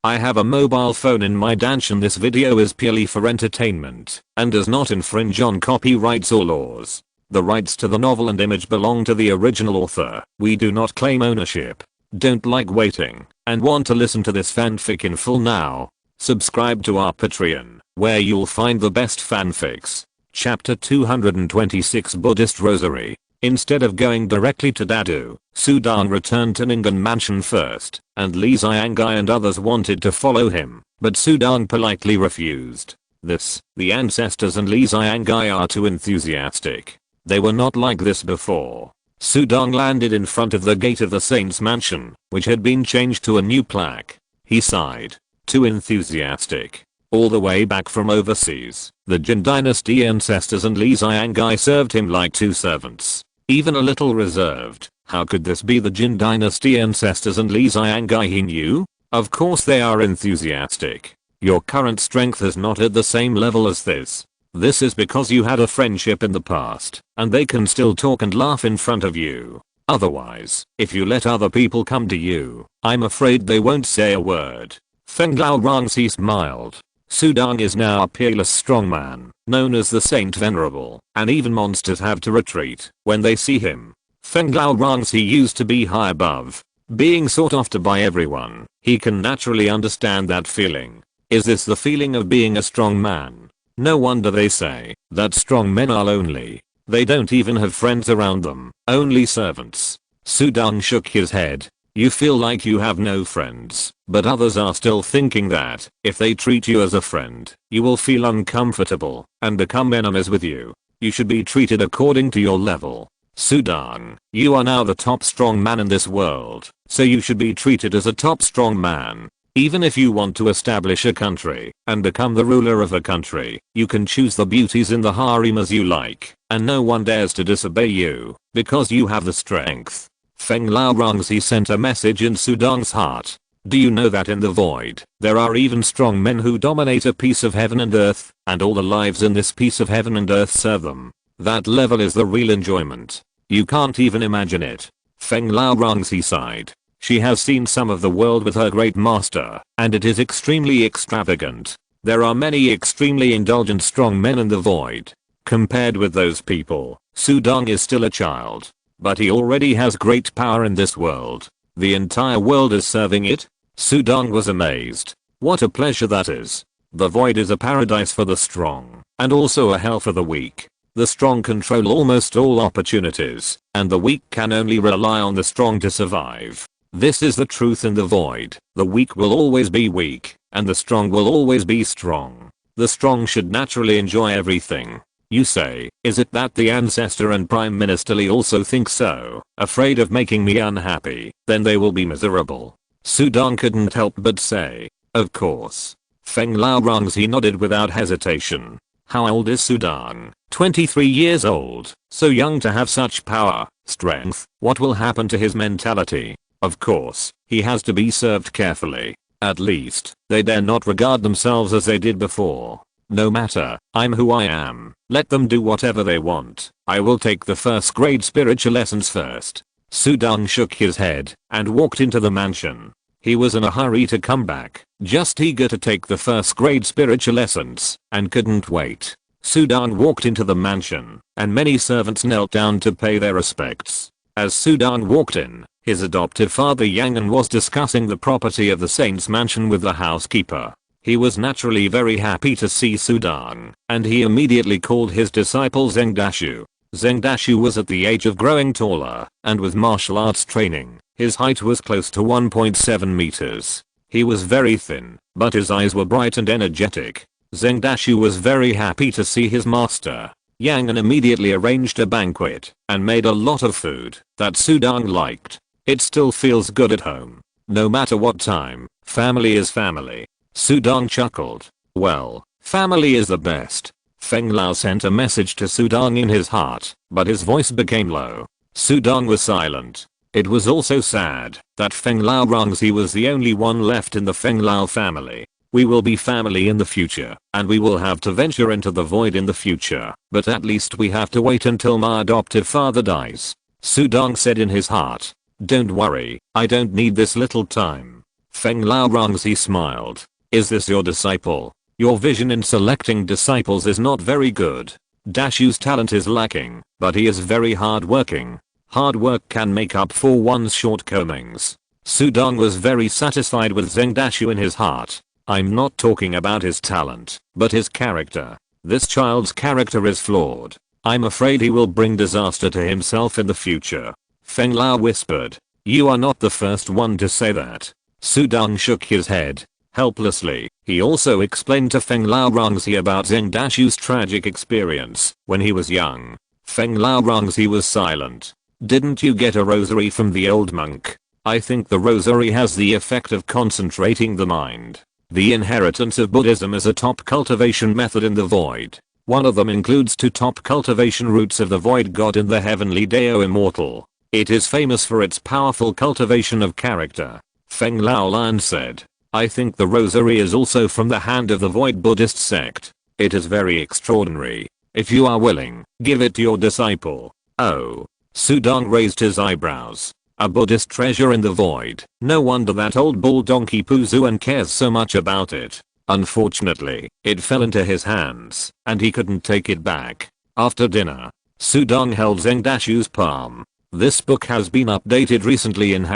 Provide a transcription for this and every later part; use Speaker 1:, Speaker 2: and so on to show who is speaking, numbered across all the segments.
Speaker 1: I have a mobile phone in my Dantian. This video is purely for entertainment and does not infringe on copyrights or laws. The rights to the novel and image belong to the original author. We do not claim ownership. Don't like waiting and want to listen to this fanfic in full now? Subscribe to our Patreon, where you'll find the best fanfics. Chapter 226 Buddhist Rosary. Instead of going directly to Dadu, Sudong returned to Ningen Mansion first, and Li Xiangai and others wanted to follow him, but Sudong politely refused. The ancestors and Li Xiangai are too enthusiastic. They were not like this before. Sudong landed in front of the gate of the Saint's mansion, which had been changed to a new plaque. He sighed. Too enthusiastic. All the way back from overseas, the Jin Dynasty ancestors and Li Xiangai served him like two servants. Even a little reserved. How could this be the Jin Dynasty ancestors and Li Xiangai he knew? Of course they are enthusiastic. Your current strength is not at the same level as this. This is because you had a friendship in the past, and they can still talk and laugh in front of you. Otherwise, if you let other people come to you, I'm afraid they won't say a word. Feng Lao Rongxi smiled. Sudong is now a peerless strongman, known as the Saint Venerable, and even monsters have to retreat when they see him. Feng Lao Rongxi used to be high above, being sought after by everyone. He can naturally understand that feeling. Is this the feeling of being a strong man? No wonder they say that strong men are lonely. They don't even have friends around them, only servants. Sudong shook his head. You feel like you have no friends, but others are still thinking that if they treat you as a friend, you will feel uncomfortable and become enemies with you. You should be treated according to your level. Sudong, you are now the top strong man in this world, so you should be treated as a top strong man. Even if you want to establish a country and become the ruler of a country, you can choose the beauties in the harem as you like, and no one dares to disobey you because you have the strength. Feng Lao Rongxi sent a message in Sudong's heart. Do you know that in the void, there are even strong men who dominate a piece of heaven and earth, and all the lives in this piece of heaven and earth serve them? That level is the real enjoyment. You can't even imagine it. Feng Lao Rongxi sighed. She has seen some of the world with her great master, and it is extremely extravagant. There are many extremely indulgent strong men in the void. Compared with those people, Sudong is still a child. But he already has great power in this world. The entire world is serving it. Sudong was amazed. What a pleasure that is. The void is a paradise for the strong, and also a hell for the weak. The strong control almost all opportunities, and the weak can only rely on the strong to survive. This is the truth in the void. The weak will always be weak, and the strong will always be strong. The strong should naturally enjoy everything. You say, is it that the ancestor and prime minister Li also think so, afraid of making me unhappy? Then they will be miserable. Sudong couldn't help but say, of course. Feng Lao Rongxi nodded without hesitation. How old is Sudong? 23 years old, so young to have such power, strength. What will happen to his mentality? Of course, he has to be served carefully. At least, they dare not regard themselves as they did before. No matter, I'm who I am. Let them do whatever they want. I will take the first grade spiritual lessons first. Sudong shook his head and walked into the mansion. He was in a hurry to come back, just eager to take the first grade spiritual lessons, and couldn't wait. Sudong walked into the mansion, and many servants knelt down to pay their respects. As Sudong walked in, his adoptive father Yangan was discussing the property of the saint's mansion with the housekeeper. He was naturally very happy to see Sudong, and he immediately called his disciple Zhengdashu. Zhengdashu was at the age of growing taller, and with martial arts training, his height was close to 1.7 meters. He was very thin, but his eyes were bright and energetic. Zhengdashu was very happy to see his master. Yangan immediately arranged a banquet, and made a lot of food that Sudong liked. It still feels good at home. No matter what time, family is family. Sudong chuckled. Well, family is the best. Feng Lao sent a message to Sudong in his heart, but his voice became low. Sudong was silent. It was also sad that Feng Lao Rongxi was the only one left in the Feng Lao family. We will be family in the future, and we will have to venture into the void in the future, but at least we have to wait until my adoptive father dies. Sudong said in his heart. Don't worry, I don't need this little time. Feng Lao Rongzi smiled. Is this your disciple? Your vision in selecting disciples is not very good. Dashu's talent is lacking, but he is very hardworking. Hard work can make up for one's shortcomings. Sudong was very satisfied with Zheng Dashu in his heart. I'm not talking about his talent, but his character. This child's character is flawed. I'm afraid he will bring disaster to himself in the future. Feng Lao whispered. You are not the first one to say that. Sudong shook his head. Helplessly, he also explained to Feng Lao Rongzi about Zheng Dashu's tragic experience when he was young. Feng Lao Rongzi was silent. Didn't you get a rosary from the old monk? I think the rosary has the effect of concentrating the mind. The inheritance of Buddhism is a top cultivation method in the void. One of them includes 2 top cultivation roots of the void god in the heavenly Dao immortal. It is famous for its powerful cultivation of character. Feng Lao Lian said. I think the rosary is also from the hand of the void Buddhist sect. It is very extraordinary. If you are willing, give it to your disciple. Oh. Sudong raised his eyebrows. A Buddhist treasure in the void. No wonder that old bull donkey Puzuan cares so much about it. Unfortunately, it fell into his hands, and he couldn't take it back. After dinner, Sudong held Zheng Dashu's palm. This book has been updated recently in #@.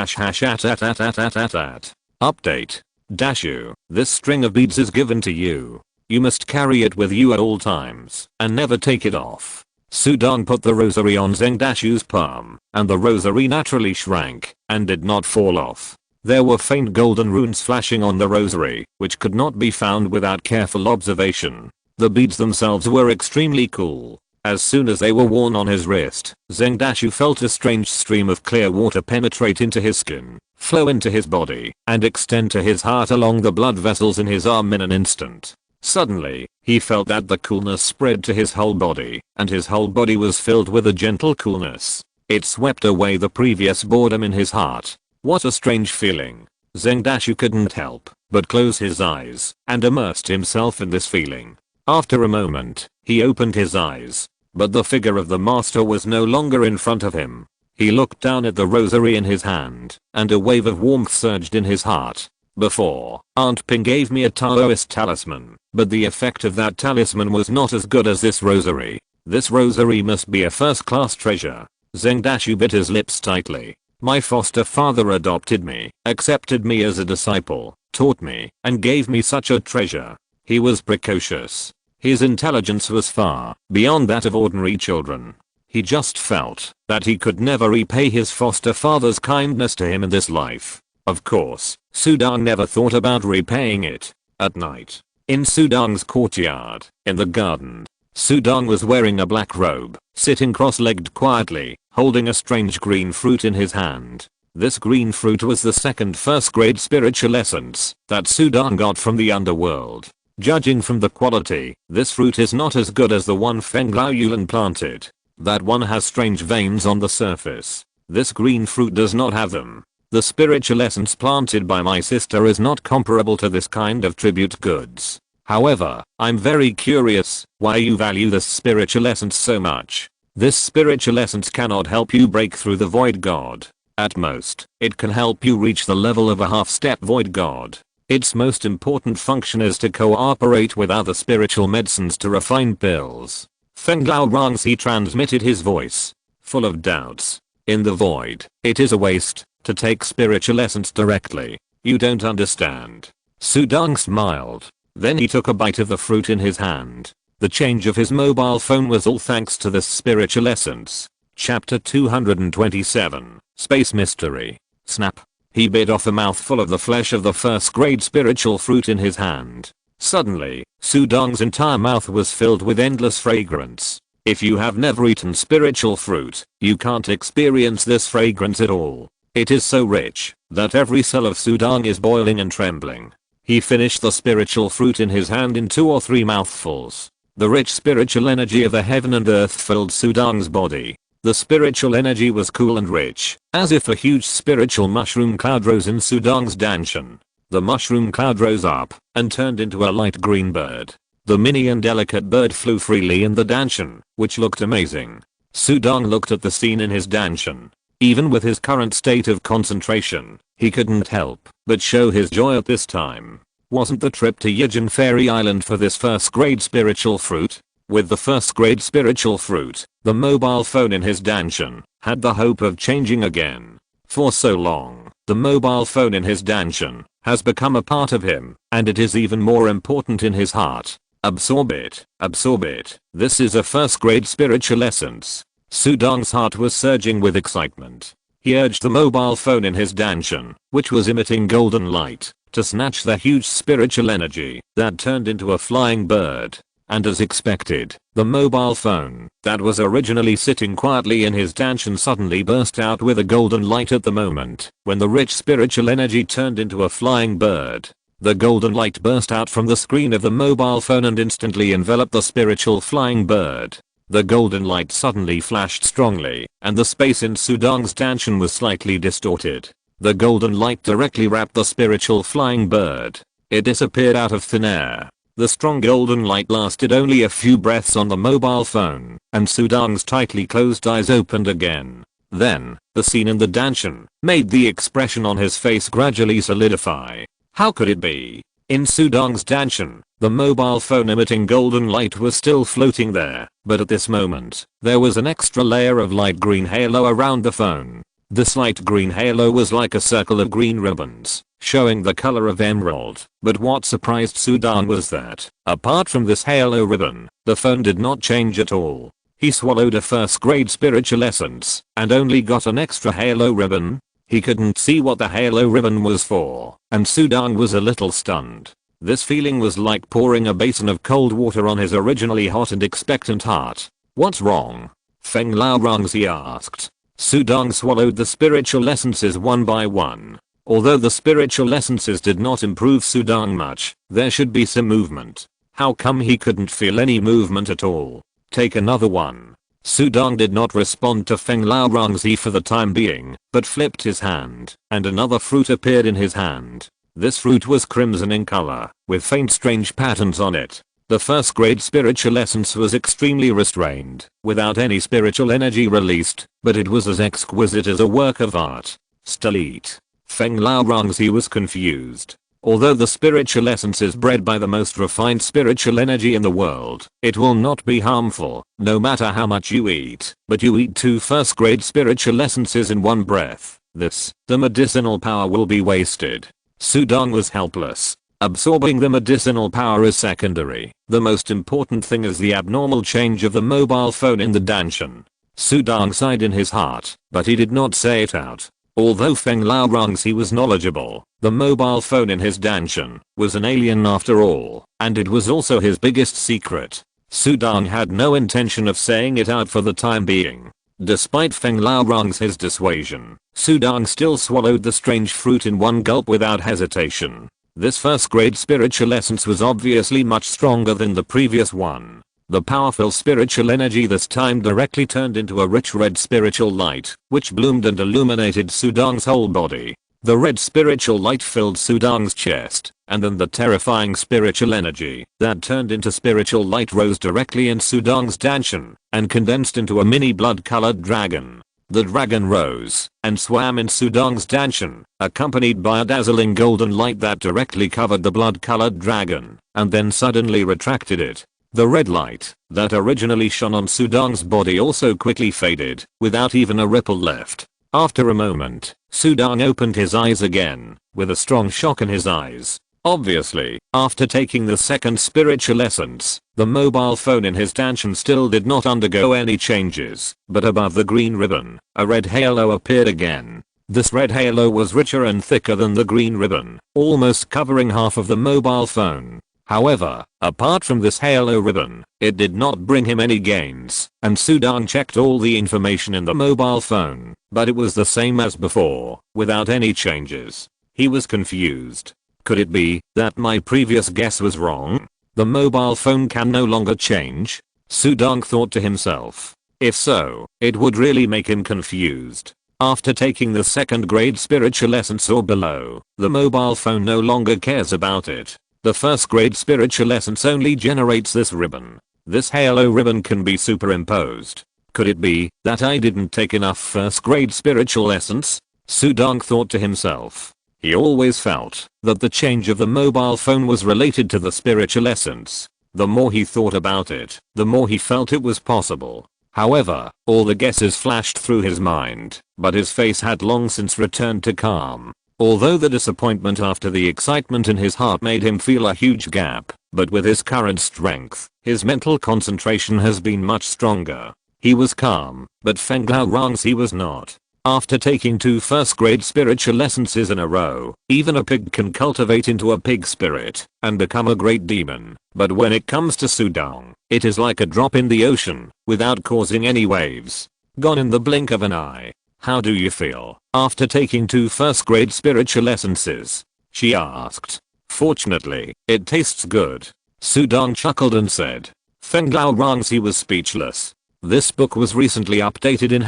Speaker 1: Update. Dashu, this string of beads is given to you. You must carry it with you at all times and never take it off. Sudong put the rosary on Zheng Dashu's palm, and the rosary naturally shrank and did not fall off. There were faint golden runes flashing on the rosary, which could not be found without careful observation. The beads themselves were extremely cool. As soon as they were worn on his wrist, Zheng Dashu felt a strange stream of clear water penetrate into his skin, flow into his body, and extend to his heart along the blood vessels in his arm in an instant. Suddenly, he felt that the coolness spread to his whole body, and his whole body was filled with a gentle coolness. It swept away the previous boredom in his heart. What a strange feeling. Zheng Dashu couldn't help but close his eyes and immersed himself in this feeling. After a moment, he opened his eyes, but the figure of the master was no longer in front of him. He looked down at the rosary in his hand, and a wave of warmth surged in his heart. Before, Aunt Ping gave me a Taoist talisman, but the effect of that talisman was not as good as this rosary. This rosary must be a first-class treasure. Zheng Dashu bit his lips tightly. My foster father adopted me, accepted me as a disciple, taught me, and gave me such a treasure. He was precocious. His intelligence was far beyond that of ordinary children. He just felt that he could never repay his foster father's kindness to him in this life. Of course, Sudong never thought about repaying it. At night, in Sudong's courtyard, in the garden, Sudong was wearing a black robe, sitting cross-legged quietly, holding a strange green fruit in his hand. This green fruit was the second first-grade spiritual essence that Sudong got from the underworld. Judging from the quality, this fruit is not as good as the one Feng Lao Yulan planted. That one has strange veins on the surface. This green fruit does not have them. The spiritual essence planted by my sister is not comparable to this kind of tribute goods. However, I'm very curious why you value this spiritual essence so much. This spiritual essence cannot help you break through the void god. At most, it can help you reach the level of a half-step void god. Its most important function is to cooperate with other spiritual medicines to refine pills. Feng Lao Rongzi transmitted his voice, full of doubts. In the void, it is a waste to take spiritual essence directly. You don't understand. Sudong smiled. Then he took a bite of the fruit in his hand. The change of his mobile phone was all thanks to this spiritual essence. Chapter 227, Space Mystery. Snap. He bit off a mouthful of the flesh of the first-grade spiritual fruit in his hand. Suddenly, Sudong's entire mouth was filled with endless fragrance. If you have never eaten spiritual fruit, you can't experience this fragrance at all. It is so rich that every cell of Sudong is boiling and trembling. He finished the spiritual fruit in his hand in 2 or 3 mouthfuls. The rich spiritual energy of the heaven and earth filled Sudong's body. The spiritual energy was cool and rich, as if a huge spiritual mushroom cloud rose in Sudong's Dantian. The mushroom cloud rose up and turned into a light green bird. The mini and delicate bird flew freely in the Dantian, which looked amazing. Sudong looked at the scene in his Dantian. Even with his current state of concentration, he couldn't help but show his joy at this time. Wasn't the trip to Yijin Fairy Island for this first grade spiritual fruit? With the first grade spiritual fruit, the mobile phone in his Dantian had the hope of changing again. For so long, the mobile phone in his Dantian has become a part of him, and it is even more important in his heart. Absorb it, absorb it. This is a first grade spiritual essence. Sudong's heart was surging with excitement. He urged the mobile phone in his Dantian, which was emitting golden light, to snatch the huge spiritual energy that turned into a flying bird. And as expected, the mobile phone that was originally sitting quietly in his Dantian suddenly burst out with a golden light at the moment when the rich spiritual energy turned into a flying bird. The golden light burst out from the screen of the mobile phone and instantly enveloped the spiritual flying bird. The golden light suddenly flashed strongly, and the space in Sudong's Dantian was slightly distorted. The golden light directly wrapped the spiritual flying bird. It disappeared out of thin air. The strong golden light lasted only a few breaths on the mobile phone, and Sudong's tightly closed eyes opened again. Then, the scene in the Dantian made the expression on his face gradually solidify. How could it be? In Sudong's Dantian, the mobile phone emitting golden light was still floating there, but at this moment, there was an extra layer of light green halo around the phone. This light green halo was like a circle of green ribbons, showing the color of emerald. But what surprised Sudong was that, apart from this halo ribbon, the phone did not change at all. He swallowed a first grade spiritual essence, and only got an extra halo ribbon. He couldn't see what the halo ribbon was for, and Sudong was a little stunned. This feeling was like pouring a basin of cold water on his originally hot and expectant heart. What's wrong? Feng Lao Rongzi asked. Sudong swallowed the spiritual essences one by one. Although the spiritual essences did not improve Sudong much, there should be some movement. How come he couldn't feel any movement at all? Take another one. Sudong did not respond to Feng Lao Rongzi for the time being, but flipped his hand, and another fruit appeared in his hand. This fruit was crimson in color, with faint strange patterns on it. The first grade spiritual essence was extremely restrained, without any spiritual energy released, but it was as exquisite as a work of art. Still eat. Feng Lao Rongzi was confused. Although the spiritual essence is bred by the most refined spiritual energy in the world, it will not be harmful, no matter how much you eat, but you eat 2 first grade spiritual essences in one breath. The medicinal power will be wasted. Sudong was helpless. Absorbing the medicinal power is secondary. The most important thing is the abnormal change of the mobile phone in the Dantian. Sudong sighed in his heart, but he did not say it out. Although Feng Lao Rongzi was knowledgeable, the mobile phone in his Dantian was an alien after all, and it was also his biggest secret. Sudong had no intention of saying it out for the time being. Despite Feng Lao Rongzi's dissuasion, Sudong still swallowed the strange fruit in one gulp without hesitation. This first grade spiritual essence was obviously much stronger than the previous one. The powerful spiritual energy this time directly turned into a rich red spiritual light, which bloomed and illuminated Sudong's whole body. The red spiritual light filled Sudong's chest, and then the terrifying spiritual energy that turned into spiritual light rose directly in Sudong's Dantian, and condensed into a mini blood-colored dragon. The dragon rose and swam in Sudong's Dantian, accompanied by a dazzling golden light that directly covered the blood-colored dragon, and then suddenly retracted it. The red light that originally shone on Sudong's body also quickly faded, without even a ripple left. After a moment, Sudong opened his eyes again, with a strong shock in his eyes. Obviously, after taking the second spiritual essence, the mobile phone in his Dantian still did not undergo any changes, but above the green ribbon, a red halo appeared again. This red halo was richer and thicker than the green ribbon, almost covering half of the mobile phone. However, apart from this halo ribbon, it did not bring him any gains, and Sudong checked all the information in the mobile phone, but it was the same as before, without any changes. He was confused. Could it be that my previous guess was wrong? The mobile phone can no longer change? Sudong thought to himself. If so, it would really make him confused. After taking the second grade spiritual essence or below, the mobile phone no longer cares about it. The first grade spiritual essence only generates this ribbon. This halo ribbon can be superimposed. Could it be that I didn't take enough first grade spiritual lessons? Sudong thought to himself. He always felt that the change of the mobile phone was related to the spiritual essence. The more he thought about it, the more he felt it was possible. However, all the guesses flashed through his mind, but his face had long since returned to calm. Although the disappointment after the excitement in his heart made him feel a huge gap, but with his current strength, his mental concentration has been much stronger. He was calm, but Feng Lao Rangs he was not. After taking 2 first grade spiritual lessons in a row, even a pig can cultivate into a pig spirit and become a great demon. But when it comes to Sudong, it is like a drop in the ocean, without causing any waves. Gone in the blink of an eye. How do you feel after taking 2 first grade spiritual lessons? She asked. Fortunately, it tastes good. Sudong chuckled and said. Feng Lao Rangs he was speechless. This book was recently updated in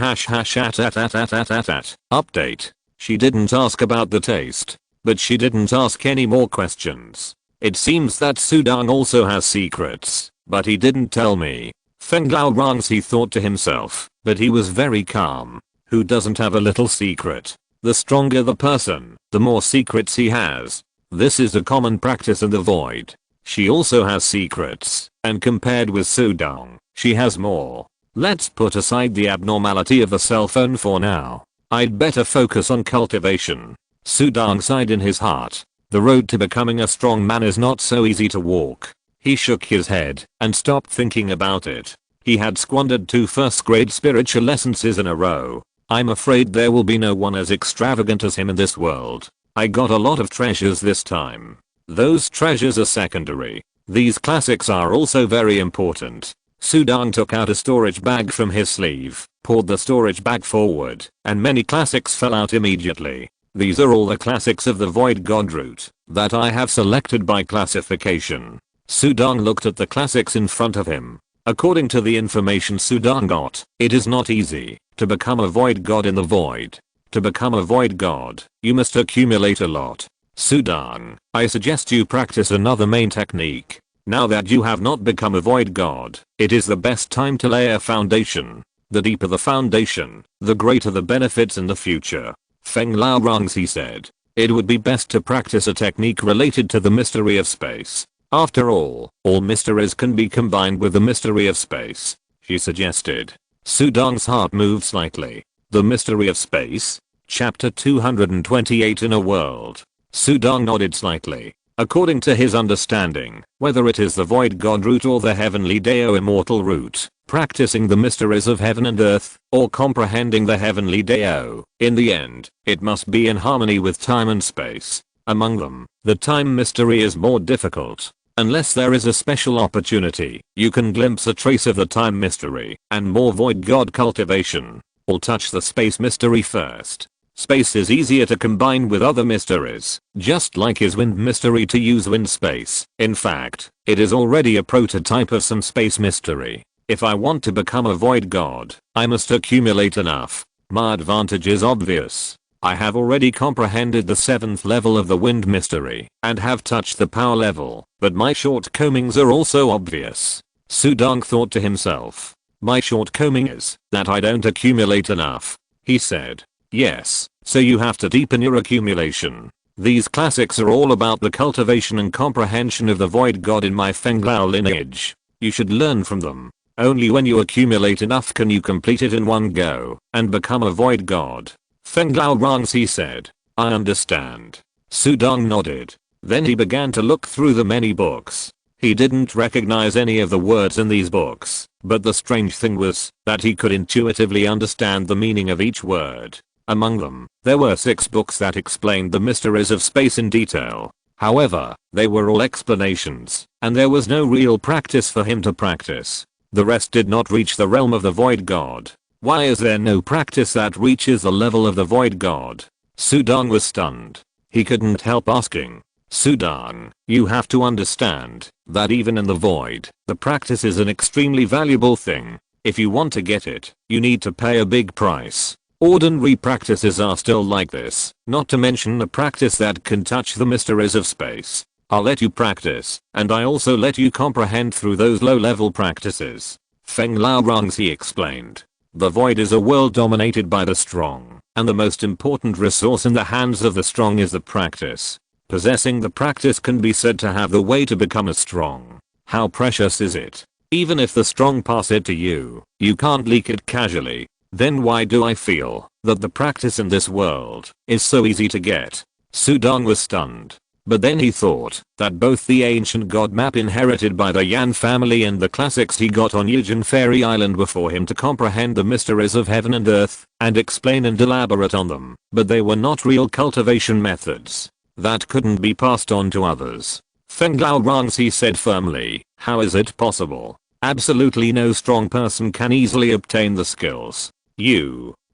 Speaker 1: update. She didn't ask about the taste, but she didn't ask any more questions. It seems that Sudong also has secrets, but he didn't tell me. Feng Lao Rangs he thought to himself, but he was very calm. Who doesn't have a little secret? The stronger the person, the more secrets he has. This is a common practice in the void. She also has secrets, and compared with Sudong, she has more. Let's put aside the abnormality of the cell phone for now. I'd better focus on cultivation. Sudong sighed in his heart. The road to becoming a strong man is not so easy to walk. He shook his head and stopped thinking about it. He had squandered 2 first grade spiritual lessons in a row. I'm afraid there will be no one as extravagant as him in this world. I got a lot of treasures this time. Those treasures are secondary. These classics are also very important. Sudong took out a storage bag from his sleeve, poured the storage bag forward, and many classics fell out immediately. These are all the classics of the Void God route that I have selected by classification. Sudong looked at the classics in front of him. According to the information Sudong got, it is not easy to become a Void God in the Void. To become a Void God, you must accumulate a lot. Sudong, I suggest you practice another main technique. Now that you have not become a Void God, it is the best time to lay a foundation. The deeper the foundation, the greater the benefits in the future. Feng Lao Rangs he said. It would be best to practice a technique related to the mystery of space. After all mysteries can be combined with the mystery of space, she suggested. Sudong's heart moved slightly. The mystery of space? Chapter 228 in a world. Sudong nodded slightly. According to his understanding, whether it is the Void God route or the Heavenly Dao Immortal route, practicing the mysteries of heaven and earth, or comprehending the Heavenly Dao, in the end, it must be in harmony with time and space. Among them, the time mystery is more difficult. Unless there is a special opportunity, you can glimpse a trace of the time mystery, and more Void God cultivation. Or touch the space mystery first. Space is easier to combine with other mysteries, just like his wind mystery to use wind space. In fact, it is already a prototype of some space mystery. If I want to become a Void God, I must accumulate enough. My advantage is obvious. I have already comprehended the 7th level of the wind mystery, and have touched the power level, but my shortcomings are also obvious. Sudong thought to himself. My shortcoming is that I don't accumulate enough. He said. Yes, so you have to deepen your accumulation. These classics are all about the cultivation and comprehension of the Void God in my Feng Lao lineage. You should learn from them. Only when you accumulate enough can you complete it in one go and become a Void God. Feng Lao Rangs he said. I understand. Sudong nodded. Then he began to look through the many books. He didn't recognize any of the words in these books, but the strange thing was that he could intuitively understand the meaning of each word. Among them, there were 6 books that explained the mysteries of space in detail. However, they were all explanations, and there was no real practice for him to practice. The rest did not reach the realm of the Void God. Why is there no practice that reaches the level of the Void God? Sudong was stunned. He couldn't help asking. Sudong, you have to understand that even in the Void, the practice is an extremely valuable thing. If you want to get it, you need to pay a big price. Ordinary practices are still like this, not to mention a practice that can touch the mysteries of space. I'll let you practice, and I also let you comprehend through those low-level practices. Feng Lao Rangs he explained. The void is a world dominated by the strong, and the most important resource in the hands of the strong is the practice. Possessing the practice can be said to have the way to become as strong. How precious is it? Even if the strong pass it to you, you can't leak it casually. Then why do I feel that the practice in this world is so easy to get? Sudong was stunned. But then he thought that both the ancient god map inherited by the Yan family and the classics he got on Yijin Fairy Island were for him to comprehend the mysteries of heaven and earth and explain and elaborate on them, but they were not real cultivation methods that couldn't be passed on to others. Fenglao Rangxi said firmly, how is it possible? Absolutely no strong person can easily obtain the skills.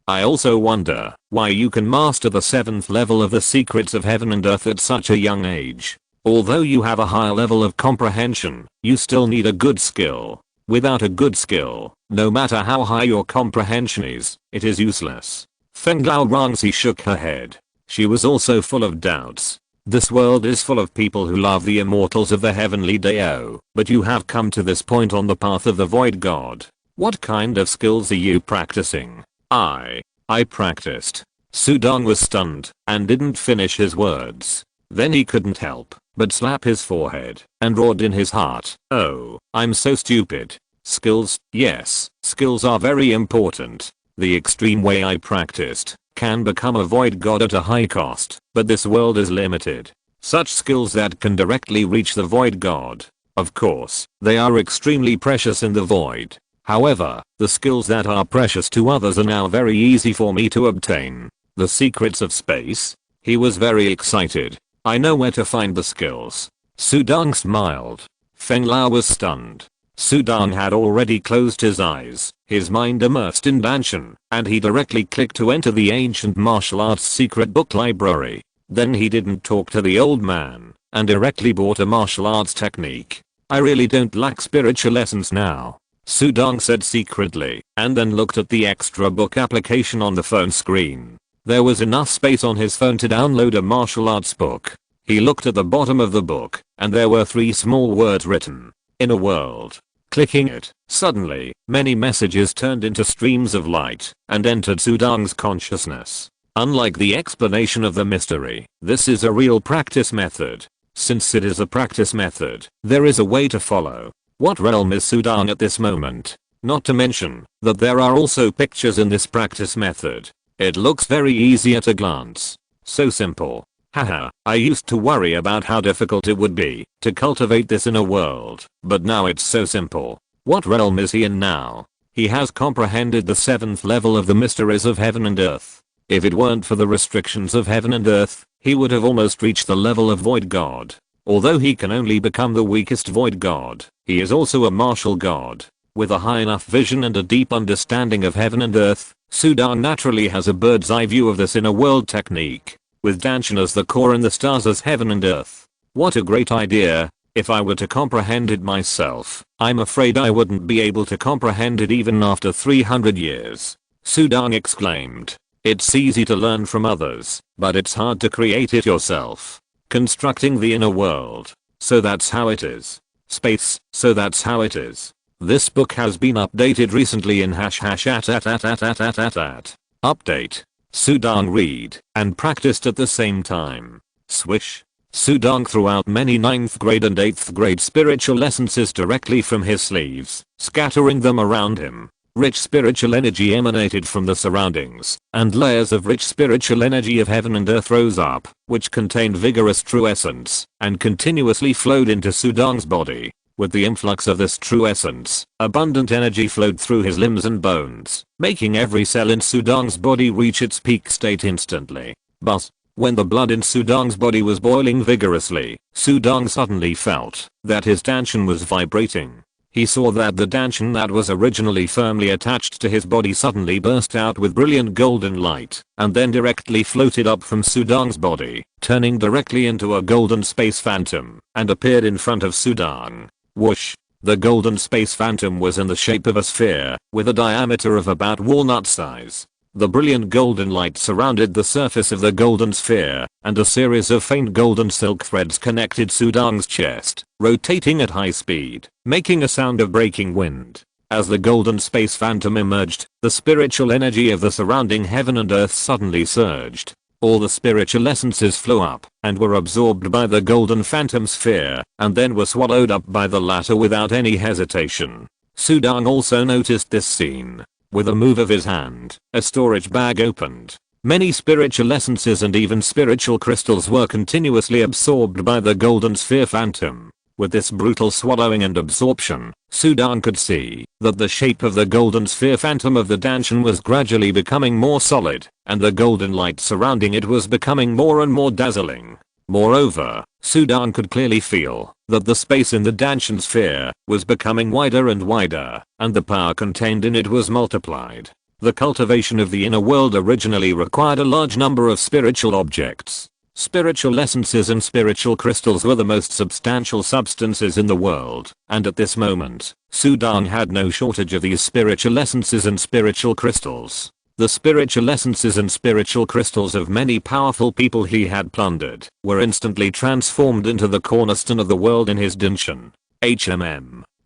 Speaker 1: I also wonder why you can master the 7th level of the secrets of heaven and earth at such a young age. Although you have a higher level of comprehension, you still need a good skill. Without a good skill, no matter how high your comprehension is, it is useless. Fenglao Rangxi shook her head. She was also full of doubts. This world is full of people who love the immortals of the heavenly Dao, but you have come to this point on the path of the void god. What kind of skills are you practicing? I practiced. Sudong was stunned and didn't finish his words. Then he couldn't help but slap his forehead and roared in his heart, oh, I'm so stupid. Skills, yes, skills are very important. The extreme way I practiced can become a void god at a high cost, but this world is limited. Such skills that can directly reach the void god. Of course, they are extremely precious in the void. However, the skills that are precious to others are now very easy for me to obtain. The secrets of space? He was very excited. I know where to find the skills. Sudong smiled. Fenglao was stunned. Sudong had already closed his eyes, his mind immersed in Dantian, and he directly clicked to enter the ancient martial arts secret book library. Then he didn't talk to the old man, and directly bought a martial arts technique. I really don't lack spiritual essence now, Sudong said secretly, and then looked at the extra book application on the phone screen. There was enough space on his phone to download a martial arts book. He looked at the bottom of the book, and there were 3 small words written. In a world. Clicking it, suddenly, many messages turned into streams of light and entered Sudong's consciousness. Unlike the explanation of the mystery, this is a real practice method. Since it is a practice method, there is a way to follow. What realm is Sudong at this moment? Not to mention that there are also pictures in this practice method. It looks very easy at a glance. So simple. Haha, I used to worry about how difficult it would be to cultivate this in a world, but now it's so simple. What realm is he in now? He has comprehended the 7th level of the mysteries of heaven and earth. If it weren't for the restrictions of heaven and earth, he would have almost reached the level of void god. Although he can only become the weakest void god, he is also a martial god. With a high enough vision and a deep understanding of heaven and earth, Sudong naturally has a bird's eye view of this inner world technique. With Dantian as the core and the stars as heaven and earth. What a great idea. If I were to comprehend it myself, I'm afraid I wouldn't be able to comprehend it even after 300 years. Sudong exclaimed. It's easy to learn from others, but it's hard to create it yourself. Constructing the inner world. So that's how it is. Space. So that's how it is. This book has been updated recently in @ update. Sudong read and practiced at the same time. Swish. Sudong threw out many 9th grade and 8th grade spiritual essences directly from his sleeves, scattering them around him. Rich spiritual energy emanated from the surroundings, and layers of rich spiritual energy of heaven and earth rose up, which contained vigorous true essence, and continuously flowed into Sudong's body. With the influx of this true essence, abundant energy flowed through his limbs and bones, making every cell in Sudong's body reach its peak state instantly. But, when the blood in Sudong's body was boiling vigorously, Sudong suddenly felt that his Dantian was vibrating. He saw that the Dantian that was originally firmly attached to his body suddenly burst out with brilliant golden light, and then directly floated up from Sudong's body, turning directly into a golden space phantom, and appeared in front of Sudong. Whoosh. The golden space phantom was in the shape of a sphere, with a diameter of about walnut size. The brilliant golden light surrounded the surface of the golden sphere, and a series of faint golden silk threads connected Sudong's chest, rotating at high speed, making a sound of breaking wind. As the golden space phantom emerged, the spiritual energy of the surrounding heaven and earth suddenly surged. All the spiritual essences flew up and were absorbed by the golden phantom sphere, and then were swallowed up by the latter without any hesitation. Sudong also noticed this scene. With a move of his hand, a storage bag opened. Many spiritual essences and even spiritual crystals were continuously absorbed by the golden sphere phantom. With this brutal swallowing and absorption, Sudong could see that the shape of the golden sphere phantom of the Dantian was gradually becoming more solid, and the golden light surrounding it was becoming more and more dazzling. Moreover, Sudong could clearly feel that the space in the Dantian sphere was becoming wider and wider, and the power contained in it was multiplied. The cultivation of the inner world originally required a large number of spiritual objects. Spiritual essences and spiritual crystals were the most substantial substances in the world, and at this moment, Sudong had no shortage of these spiritual essences and spiritual crystals. The spiritual essences and spiritual crystals of many powerful people he had plundered were instantly transformed into the cornerstone of the world in his Dantian.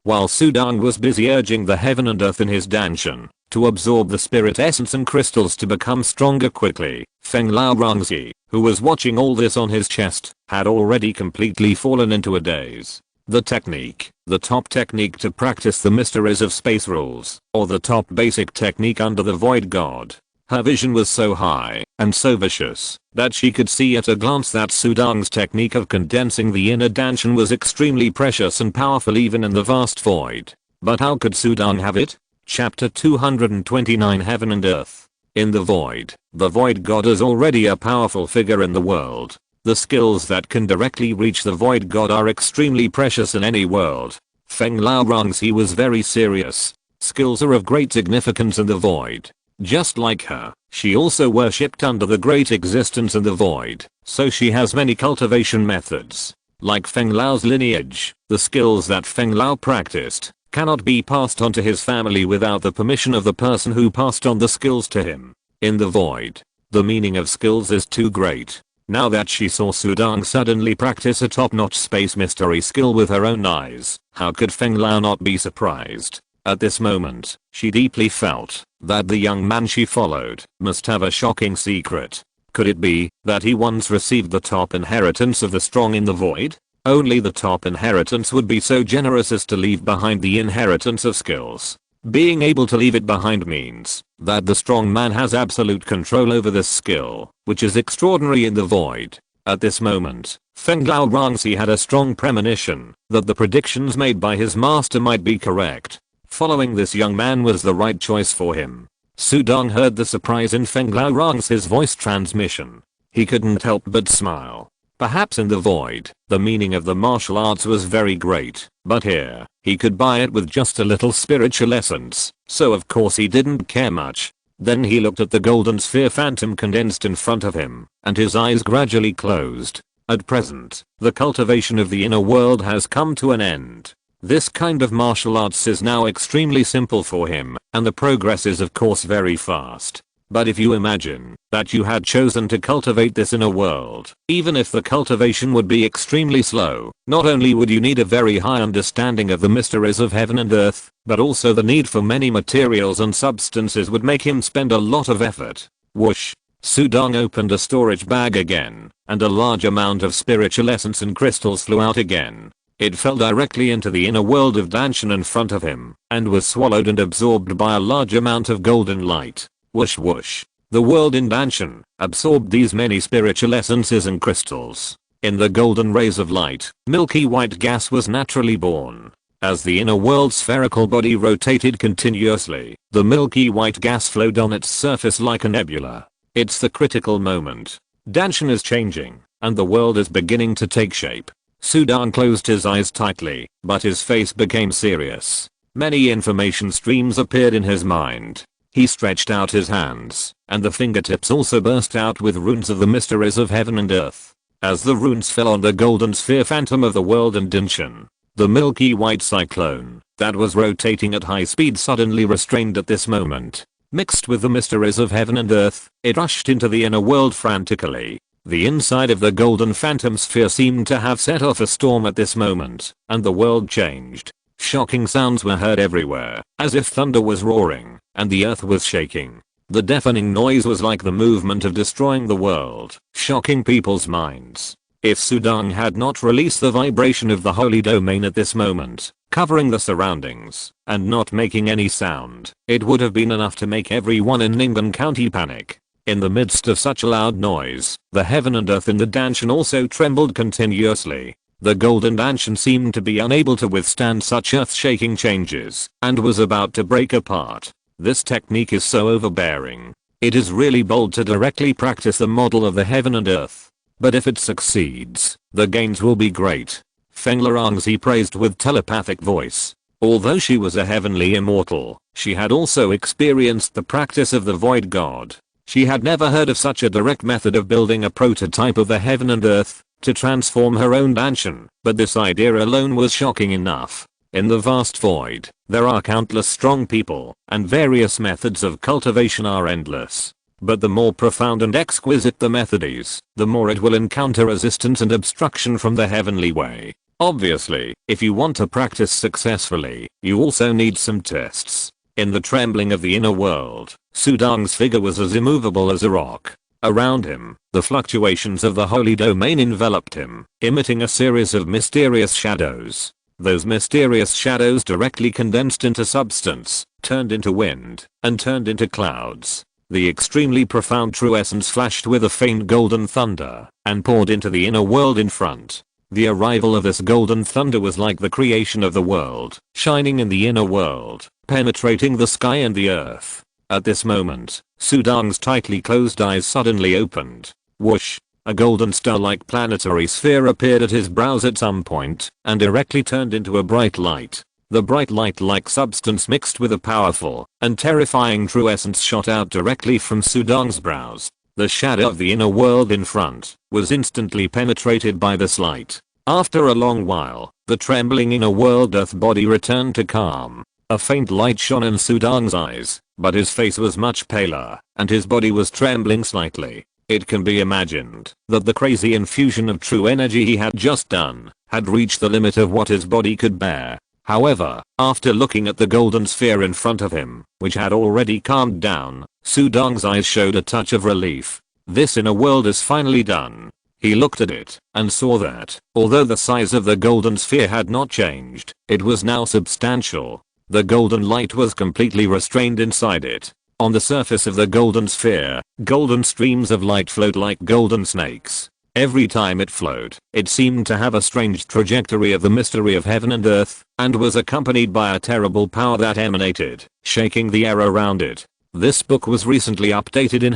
Speaker 1: While Sudong was busy urging the heaven and earth in his Dantian to absorb the spirit essence and crystals to become stronger quickly, Feng Lao Rongzi, who was watching all this on his chest, had already completely fallen into a daze. The top technique to practice the mysteries of space rules, or the top basic technique under the Void God. Her vision was so high and so vicious that she could see at a glance that Sudong's technique of condensing the inner Dantian was extremely precious and powerful even in the vast void. But how could Sudong have it? Chapter 229 Heaven and Earth. In the Void God is already a powerful figure in the world. The skills that can directly reach the Void God are extremely precious in any world. Feng Lao Rongzi was very serious. Skills are of great significance in the Void. Just like her, she also worshipped under the great existence in the Void, so she has many cultivation methods. Like Feng Lao's lineage, the skills that Feng Lao practiced cannot be passed on to his family without the permission of the person who passed on the skills to him. In the Void, the meaning of skills is too great. Now that she saw Sudong suddenly practice a top-notch space mystery skill with her own eyes, how could Feng Lao not be surprised? At this moment, she deeply felt that the young man she followed must have a shocking secret. Could it be that he once received the top inheritance of the strong in the Void? Only the top inheritance would be so generous as to leave behind the inheritance of skills. Being able to leave it behind means that the strong man has absolute control over this skill, which is extraordinary in the Void. At this moment, Feng Lao Rongzi had a strong premonition that the predictions made by his master might be correct. Following this young man was the right choice for him. Sudong heard the surprise in Feng Lao Rongzi's voice transmission. He couldn't help but smile. Perhaps in the Void, the meaning of the martial arts was very great, but here, he could buy it with just a little spiritual essence, so of course he didn't care much. Then he looked at the golden sphere phantom condensed in front of him, and his eyes gradually closed. At present, the cultivation of the inner world has come to an end. This kind of martial arts is now extremely simple for him, and the progress is of course very fast. But if you imagine that you had chosen to cultivate this inner world, even if the cultivation would be extremely slow, not only would you need a very high understanding of the mysteries of heaven and earth, but also the need for many materials and substances would make him spend a lot of effort. Whoosh! Sudong opened a storage bag again, and a large amount of spiritual essence and crystals flew out again. It fell directly into the inner world of Dantian in front of him, and was swallowed and absorbed by a large amount of golden light. Whoosh whoosh. The world in Dantian absorbed these many spiritual essences and crystals. In the golden rays of light, milky white gas was naturally born. As the inner world's spherical body rotated continuously, the milky white gas flowed on its surface like a nebula. It's the critical moment. Dantian is changing, and the world is beginning to take shape. Sudong closed his eyes tightly, but his face became serious. Many information streams appeared in his mind. He stretched out his hands, and the fingertips also burst out with runes of the mysteries of heaven and earth. As the runes fell on the golden sphere phantom of the world and Dantian, the milky white cyclone that was rotating at high speed suddenly restrained at this moment. Mixed with the mysteries of heaven and earth, it rushed into the inner world frantically. The inside of the golden phantom sphere seemed to have set off a storm at this moment, and the world changed. Shocking sounds were heard everywhere, as if thunder was roaring, and the earth was shaking. The deafening noise was like the movement of destroying the world, shocking people's minds. If Sudang had not released the vibration of the holy domain at this moment, covering the surroundings, and not making any sound, it would have been enough to make everyone in Ningbo County panic. In the midst of such a loud noise, the heaven and earth in the Dantian also trembled continuously. The golden Dantian seemed to be unable to withstand such earth-shaking changes, and was about to break apart. This technique is so overbearing. It is really bold to directly practice the model of the heaven and earth. But if it succeeds, the gains will be great. Feng Lorangzi praised with telepathic voice. Although she was a heavenly immortal, she had also experienced the practice of the void god. She had never heard of such a direct method of building a prototype of the heaven and earth to transform her own Dantian, but this idea alone was shocking enough. In the vast void, there are countless strong people, and various methods of cultivation are endless. But the more profound and exquisite the method is, the more it will encounter resistance and obstruction from the heavenly way. Obviously, if you want to practice successfully, you also need some tests. In the trembling of the inner world, Sudang's figure was as immovable as a rock. Around him, the fluctuations of the holy domain enveloped him, emitting a series of mysterious shadows. Those mysterious shadows directly condensed into substance, turned into wind, and turned into clouds. The extremely profound true essence flashed with a faint golden thunder, and poured into the inner world in front. The arrival of this golden thunder was like the creation of the world, shining in the inner world, penetrating the sky and the earth. At this moment, Sudang's tightly closed eyes suddenly opened. Whoosh! A golden star-like planetary sphere appeared at his brows at some point, and directly turned into a bright light. The bright light-like substance mixed with a powerful and terrifying true essence shot out directly from Sudang's brows. The shadow of the inner world in front was instantly penetrated by this light. After a long while, the trembling inner world earth body returned to calm. A faint light shone in Sudang's eyes, but his face was much paler, and his body was trembling slightly. It can be imagined that the crazy infusion of true energy he had just done had reached the limit of what his body could bear. However, after looking at the golden sphere in front of him, which had already calmed down, Sudang's eyes showed a touch of relief. This inner world is finally done. He looked at it, and saw that, although the size of the golden sphere had not changed, it was now substantial. The golden light was completely restrained inside it. On the surface of the golden sphere, golden streams of light flowed like golden snakes. Every time it flowed, it seemed to have a strange trajectory of the mystery of heaven and earth, and was accompanied by a terrible power that emanated, shaking the air around it. This book was recently updated in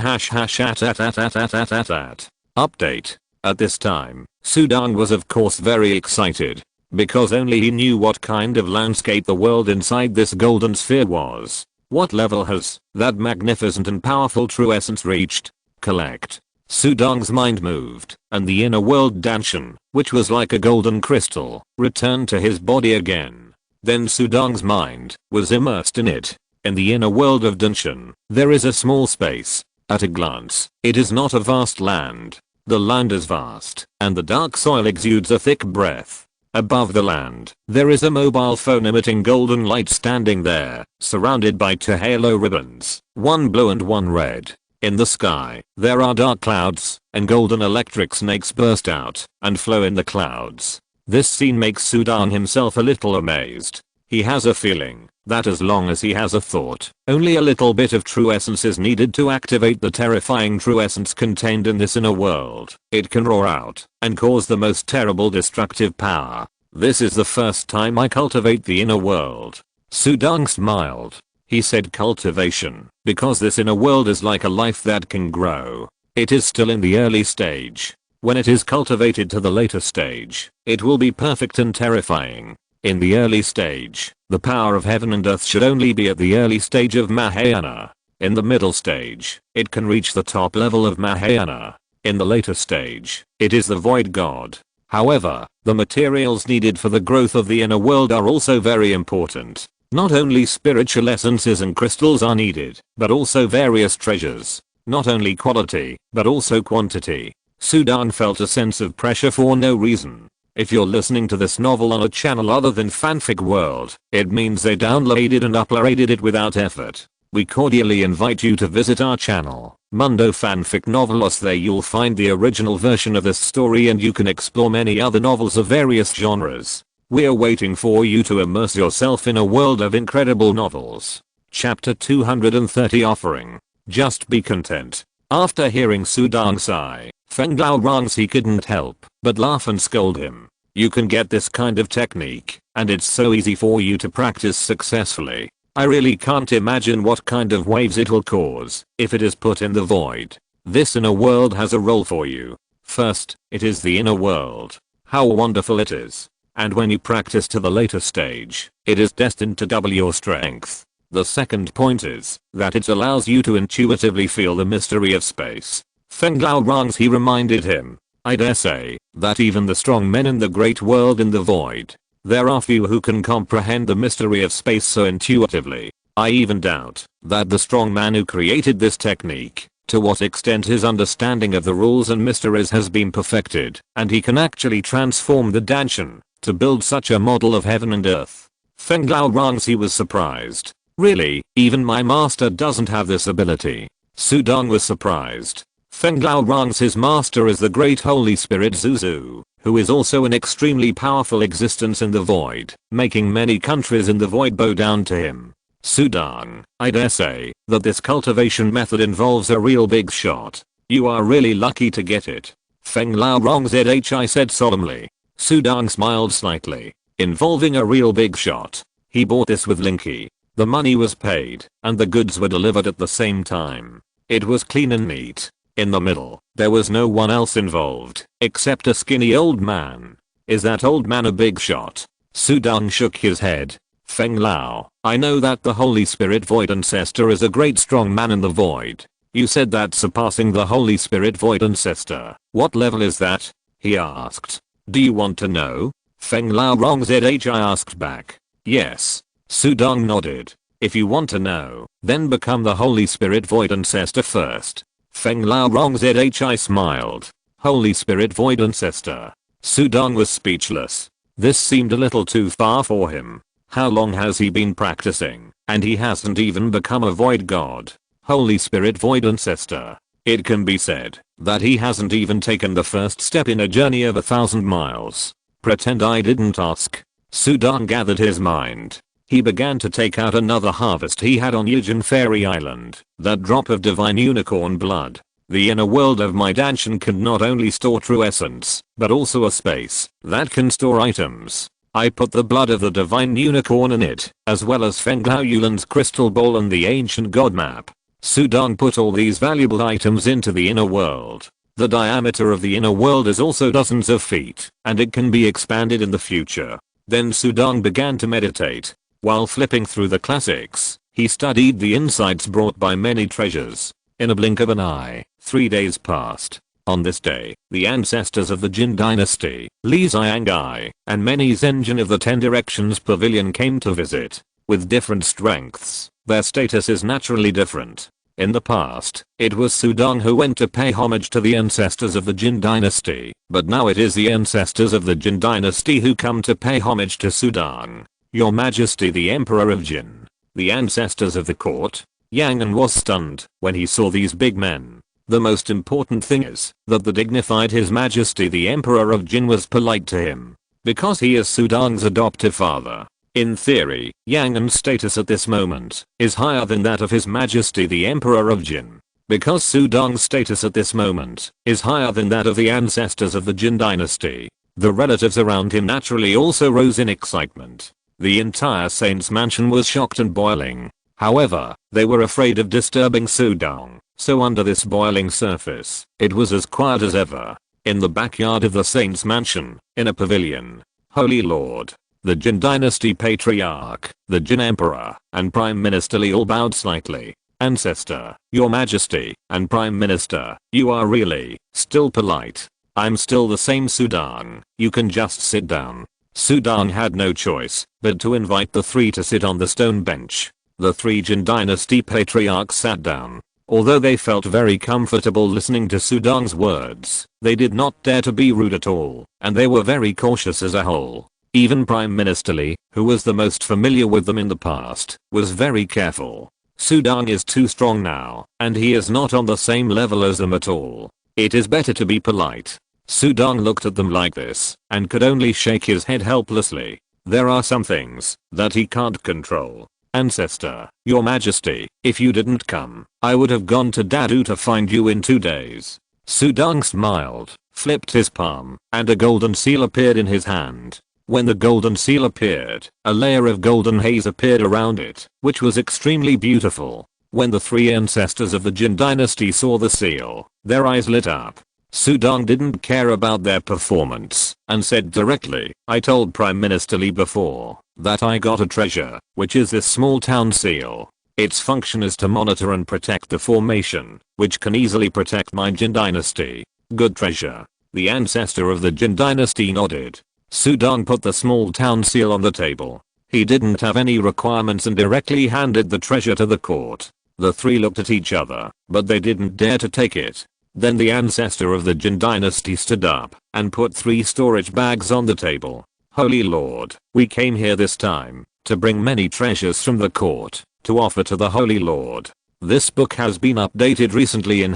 Speaker 1: update. At this time, Sudang was of course very excited, because only he knew what kind of landscape the world inside this golden sphere was. What level has that magnificent and powerful true essence reached? Collect. Sudang's mind moved, and the inner world Dantian, which was like a golden crystal, returned to his body again. Then Sudang's mind was immersed in it. In the inner world of Dantian, there is a small space. At a glance, it is not a vast land. The land is vast, and the dark soil exudes a thick breath. Above the land, there is a mobile phone emitting golden light standing there, surrounded by two halo ribbons, one blue and one red. In the sky, there are dark clouds, and golden electric snakes burst out and flow in the clouds. This scene makes Sudang himself a little amazed. He has a feeling that as long as he has a thought, only a little bit of true essence is needed to activate the terrifying true essence contained in this inner world. It can roar out and cause the most terrible destructive power. This is the first time I cultivate the inner world. Sudang smiled. He said cultivation, because this inner world is like a life that can grow. It is still in the early stage. When it is cultivated to the later stage, it will be perfect and terrifying. In the early stage, the power of heaven and earth should only be at the early stage of Mahayana. In the middle stage, it can reach the top level of Mahayana. In the later stage, it is the void god. However, the materials needed for the growth of the inner world are also very important. Not only spiritual essences and crystals are needed, but also various treasures. Not only quality, but also quantity. Sudang felt a sense of pressure for no reason. If you're listening to this novel on a channel other than Fanfic World, it means they downloaded and uploaded it without effort. We cordially invite you to visit our channel, Mundo Fanfic Novelos. There you'll find the original version of this story and you can explore many other novels of various genres. We're waiting for you to immerse yourself in a world of incredible novels. Chapter 230 Offering. Just be content. After hearing Sudang sigh, Feng Lao wrongs he couldn't help but laugh and scold him. You can get this kind of technique, and it's so easy for you to practice successfully. I really can't imagine what kind of waves it will cause if it is put in the void. This inner world has a role for you. First, it is the inner world. How wonderful it is. And when you practice to the later stage, it is destined to double your strength. The second point is that it allows you to intuitively feel the mystery of space. Feng Lao wrongs he reminded him. I dare say that even the strong men in the great world in the void, there are few who can comprehend the mystery of space so intuitively. I even doubt that the strong man who created this technique, to what extent his understanding of the rules and mysteries has been perfected, and he can actually transform the Dantian to build such a model of heaven and earth. Feng Lao wrongs he was surprised. Really, even my master doesn't have this ability. Sudang was surprised. Feng Lao wrongs his master is the great Holy Spirit Zuzu, who is also an extremely powerful existence in the void, making many countries in the void bow down to him. Sudang, I dare say that this cultivation method involves a real big shot. You are really lucky to get it. Feng Lao wrongs ZHI said solemnly. Sudang smiled slightly. Involving a real big shot. He bought this with Linky. The money was paid, and the goods were delivered at the same time. It was clean and neat. In the middle, there was no one else involved, except a skinny old man. Is that old man a big shot? Sudang shook his head. Feng Lao, I know that the Holy Spirit Void Ancestor is a great strong man in the void. You said that surpassing the Holy Spirit Void Ancestor. What level is that? He asked. Do you want to know? Feng Lao wrongs ZHI asked back. Yes. Sudang nodded. If you want to know, then become the Holy Spirit Void Ancestor first. Feng Lao wrongs ZHI smiled. Holy Spirit Void Ancestor. Sudang was speechless. This seemed a little too far for him. How long has he been practicing? And he hasn't even become a void god. Holy Spirit Void Ancestor. It can be said that he hasn't even taken the first step in a journey of 1,000 miles. Pretend I didn't ask. Sudang gathered his mind. He began to take out another harvest he had on Yujin Fairy Island, that drop of divine unicorn blood. The inner world of my Dantian can not only store true essence, but also a space that can store items. I put the blood of the divine unicorn in it, as well as Feng Lao Yulan's crystal bowl and the ancient god map. Sudang put all these valuable items into the inner world. The diameter of the inner world is also dozens of feet, and it can be expanded in the future. Then Sudang began to meditate. While flipping through the classics, he studied the insights brought by many treasures. In a blink of an eye, 3 days passed. On this day, the ancestors of the Jin Dynasty, Li Xiangai, and many Zenjin of the 10 Directions Pavilion came to visit. With different strengths, their status is naturally different. In the past, it was Sudang who went to pay homage to the ancestors of the Jin Dynasty, but now it is the ancestors of the Jin Dynasty who come to pay homage to Sudang. Your Majesty the Emperor of Jin. The ancestors of the court. Yang was stunned when he saw these big men. The most important thing is that the dignified His Majesty the Emperor of Jin was polite to him, because he is Sudang's adoptive father. In theory, Yangon's status at this moment is higher than that of His Majesty the Emperor of Jin. Because Sudang's status at this moment is higher than that of the ancestors of the Jin Dynasty, the relatives around him naturally also rose in excitement. The entire Saint's mansion was shocked and boiling. However, they were afraid of disturbing Sudang, so under this boiling surface, it was as quiet as ever. In the backyard of the Saint's mansion, in a pavilion, Holy Lord, the Jin Dynasty Patriarch, the Jin Emperor, and Prime Minister Li all bowed slightly. Ancestor, Your Majesty, and Prime Minister, you are really still polite. I'm still the same Sudang, you can just sit down. Sudang had no choice but to invite the three to sit on the stone bench. The 3 Jin Dynasty patriarchs sat down. Although they felt very comfortable listening to Sudong's words, they did not dare to be rude at all, and they were very cautious as a whole. Even Prime Minister Lee, who was the most familiar with them in the past, was very careful. Sudong is too strong now, and he is not on the same level as them at all. It is better to be polite. Sudong looked at them like this, and could only shake his head helplessly. There are some things that he can't control. Ancestor, your majesty, if you didn't come, I would have gone to Dadu to find you in 2 days. Sudong smiled, flipped his palm, and a golden seal appeared in his hand. When the golden seal appeared, a layer of golden haze appeared around it, which was extremely beautiful. When the 3 ancestors of the Jin Dynasty saw the seal, their eyes lit up. Sudong didn't care about their performance, and said directly, I told Prime Minister Lee before that I got a treasure, which is this small town seal. Its function is to monitor and protect the formation, which can easily protect my Jin Dynasty. Good treasure. The ancestor of the Jin Dynasty nodded. Sudong put the small town seal on the table. He didn't have any requirements and directly handed the treasure to the court. The 3 looked at each other, but they didn't dare to take it. Then the ancestor of the Jin Dynasty stood up and put 3 storage bags on the table. Holy Lord, we came here this time to bring many treasures from the court to offer to the Holy Lord. This book has been updated recently in ..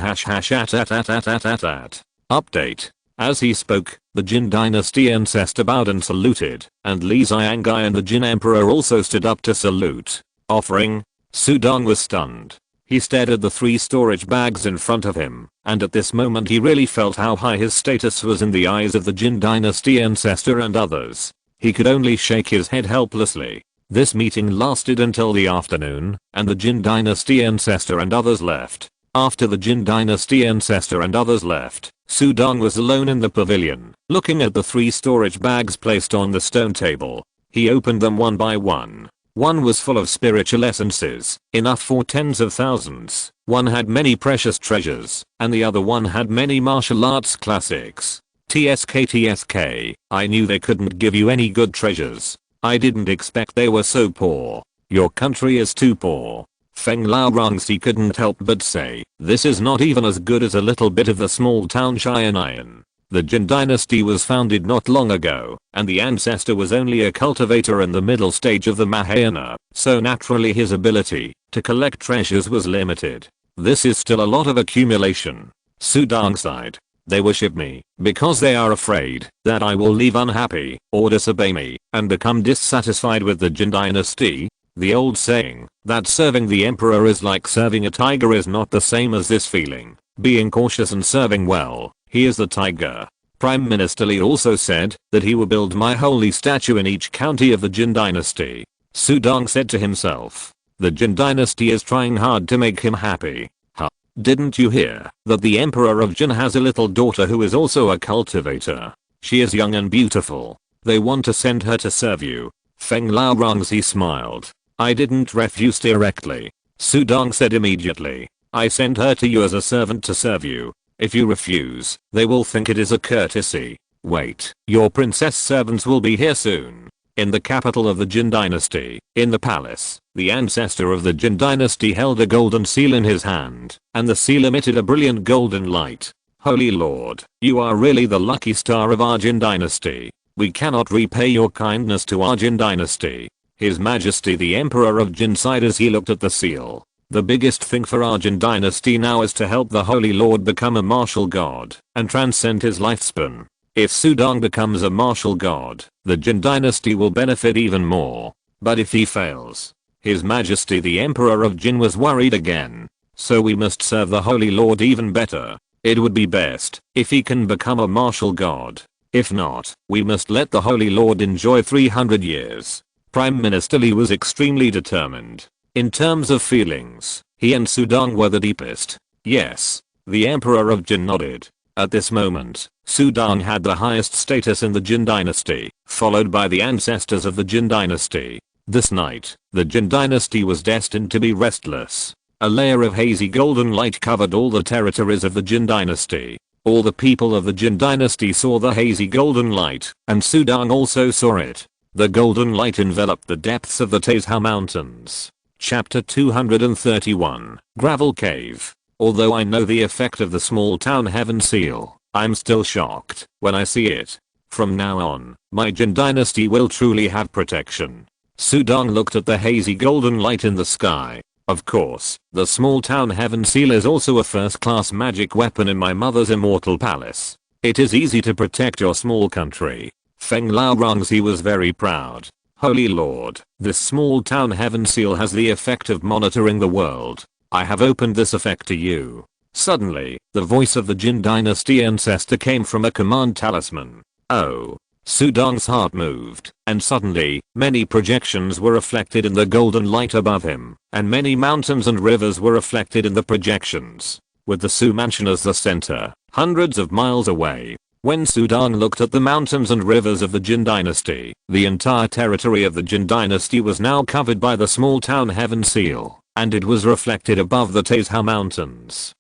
Speaker 1: Update. As he spoke, the Jin Dynasty ancestor bowed and saluted, and Li Xiangai and the Jin Emperor also stood up to salute. Offering. Sudong was stunned. He stared at the 3 storage bags in front of him, and at this moment he really felt how high his status was in the eyes of the Jin Dynasty ancestor and others. He could only shake his head helplessly. This meeting lasted until the afternoon, and the Jin Dynasty ancestor and others left. After the Jin Dynasty ancestor and others left, Sudong was alone in the pavilion, looking at the 3 storage bags placed on the stone table. He opened them one by one. One was full of spiritual essences, enough for tens of thousands. One had many precious treasures, and the other one had many martial arts classics. TSK, I knew they couldn't give you any good treasures. I didn't expect they were so poor. Your country is too poor. Feng Lao Rongxi couldn't help but say, this is not even as good as a little bit of the small town Xianian. The Jin Dynasty was founded not long ago, and the ancestor was only a cultivator in the middle stage of the Mahayana, so naturally his ability to collect treasures was limited. This is still a lot of accumulation. Sudong sighed. They worship me because they are afraid that I will leave unhappy or disobey me and become dissatisfied with the Jin Dynasty. The old saying that serving the emperor is like serving a tiger is not the same as this feeling. Being cautious and serving well. He is the tiger. Prime Minister Lee also said that he will build my holy statue in each county of the Jin Dynasty. Sudong said to himself, the Jin Dynasty is trying hard to make him happy. Huh. Didn't you hear that the Emperor of Jin has a little daughter who is also a cultivator? She is young and beautiful. They want to send her to serve you. Feng Lao Rongxi smiled. I didn't refuse directly. Sudong said immediately. I sent her to you as a servant to serve you. If you refuse, they will think it is a courtesy. Wait, your princess servants will be here soon. In the capital of the Jin Dynasty, in the palace, the ancestor of the Jin Dynasty held a golden seal in his hand, and the seal emitted a brilliant golden light. Holy Lord, you are really the lucky star of our Jin Dynasty. We cannot repay your kindness to our Jin Dynasty. His Majesty the Emperor of Jin sighed as he looked at the seal. The biggest thing for our Jin Dynasty now is to help the Holy Lord become a martial god and transcend his lifespan. If Sudong becomes a martial god, the Jin Dynasty will benefit even more. But if he fails, His Majesty the Emperor of Jin was worried again. So we must serve the Holy Lord even better. It would be best if he can become a martial god. If not, we must let the Holy Lord enjoy 300 years. Prime Minister Lee was extremely determined. In terms of feelings, he and Sudong were the deepest. Yes. The Emperor of Jin nodded. At this moment, Sudong had the highest status in the Jin Dynasty, followed by the ancestors of the Jin Dynasty. This night, the Jin Dynasty was destined to be restless. A layer of hazy golden light covered all the territories of the Jin Dynasty. All the people of the Jin Dynasty saw the hazy golden light, and Sudong also saw it. The golden light enveloped the depths of the Taizhou Mountains. Chapter 231, Gravel Cave. Although I know the effect of the small town heaven seal, I'm still shocked when I see it. From now on, my Jin Dynasty will truly have protection. Sudong looked at the hazy golden light in the sky. Of course, the small town heaven seal is also a first-class magic weapon in my mother's immortal palace. It is easy to protect your small country. Feng Lao Rongzi was very proud. Holy Lord, this small town heaven seal has the effect of monitoring the world. I have opened this effect to you. Suddenly, the voice of the Jin Dynasty ancestor came from a command talisman. Oh. Sudong's heart moved, and suddenly, many projections were reflected in the golden light above him, and many mountains and rivers were reflected in the projections, with the Su mansion as the center, hundreds of miles away. When Sudong looked at the mountains and rivers of the Jin Dynasty, the entire territory of the Jin Dynasty was now covered by the small town heaven seal, and it was reflected above the Taizhou Mountains.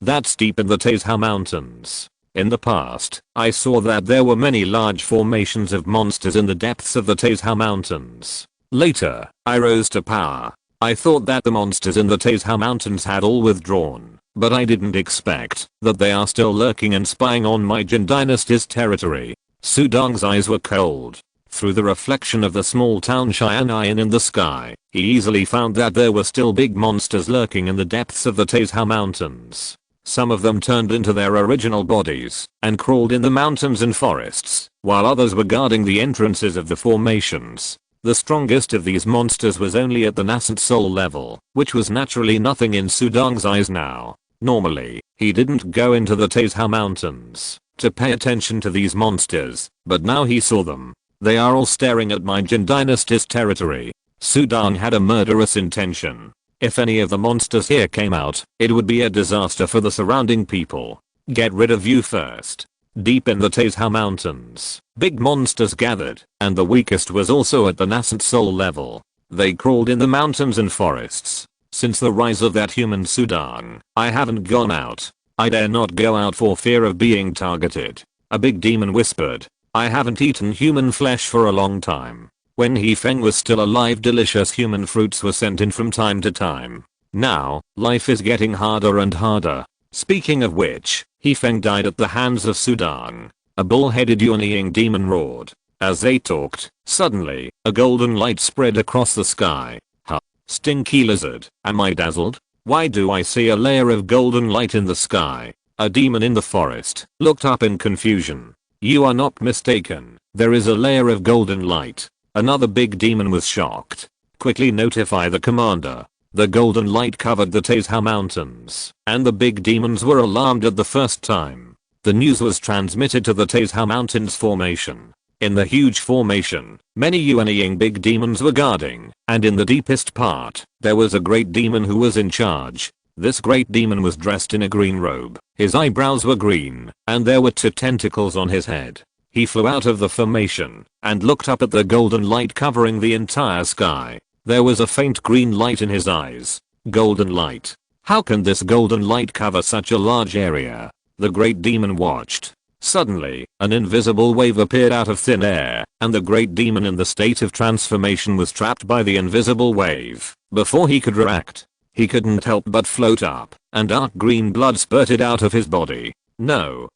Speaker 1: That's deep in the Taizhou Mountains. In the past, I saw that there were many large formations of monsters in the depths of the Taizhou Mountains. Later, I rose to power. I thought that the monsters in the Taizhou Mountains had all withdrawn, but I didn't expect that they are still lurking and spying on my Jin Dynasty's territory. Sudong's eyes were cold. Through the reflection of the small town Xian'an in the sky, he easily found that there were still big monsters lurking in the depths of the Taizhou Mountains. Some of them turned into their original bodies and crawled in the mountains and forests, while others were guarding the entrances of the formations. The strongest of these monsters was only at the nascent soul level, which was naturally nothing in Sudong's eyes now. Normally, he didn't go into the Taizhou Mountains to pay attention to these monsters, but now he saw them. They are all staring at my Jin Dynasty's territory. Sudong had a murderous intention. If any of the monsters here came out, it would be a disaster for the surrounding people. Get rid of you first. Deep in the Taizhou Mountains, big monsters gathered, and the weakest was also at the nascent soul level. They crawled in the mountains and forests. Since the rise of that human Sudong, I haven't gone out. I dare not go out for fear of being targeted. A big demon whispered. I haven't eaten human flesh for a long time. When He Feng was still alive, delicious human fruits were sent in from time to time. Now, life is getting harder and harder. Speaking of which, He Feng died at the hands of Sudong. A bull-headed Yuanying demon roared. As they talked, suddenly, a golden light spread across the sky. Huh. Stinky lizard, am I dazzled? Why do I see a layer of golden light in the sky? A demon in the forest looked up in confusion. You are not mistaken, there is a layer of golden light. Another big demon was shocked. Quickly notify the commander. The golden light covered the Taizhou Mountains, and the big demons were alarmed at the first time. The news was transmitted to the Taizhou Mountains formation. In the huge formation, many Yuanying big demons were guarding, and in the deepest part, there was a great demon who was in charge. This great demon was dressed in a green robe. His eyebrows were green, and there were 2 tentacles on his head. He flew out of the formation and looked up at the golden light covering the entire sky. There was a faint green light in his eyes. Golden light. How can this golden light cover such a large area? The great demon watched. Suddenly, an invisible wave appeared out of thin air, and the great demon in the state of transformation was trapped by the invisible wave. Before he could react, he couldn't help but float up, and dark green blood spurted out of his body. No,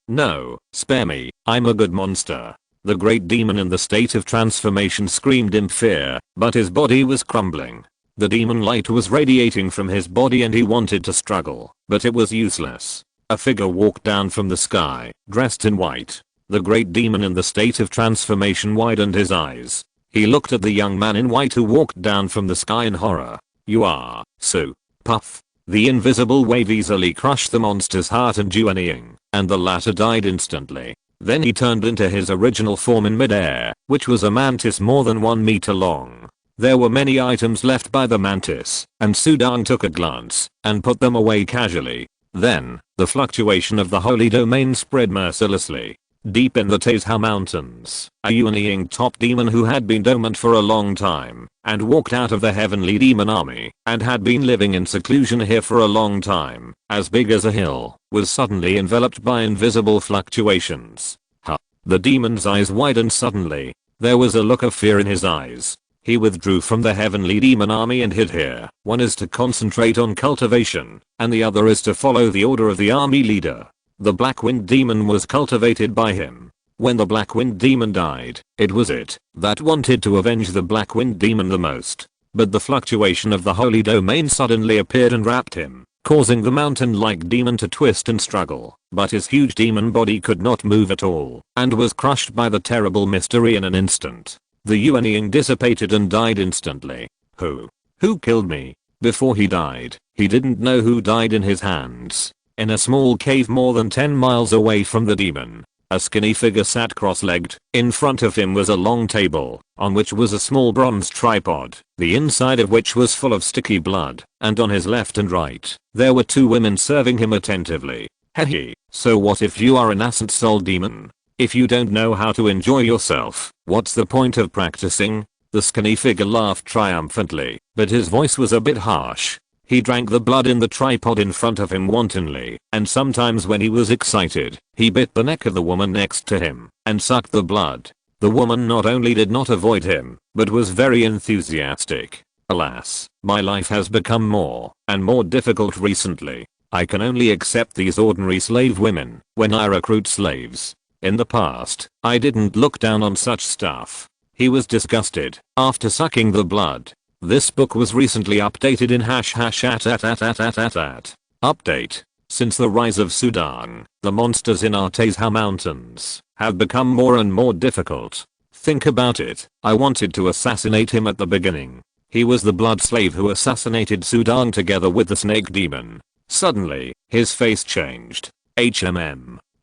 Speaker 1: spare me, I'm a good monster. The great demon in the state of transformation screamed in fear, but his body was crumbling. The demon light was radiating from his body and he wanted to struggle, but it was useless. A figure walked down from the sky, dressed in white. The great demon in the state of transformation widened his eyes. He looked at the young man in white who walked down from the sky in horror. You are, Su. Puff. The invisible wave easily crushed the monster's heart and Yuanying, and the latter died instantly. Then he turned into his original form in midair, which was a mantis more than 1 meter long. There were many items left by the mantis, and Sudong took a glance and put them away casually. Then, the fluctuation of the holy domain spread mercilessly. Deep in the Taizhou Mountains, a Yuanying top demon who had been dormant for a long time, and walked out of the heavenly demon army, and had been living in seclusion here for a long time, as big as a hill, was suddenly enveloped by invisible fluctuations. The demon's eyes widened suddenly. There was a look of fear in his eyes. He withdrew from the heavenly demon army and hid here. One is to concentrate on cultivation, and the other is to follow the order of the army leader. The Black Wind Demon was cultivated by him. When the Black Wind Demon died, it was it that wanted to avenge the Black Wind Demon the most. But the fluctuation of the holy domain suddenly appeared and wrapped him, causing the mountain-like demon to twist and struggle. But his huge demon body could not move at all, and was crushed by the terrible mystery in an instant. The Yuanying dissipated and died instantly. Who killed me? Before he died, he didn't know who died in his hands. In a small cave more than 10 miles away from the demon, a skinny figure sat cross-legged. In front of him was a long table, on which was a small bronze tripod, the inside of which was full of sticky blood, and on his left and right, there were 2 women serving him attentively. Hehe, so what if you are an nascent soul demon? If you don't know how to enjoy yourself, what's the point of practicing? The skinny figure laughed triumphantly, but his voice was a bit harsh. He drank the blood in the tripod in front of him wantonly, and sometimes when he was excited, he bit the neck of the woman next to him, and sucked the blood. The woman not only did not avoid him, but was very enthusiastic. Alas, my life has become more and more difficult recently. I can only accept these ordinary slave women when I recruit slaves. In the past, I didn't look down on such stuff. He was disgusted after sucking the blood. This book was recently updated in #@. Update. Since the rise of Sudan, the monsters in our Teishao Mountains have become more and more difficult. Think about it. I wanted to assassinate him at the beginning. He was the blood slave who assassinated Sudan together with the snake demon. Suddenly, his face changed.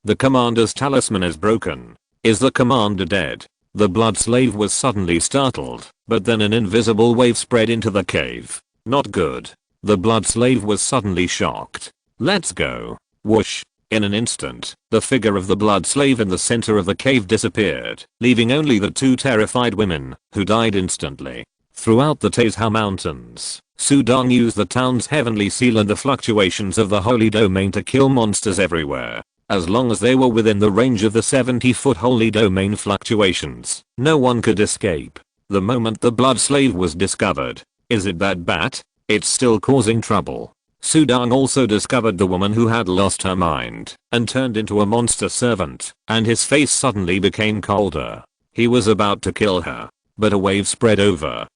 Speaker 1: The commander's talisman is broken. Is the commander dead? The blood slave was suddenly startled, but then an invisible wave spread into the cave. Not good. The blood slave was suddenly shocked. Let's go. Whoosh. In an instant, the figure of the blood slave in the center of the cave disappeared, leaving only the 2 terrified women, who died instantly. Throughout the Teishao Mountains, Sudan used the town's heavenly seal and the fluctuations of the holy domain to kill monsters everywhere. As long as they were within the range of the 70-foot holy domain fluctuations, no one could escape. The moment the blood slave was discovered, is it that bad? It's still causing trouble. Sudan also discovered the woman who had lost her mind and turned into a monster servant, and his face suddenly became colder. He was about to kill her, but a wave spread over.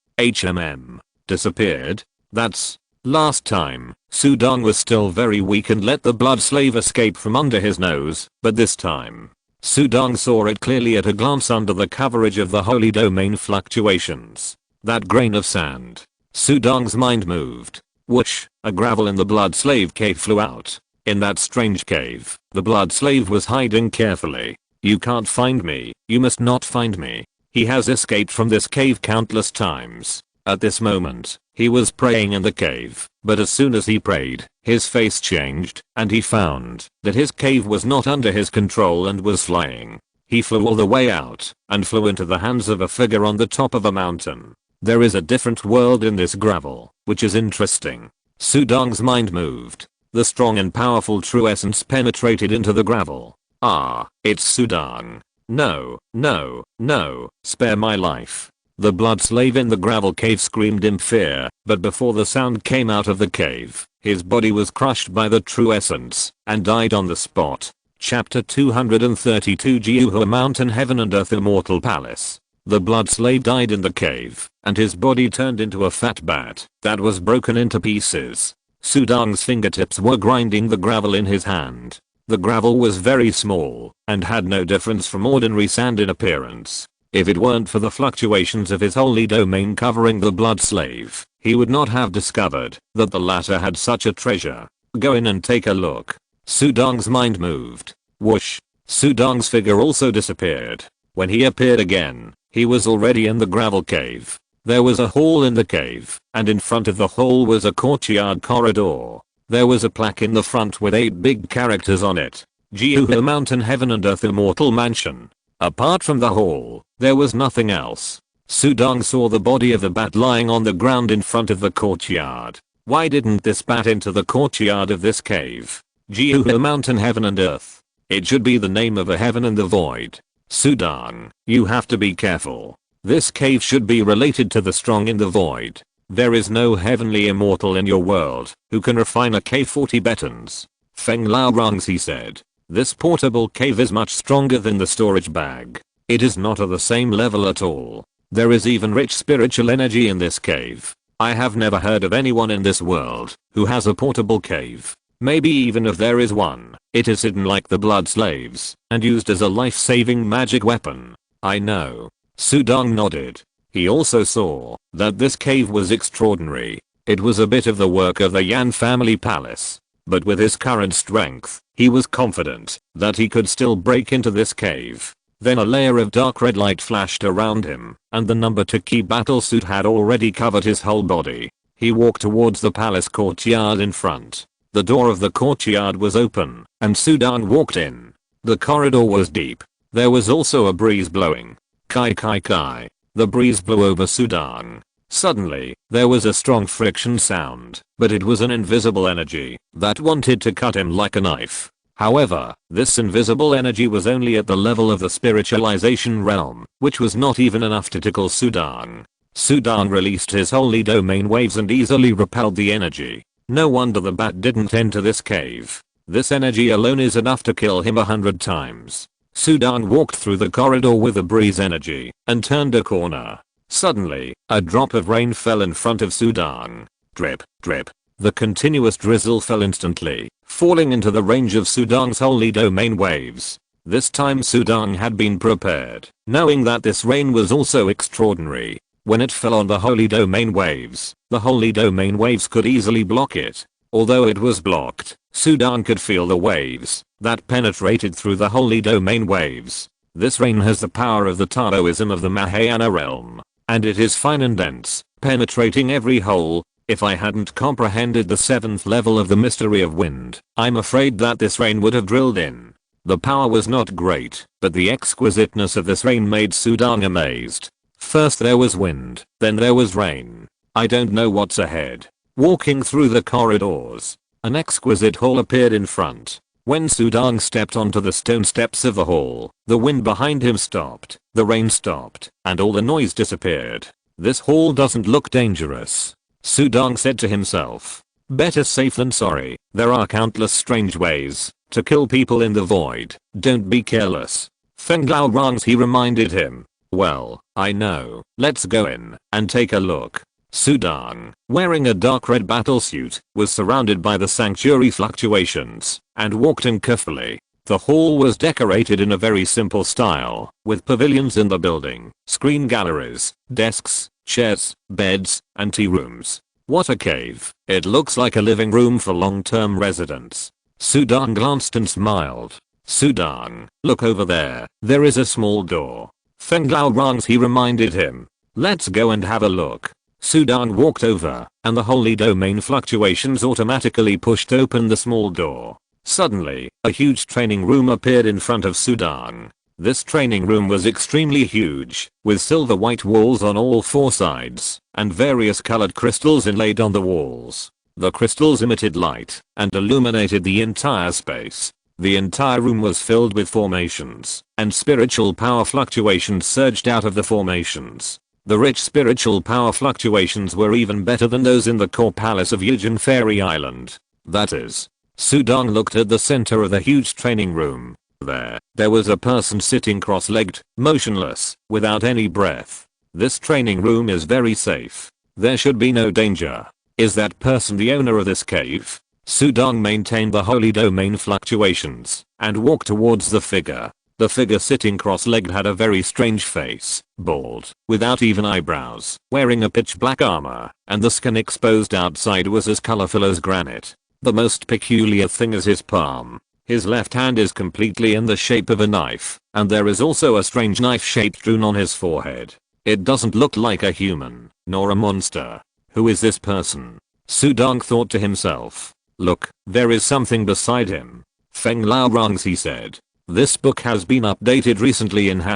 Speaker 1: Disappeared. That's last time. Sudan was still very weak and let the blood slave escape from under his nose, but this time, Sudan saw it clearly at a glance under the coverage of the holy domain fluctuations. That grain of sand. Sudan's mind moved. Whoosh, a gravel in the blood slave cave flew out. In that strange cave, the blood slave was hiding carefully. You can't find me, you must not find me. He has escaped from this cave countless times. At this moment, he was praying in the cave, but as soon as he prayed, his face changed, and he found that his cave was not under his control and was flying. He flew all the way out, and flew into the hands of a figure on the top of a mountain. There is a different world in this gravel, which is interesting. Sudan's mind moved. The strong and powerful true essence penetrated into the gravel. Ah, it's Sudan. No, no, no, spare my life. The blood slave in the gravel cave screamed in fear, but before the sound came out of the cave, his body was crushed by the true essence, and died on the spot. Chapter 232 Jiuhua Mountain Heaven and Earth Immortal Palace. The blood slave died in the cave, and his body turned into a fat bat that was broken into pieces. Sudan's fingertips were grinding the gravel in his hand. The gravel was very small, and had no difference from ordinary sand in appearance. If it weren't for the fluctuations of his holy domain covering the blood slave, he would not have discovered that the latter had such a treasure. Go in and take a look. Sudan's mind moved. Whoosh. Sudan's figure also disappeared. When he appeared again, he was already in the gravel cave. There was a hall in the cave, and in front of the hall was a courtyard corridor. There was a plaque in the front with 8 big characters on it. Jiuhua Mountain Heaven and Earth Immortal Mansion. Apart from the hall, there was nothing else. Sudan saw the body of the bat lying on the ground in front of the courtyard. Why didn't this bat enter the courtyard of this cave? Jiuhua Mountain Heaven and Earth. It should be the name of a heaven and the void. Sudan, you have to be careful. This cave should be related to the strong in the void. There is no heavenly immortal in your world who can refine a cave for Tibetans. Feng Lao Rungs, he said. This portable cave is much stronger than the storage bag. It is not at the same level at all. There is even rich spiritual energy in this cave. I have never heard of anyone in this world who has a portable cave. Maybe even if there is one, it is hidden like the blood slaves and used as a life-saving magic weapon. I know. Sudong nodded. He also saw that this cave was extraordinary. It was a bit of the work of the Yan family palace. But with his current strength, he was confident that he could still break into this cave. Then a layer of dark red light flashed around him, and the number 2 key battle suit had already covered his whole body. He walked towards the palace courtyard in front. The door of the courtyard was open, and Sudong walked in. The corridor was deep. There was also a breeze blowing. Kai kai kai. The breeze blew over Sudong. Suddenly, there was a strong friction sound, but it was an invisible energy that wanted to cut him like a knife. However, this invisible energy was only at the level of the spiritualization realm, which was not even enough to tickle Sudong. Sudong released his holy domain waves and easily repelled the energy. No wonder the bat didn't enter this cave. This energy alone is enough to kill him 100 times. Sudong walked through the corridor with the breeze energy and turned a corner. Suddenly, a drop of rain fell in front of Sudong. Drip, drip. The continuous drizzle fell instantly, falling into the range of Sudong's holy domain waves. This time Sudong had been prepared, knowing that this rain was also extraordinary. When it fell on the holy domain waves, the holy domain waves could easily block it. Although it was blocked, Sudong could feel the waves that penetrated through the holy domain waves. This rain has the power of the Taoism of the Mahayana realm. And it is fine and dense, penetrating every hole. If I hadn't comprehended the 7th level of the mystery of wind, I'm afraid that this rain would have drilled in. The power was not great, but the exquisiteness of this rain made Sudong amazed. First there was wind, then there was rain. I don't know what's ahead. Walking through the corridors, an exquisite hall appeared in front. When Sudong stepped onto the stone steps of the hall, the wind behind him stopped, the rain stopped, and all the noise disappeared. This hall doesn't look dangerous. Sudong said to himself. Better safe than sorry. There are countless strange ways to kill people in the void. Don't be careless. Feng Lao Rangs, he reminded him. Well, I know. Let's go in and take a look. Sudong, wearing a dark red battlesuit, was surrounded by the sanctuary fluctuations and walked in carefully. The hall was decorated in a very simple style, with pavilions in the building, screen galleries, desks, chairs, beds, and tea rooms. What a cave. It looks like a living room for long-term residents. Sudong glanced and smiled. Sudong, look over there. There is a small door. Feng Lao Rangs, he reminded him. Let's go and have a look. Sudong walked over, and the holy domain fluctuations automatically pushed open the small door. Suddenly, a huge training room appeared in front of Sudong. This training room was extremely huge, with silver white walls on all 4 sides, and various colored crystals inlaid on the walls. The crystals emitted light and illuminated the entire space. The entire room was filled with formations, and spiritual power fluctuations surged out of the formations. The rich spiritual power fluctuations were even better than those in the core palace of Yijin Fairy Island. That is. Sudong looked at the center of the huge training room. There was a person sitting cross-legged, motionless, without any breath. This training room is very safe. There should be no danger. Is that person the owner of this cave? Sudong maintained the holy domain fluctuations and walked towards the figure. The figure sitting cross-legged had a very strange face, bald, without even eyebrows, wearing a pitch black armor, and the skin exposed outside was as colorful as granite. The most peculiar thing is his palm. His left hand is completely in the shape of a knife, and there is also a strange knife shape drawn on his forehead. It doesn't look like a human, nor a monster. Who is this person? Sudong thought to himself. Look, there is something beside him. Feng Lao Rangs, he said. This book has been updated recently in @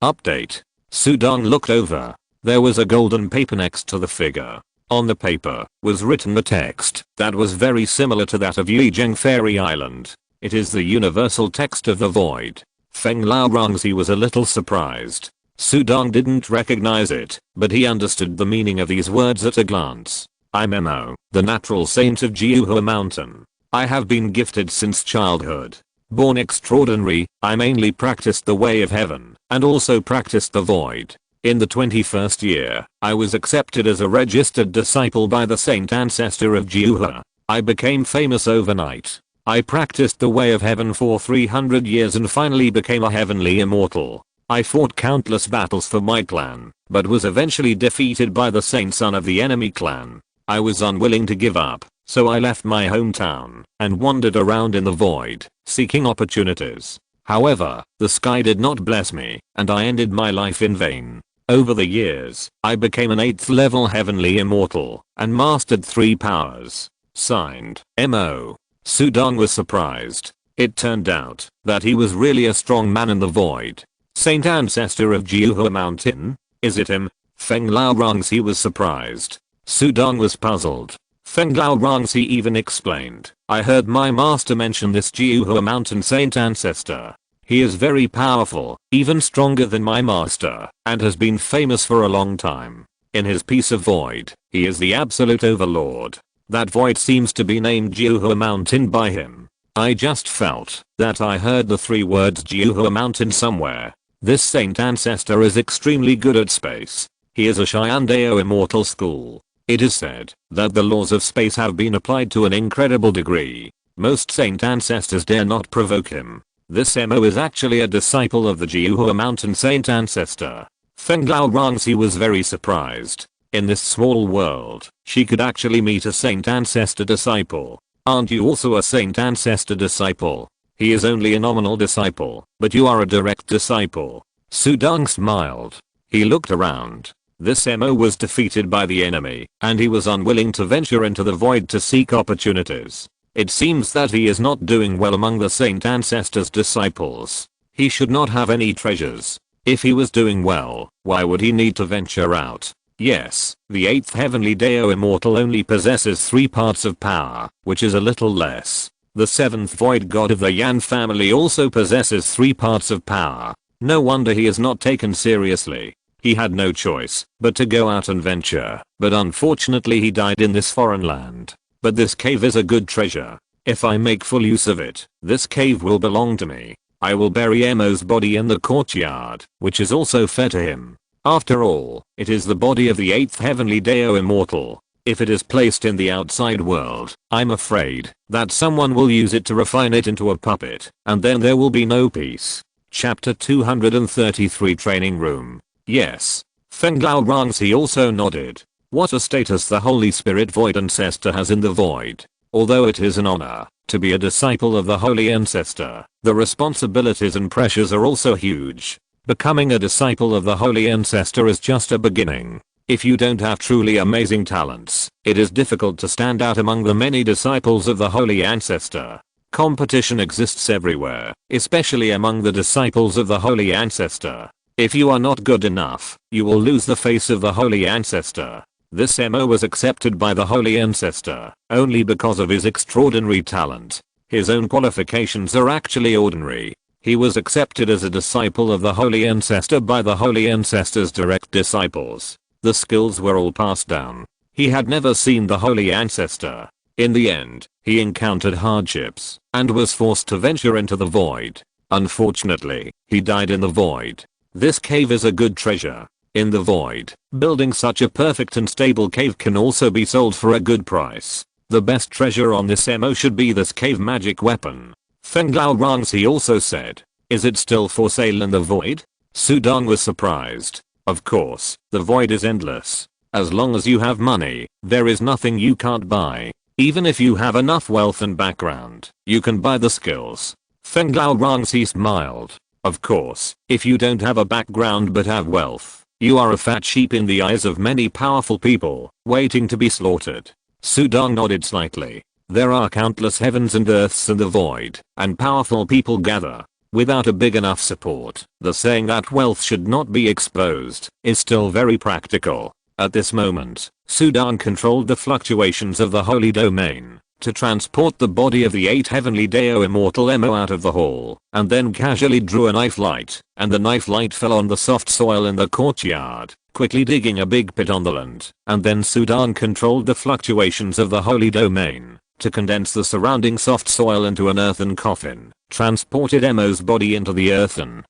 Speaker 1: update. Sudong looked over. There was a golden paper next to the figure. On the paper was written a text that was very similar to that of Yijing Fairy Island. It is the universal text of the void. Feng Lao Rongzi was a little surprised. Sudong didn't recognize it, but he understood the meaning of these words at a glance. I'm Mo, the natural saint of Jiuhua Mountain. I have been gifted since childhood. Born extraordinary, I mainly practiced the way of heaven, and also practiced the void. In the 21st year, I was accepted as a registered disciple by the saint ancestor of Jiuhua. I became famous overnight. I practiced the way of heaven for 300 years and finally became a heavenly immortal. I fought countless battles for my clan, but was eventually defeated by the saint son of the enemy clan. I was unwilling to give up, so I left my hometown and wandered around in the void, seeking opportunities. However, the sky did not bless me, and I ended my life in vain. Over the years, I became an 8th level heavenly immortal and mastered 3 powers. Signed, Mo. Sudong was surprised. It turned out that he was really a strong man in the void. Saint ancestor of Jiuhua Mountain? Is it him? Feng Lao Rongzi was surprised. Sudong was puzzled. Feng Lao Rongzi even explained, I heard my master mention this Jiuhua Mountain saint ancestor. He is very powerful, even stronger than my master, and has been famous for a long time. In his piece of void, he is the absolute overlord. That void seems to be named Jiuhua Mountain by him. I just felt that I heard the 3 words Jiuhua Mountain somewhere. This saint ancestor is extremely good at space. He is a Xiandao immortal school. It is said that the laws of space have been applied to an incredible degree. Most saint ancestors dare not provoke him. This Mo is actually a disciple of the Jiuhua Mountain saint ancestor. Feng Lao Rongzi was very surprised. In this small world, she could actually meet a saint ancestor disciple. Aren't you also a saint ancestor disciple? He is only a nominal disciple, but you are a direct disciple. Sudong smiled. He looked around. This Mo was defeated by the enemy, and he was unwilling to venture into the void to seek opportunities. It seems that he is not doing well among the saint ancestor's disciples. He should not have any treasures. If he was doing well, why would he need to venture out? Yes, the 8th heavenly Dao immortal only possesses 3 parts of power, which is a little less. The 7th void god of the Yan family also possesses 3 parts of power. No wonder he is not taken seriously. He had no choice but to go out and venture, but unfortunately he died in this foreign land. But this cave is a good treasure. If I make full use of it, this cave will belong to me. I will bury Mo's body in the courtyard, which is also fair to him. After all, it is the body of the 8th heavenly Dao immortal. If it is placed in the outside world, I'm afraid that someone will use it to refine it into a puppet, and then there will be no peace. Chapter 233 Training Room. Yes. Feng Lao Rongzi also nodded. What a status the Holy Spirit Void Ancestor has in the Void. Although it is an honor to be a disciple of the Holy Ancestor, the responsibilities and pressures are also huge. Becoming a disciple of the Holy Ancestor is just a beginning. If you don't have truly amazing talents, it is difficult to stand out among the many disciples of the Holy Ancestor. Competition exists everywhere, especially among the disciples of the Holy Ancestor. If you are not good enough, you will lose the face of the Holy Ancestor. This Mo was accepted by the Holy Ancestor only because of his extraordinary talent. His own qualifications are actually ordinary. He was accepted as a disciple of the Holy Ancestor by the Holy Ancestor's direct disciples. The skills were all passed down. He had never seen the Holy Ancestor. In the end, he encountered hardships and was forced to venture into the void. Unfortunately, he died in the void. This cave is a good treasure. In the void, building such a perfect and stable cave can also be sold for a good price. The best treasure on this Mo should be this cave magic weapon. Feng Lao Rongzi also said, is it still for sale in the void? Sudong was surprised. Of course, the void is endless. As long as you have money, there is nothing you can't buy. Even if you have enough wealth and background, you can buy the skills. Feng Lao Rongzi smiled. Of course, if you don't have a background but have wealth, you are a fat sheep in the eyes of many powerful people, waiting to be slaughtered. Sudong nodded slightly. There are countless heavens and earths in the void, and powerful people gather. Without a big enough support, the saying that wealth should not be exposed is still very practical. At this moment, Sudong controlled the fluctuations of the holy domain. to transport the body of the 8 heavenly Deo immortal Emo out of the hall, and then casually drew a knife light, and the knife light fell on the soft soil in the courtyard, quickly digging a big pit on the land, and then Sudan controlled the fluctuations of the holy domain to condense the surrounding soft soil into an earthen coffin, transported Emo's body into the earthen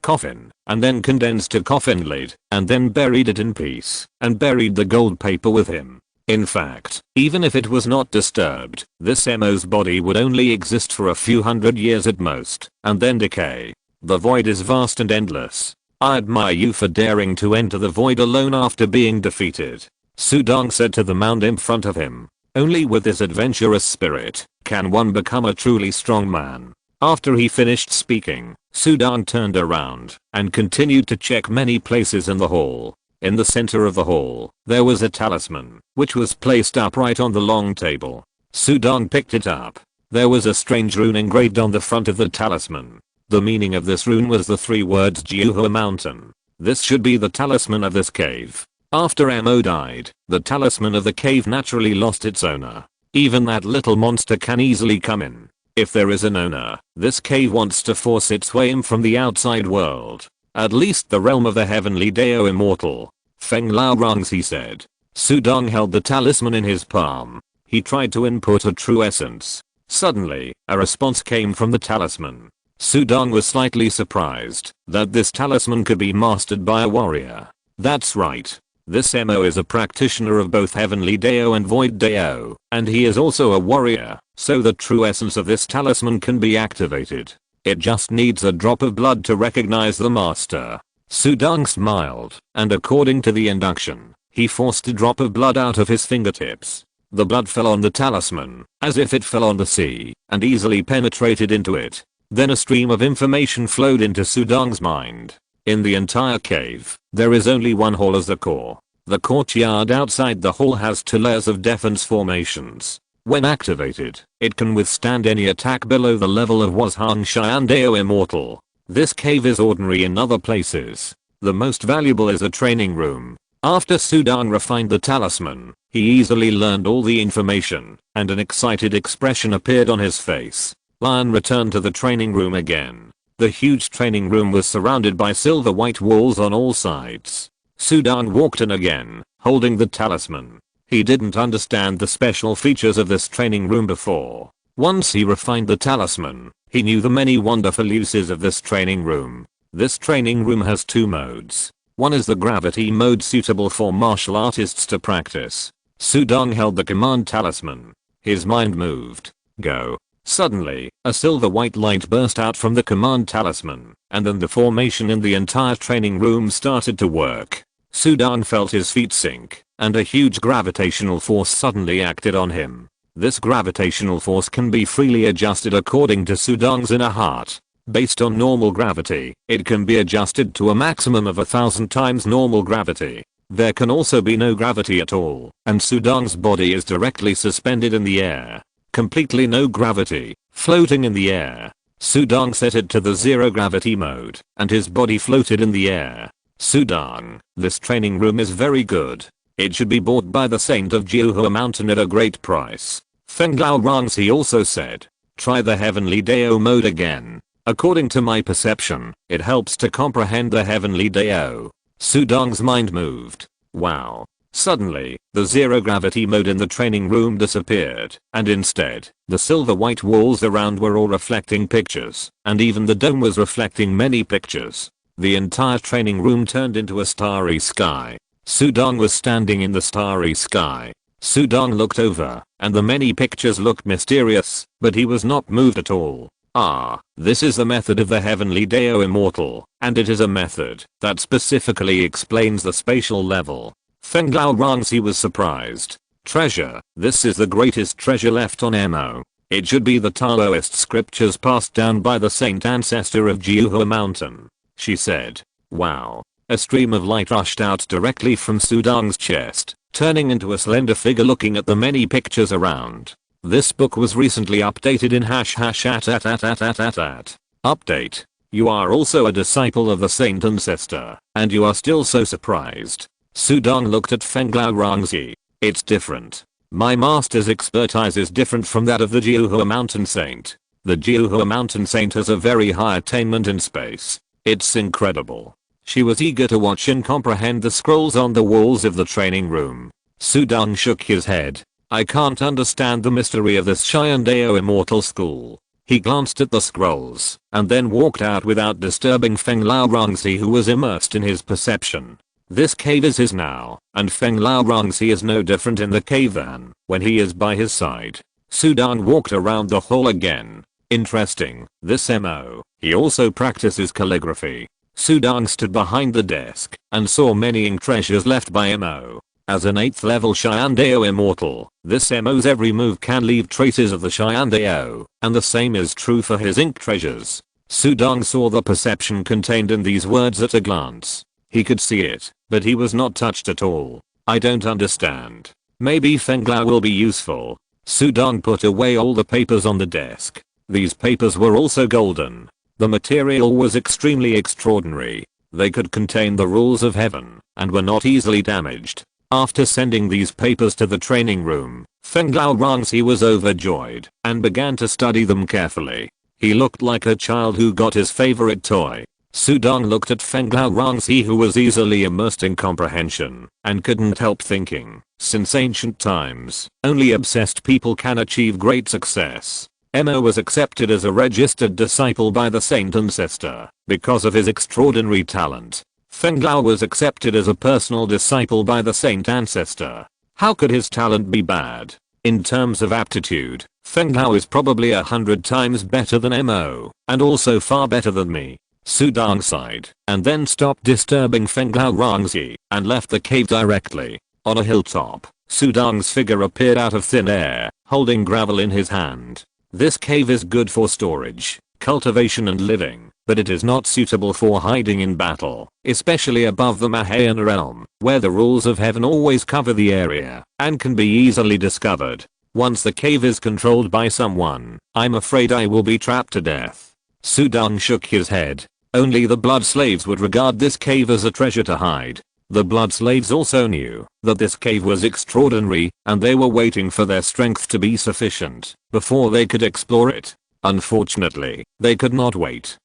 Speaker 1: coffin, and then condensed a coffin lid, and then buried it in peace, and buried the gold paper with him. In fact, even if it was not disturbed, this Emo's body would only exist for a few hundred years at most, and then decay. The void is vast and endless. I admire you for daring to enter the void alone after being defeated, Sudong said to the mound in front of him. Only with this adventurous spirit can one become a truly strong man. After he finished speaking, Sudong turned around and continued to check many places in the hall. In the center of the hall, there was a talisman, which was placed upright on the long table. Sudong picked it up. There was a strange rune engraved on the front of the talisman. The meaning of this rune was the 3 words Jiuhua Mountain. This should be the talisman of this cave. After Emo died, the talisman of the cave naturally lost its owner. Even that little monster can easily come in. If there is an owner, this cave wants to force its way in from the outside world. At least the realm of the heavenly Deo immortal. Feng Lao Rungs, he said. Sudong held the talisman in his palm. He tried to input a true essence. Suddenly, a response came from the talisman. Sudong was slightly surprised that this talisman could be mastered by a warrior. That's right. This Emo is a practitioner of both heavenly Deo and void Deo, and he is also a warrior, so the true essence of this talisman can be activated. It just needs a drop of blood to recognize the master. Sudong smiled, and according to the induction, he forced a drop of blood out of his fingertips. The blood fell on the talisman, as if it fell on the sea, and easily penetrated into it. Then a stream of information flowed into Sudong's mind. In the entire cave, there is only one hall as the core. The courtyard outside the hall has 2 layers of defense formations. When activated, it can withstand any attack below the level of Wazhang Xian Deo Immortal. This cave is ordinary in other places. The most valuable is a training room. After Sudong refined the talisman, he easily learned all the information, and an excited expression appeared on his face. Lion returned to the training room again. The huge training room was surrounded by silver white walls on all sides. Sudong walked in again, holding the talisman. He didn't understand the special features of this training room before. Once he refined the talisman, he knew the many wonderful uses of this training room. This training room has 2 modes. One is the gravity mode suitable for martial artists to practice. Sudong held the command talisman. His mind moved. Go. Suddenly, a silver white light burst out from the command talisman, and then the formation in the entire training room started to work. Sudong felt his feet sink, and a huge gravitational force suddenly acted on him. This gravitational force can be freely adjusted according to Sudong's inner heart. Based on normal gravity, it can be adjusted to a maximum of 1,000 times normal gravity. There can also be no gravity at all, and Sudong's body is directly suspended in the air. Completely no gravity, floating in the air. Sudong set it to the 0 gravity mode, and his body floated in the air. Sudong, this training room is very good. It should be bought by the saint of Jiuhua Mountain at a great price. Feng Lao Rangzi also said. Try the heavenly Deo mode again. According to my perception, it helps to comprehend the heavenly Deo. Sudong's mind moved. Wow. Suddenly, the 0 gravity mode in the training room disappeared, and instead, the silver white walls around were all reflecting pictures, and even the dome was reflecting many pictures. The entire training room turned into a starry sky. Sudong was standing in the starry sky. Sudong looked over, and the many pictures looked mysterious, but he was not moved at all. Ah, this is the method of the heavenly Deo Immortal, and it is a method that specifically explains the spatial level. Feng Lao Rangzi was surprised. Treasure, this is the greatest treasure left on Emo. It should be the Taoist scriptures passed down by the saint ancestor of Jiuhua Mountain, she said. Wow. A stream of light rushed out directly from Sudong's chest, turning into a slender figure looking at the many pictures around. This book was recently updated in #@. Update. You are also a disciple of the saint ancestor, and you are still so surprised. Sudong looked at Feng Lao Rangzi. It's different. My master's expertise is different from that of the Jiuhua Mountain Saint. The Jiuhua Mountain Saint has a very high attainment in space. It's incredible. She was eager to watch and comprehend the scrolls on the walls of the training room. Sudong shook his head. I can't understand the mystery of this Shyandao Immortal School. He glanced at the scrolls and then walked out without disturbing Feng Lao Rongzi, who was immersed in his perception. This cave is his now, and Feng Lao Rongzi is no different in the cave than when he is by his side. Sudong walked around the hall again. Interesting, this MO. He also practices calligraphy. Sudong stood behind the desk and saw many ink treasures left by MO. As an 8th level Shyandao Immortal, this MO's every move can leave traces of the Shyandao, and the same is true for his ink treasures. Sudong saw the perception contained in these words at a glance. He could see it, but he was not touched at all. I don't understand. Maybe Feng Lao will be useful. Sudong put away all the papers on the desk. These papers were also golden. The material was extremely extraordinary. They could contain the rules of heaven and were not easily damaged. After sending these papers to the training room, Feng Lao Rongzi was overjoyed and began to study them carefully. He looked like a child who got his favorite toy. Sudong looked at Feng Lao Rongzi, who was easily immersed in comprehension and couldn't help thinking, since ancient times, only obsessed people can achieve great success. Mo was accepted as a registered disciple by the saint ancestor because of his extraordinary talent. Feng Lao was accepted as a personal disciple by the saint ancestor. How could his talent be bad? In terms of aptitude, Feng Lao is probably 100 times better than Mo, and also far better than me. Sudong sighed, and then stopped disturbing Feng Lao Rongzi, and left the cave directly. On a hilltop, Sudong's figure appeared out of thin air, holding gravel in his hand. This cave is good for storage, cultivation and living, but it is not suitable for hiding in battle, especially above the Mahayana realm, where the rules of heaven always cover the area, and can be easily discovered. Once the cave is controlled by someone, I'm afraid I will be trapped to death. Sudong shook his head. Only the blood slaves would regard this cave as a treasure to hide. The blood slaves also knew that this cave was extraordinary, and they were waiting for their strength to be sufficient before they could explore it. Unfortunately, they could not wait.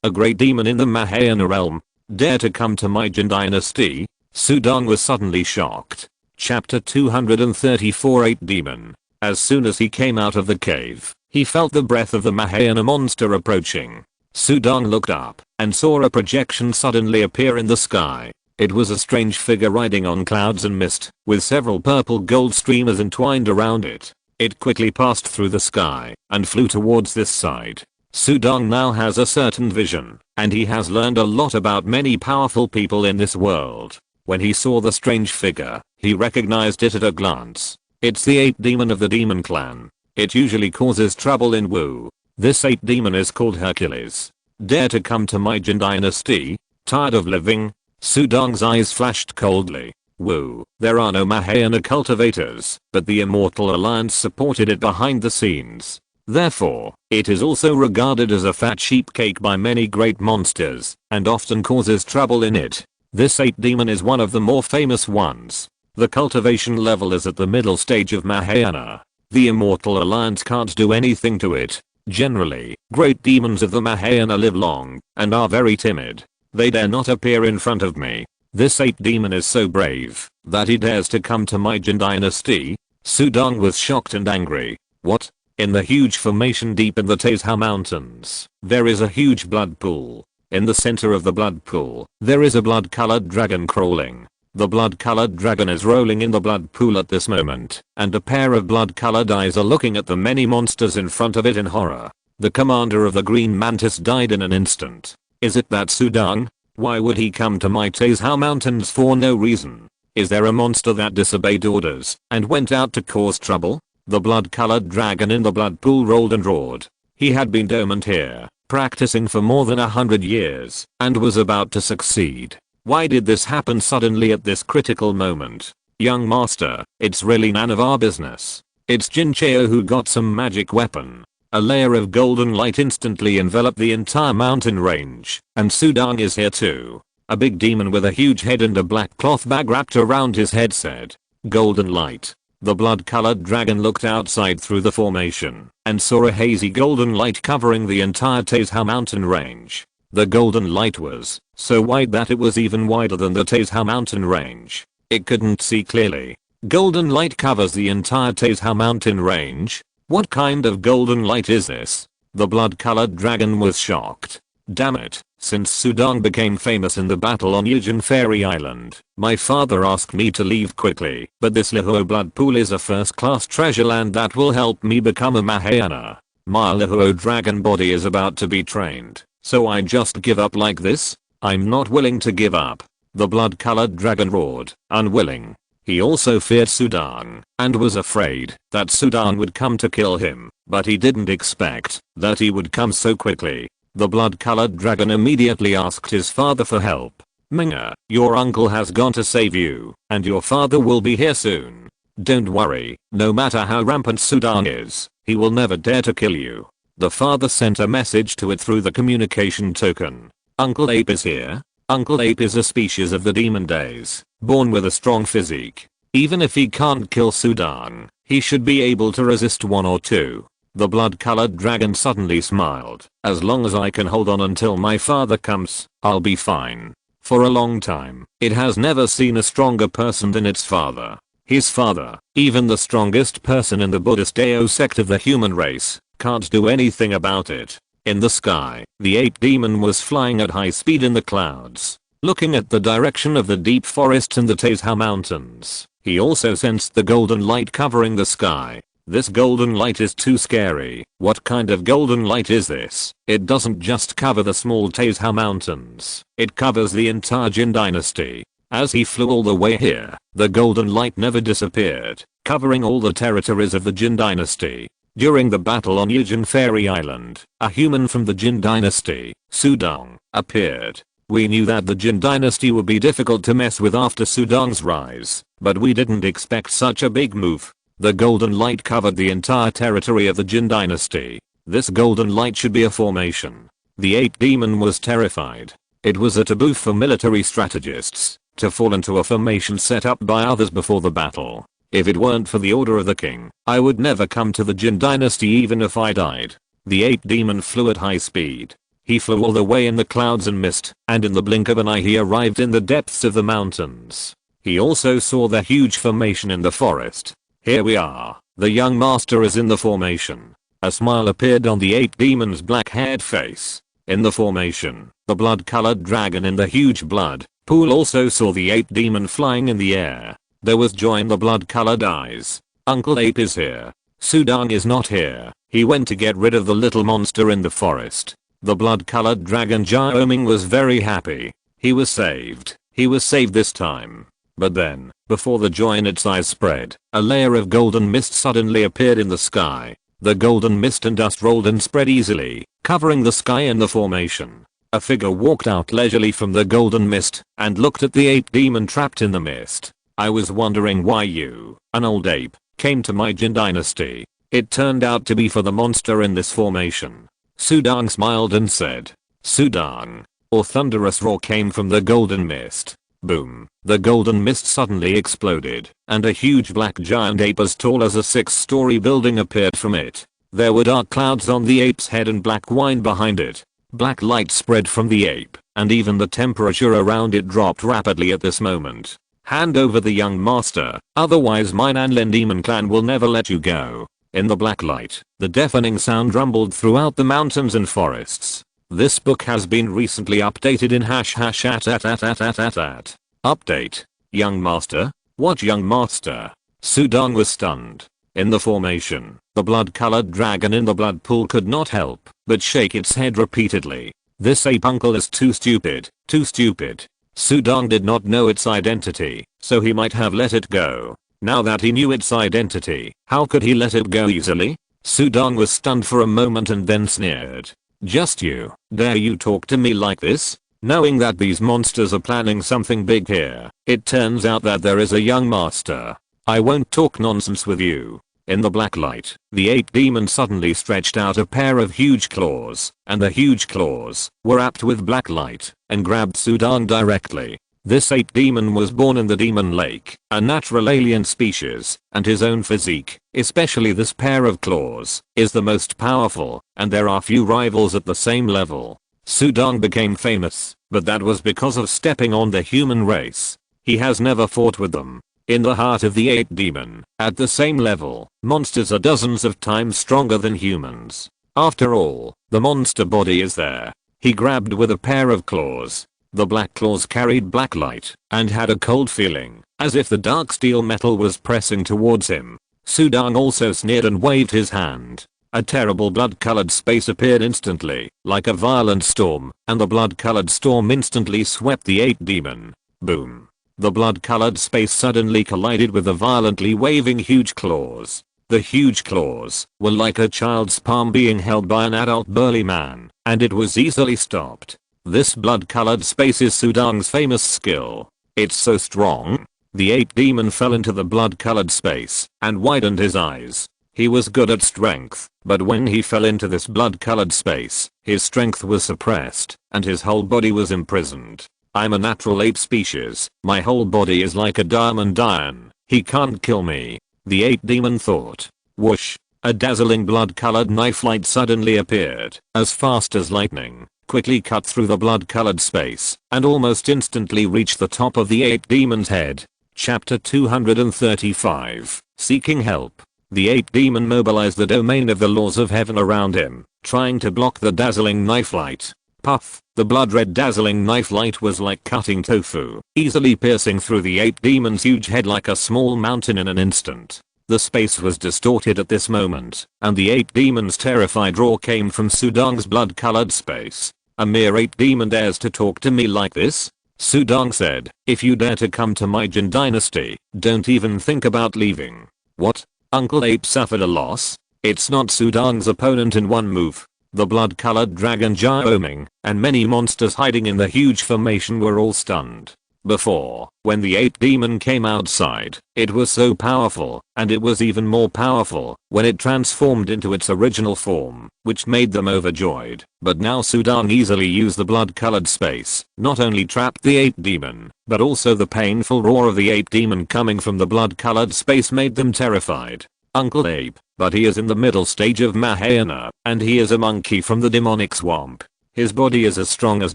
Speaker 1: A great demon in the Mahayana realm dare to come to my Jin Dynasty? Sudong was suddenly shocked. Chapter 234 8 Demon. As soon as he came out of the cave, he felt the breath of the Mahayana monster approaching. Sudong looked up and saw a projection suddenly appear in the sky. It was a strange figure riding on clouds and mist, with several purple gold streamers entwined around it. It quickly passed through the sky and flew towards this side. Sudong now has a certain vision, and he has learned a lot about many powerful people in this world. When he saw the strange figure, he recognized it at a glance. It's the 8th demon of the demon clan. It usually causes trouble in Wu. This 8th demon is called Hercules. Dare to come to my Jin Dynasty? Tired of living? Sudong's eyes flashed coldly. Wu, there are no Mahayana cultivators, but the Immortal Alliance supported it behind the scenes. Therefore, it is also regarded as a fat sheep cake by many great monsters, and often causes trouble in it. This 8th demon is one of the more famous ones. The cultivation level is at the middle stage of Mahayana. The Immortal Alliance can't do anything to it. Generally, great demons of the Mahayana live long and are very timid. They dare not appear in front of me. This 8th demon is so brave that he dares to come to my Jin Dynasty. Sudong was shocked and angry. What? In the huge formation deep in the Taizhou Mountains, there is a huge blood pool. In the center of the blood pool, there is a blood-colored dragon crawling. The blood-colored dragon is rolling in the blood pool at this moment, and a pair of blood-colored eyes are looking at the many monsters in front of it in horror. The commander of the Green Mantis died in an instant. Is it that Sudong? Why would he come to my Taizhou Mountains for no reason? Is there a monster that disobeyed orders and went out to cause trouble? The blood-colored dragon in the blood pool rolled and roared. He had been dormant here, practicing for more than 100 years, and was about to succeed. Why did this happen suddenly at this critical moment? Young master, it's really none of our business. It's Jin Chao who got some magic weapon. A layer of golden light instantly enveloped the entire mountain range, and Sudong is here too. A big demon with a huge head and a black cloth bag wrapped around his head said, "Golden light. The blood-colored dragon looked outside through the formation and saw a hazy golden light covering the entire Tazehau mountain range. The golden light was so wide that it was even wider than the Tazehau mountain range. It couldn't see clearly. Golden light covers the entire Tazehau mountain range? What kind of golden light is this? The blood-colored dragon was shocked. Damn it, since Sudong became famous in the battle on Yujin Fairy Island, my father asked me to leave quickly, but this Lihuo blood pool is a first-class treasure land that will help me become a Mahayana. My Lihuo dragon body is about to be trained, so I just give up like this? I'm not willing to give up. The blood-colored dragon roared, unwilling. He also feared Sudong, and was afraid that Sudong would come to kill him, but he didn't expect that he would come so quickly. The blood-colored dragon immediately asked his father for help. Minga, your uncle has gone to save you, and your father will be here soon. Don't worry, no matter how rampant Sudong is, he will never dare to kill you. The father sent a message to it through the communication token. Uncle Ape is here. Uncle Ape is a species of the demon days, born with a strong physique. Even if he can't kill Sudong, he should be able to resist one or two. The blood-colored dragon suddenly smiled. As long as I can hold on until my father comes, I'll be fine. For a long time, it has never seen a stronger person than its father. His father, even the strongest person in the Buddhist Dao sect of the human race, can't do anything about it. In the sky, the ape demon was flying at high speed in the clouds, looking at the direction of the deep forests and the Tazehau mountains. He also sensed the golden light covering the sky. This golden light is too scary. What kind of golden light is this? It doesn't just cover the small Tazehau mountains. It covers the entire Jin Dynasty. As he flew all the way here, the golden light never disappeared, covering all the territories of the Jin Dynasty. During the battle on Yujin Fairy Island, a human from the Jin Dynasty, Sudong, appeared. We knew that the Jin Dynasty would be difficult to mess with after Sudong's rise, but we didn't expect such a big move. The golden light covered the entire territory of the Jin Dynasty. This golden light should be a formation. The ape demon was terrified. It was a taboo for military strategists to fall into a formation set up by others before the battle. If it weren't for the order of the king, I would never come to the Jin Dynasty even if I died. The ape demon flew at high speed. He flew all the way in the clouds and mist, and in the blink of an eye he arrived in the depths of the mountains. He also saw the huge formation in the forest. Here we are. The young master is in the formation. A smile appeared on the ape demon's black-haired face. In the formation, the blood-colored dragon in the huge blood pool also saw the ape demon flying in the air. There was joy in the blood-colored eyes. Uncle Ape is here. Sudong is not here. He went to get rid of the little monster in the forest. The blood-colored dragon Jiaoming was very happy. He was saved. He was saved this time. But then, before the joy in its eyes spread, a layer of golden mist suddenly appeared in the sky. The golden mist and dust rolled and spread easily, covering the sky and the formation. A figure walked out leisurely from the golden mist and looked at the ape demon trapped in the mist. I was wondering why you, an old ape, came to my Jin Dynasty. It turned out to be for the monster in this formation. Sudong smiled and said, Sudong. A thunderous roar came from the golden mist. Boom. The golden mist suddenly exploded, and a huge black giant ape as tall as a 6-story building appeared from it. There were dark clouds on the ape's head and black wine behind it. Black light spread from the ape, and even the temperature around it dropped rapidly at this moment. Hand over the young master, otherwise my Nanlin demon clan will never let you go. In the black light, the deafening sound rumbled throughout the mountains and forests. This book has been recently updated in #@. Update. Young master? What young master? Sudong was stunned. In the formation, the blood-colored dragon in the blood pool could not help but shake its head repeatedly. This ape uncle is too stupid, too stupid. Sudong did not know its identity, so he might have let it go. Now that he knew its identity, how could he let it go easily? Sudong was stunned for a moment and then sneered. Just you, dare you talk to me like this? Knowing that these monsters are planning something big here, it turns out that there is a young master. I won't talk nonsense with you. In the black light, the ape demon suddenly stretched out a pair of huge claws, and the huge claws were wrapped with black light and grabbed Sudong directly. This ape demon was born in the Demon Lake, a natural alien species, and his own physique, especially this pair of claws, is the most powerful, and there are few rivals at the same level. Sudong became famous, but that was because of stepping on the human race. He has never fought with them. In the heart of the ape demon, at the same level, monsters are dozens of times stronger than humans. After all, the monster body is there. He grabbed with a pair of claws. The black claws carried black light, and had a cold feeling, as if the dark steel metal was pressing towards him. Sudong also sneered and waved his hand. A terrible blood-colored space appeared instantly, like a violent storm, and the blood-colored storm instantly swept the ape demon. Boom. The blood-colored space suddenly collided with the violently waving huge claws. The huge claws were like a child's palm being held by an adult burly man, and it was easily stopped. This blood-colored space is Sudong's famous skill. It's so strong. The ape demon fell into the blood-colored space and widened his eyes. He was good at strength, but when he fell into this blood-colored space, his strength was suppressed, and his whole body was imprisoned. I'm a natural ape species. My whole body is like a diamond iron. He can't kill me. The ape demon thought. Whoosh. A dazzling blood-colored knife light suddenly appeared, as fast as lightning, quickly cut through the blood-colored space, and almost instantly reached the top of the ape demon's head. Chapter 235. Seeking help. The ape demon mobilized the domain of the laws of heaven around him, trying to block the dazzling knife light. Puff. The blood-red dazzling knife light was like cutting tofu, easily piercing through the ape demon's huge head like a small mountain in an instant. The space was distorted at this moment, and the ape demon's terrified roar came from Sudong's blood-colored space. A mere ape demon dares to talk to me like this? Sudong said, if you dare to come to my Jin Dynasty, don't even think about leaving. What? Uncle Ape suffered a loss? It's not Sudong's opponent in one move. The blood-colored dragon Jiaoming, and many monsters hiding in the huge formation were all stunned. Before, when the ape demon came outside, it was so powerful, and it was even more powerful when it transformed into its original form, which made them overjoyed. But now Sudong easily used the blood-colored space, not only trapped the ape demon, but also the painful roar of the ape demon coming from the blood-colored space made them terrified. Uncle Ape, but he is in the middle stage of Mahayana, and he is a monkey from the demonic swamp. His body is as strong as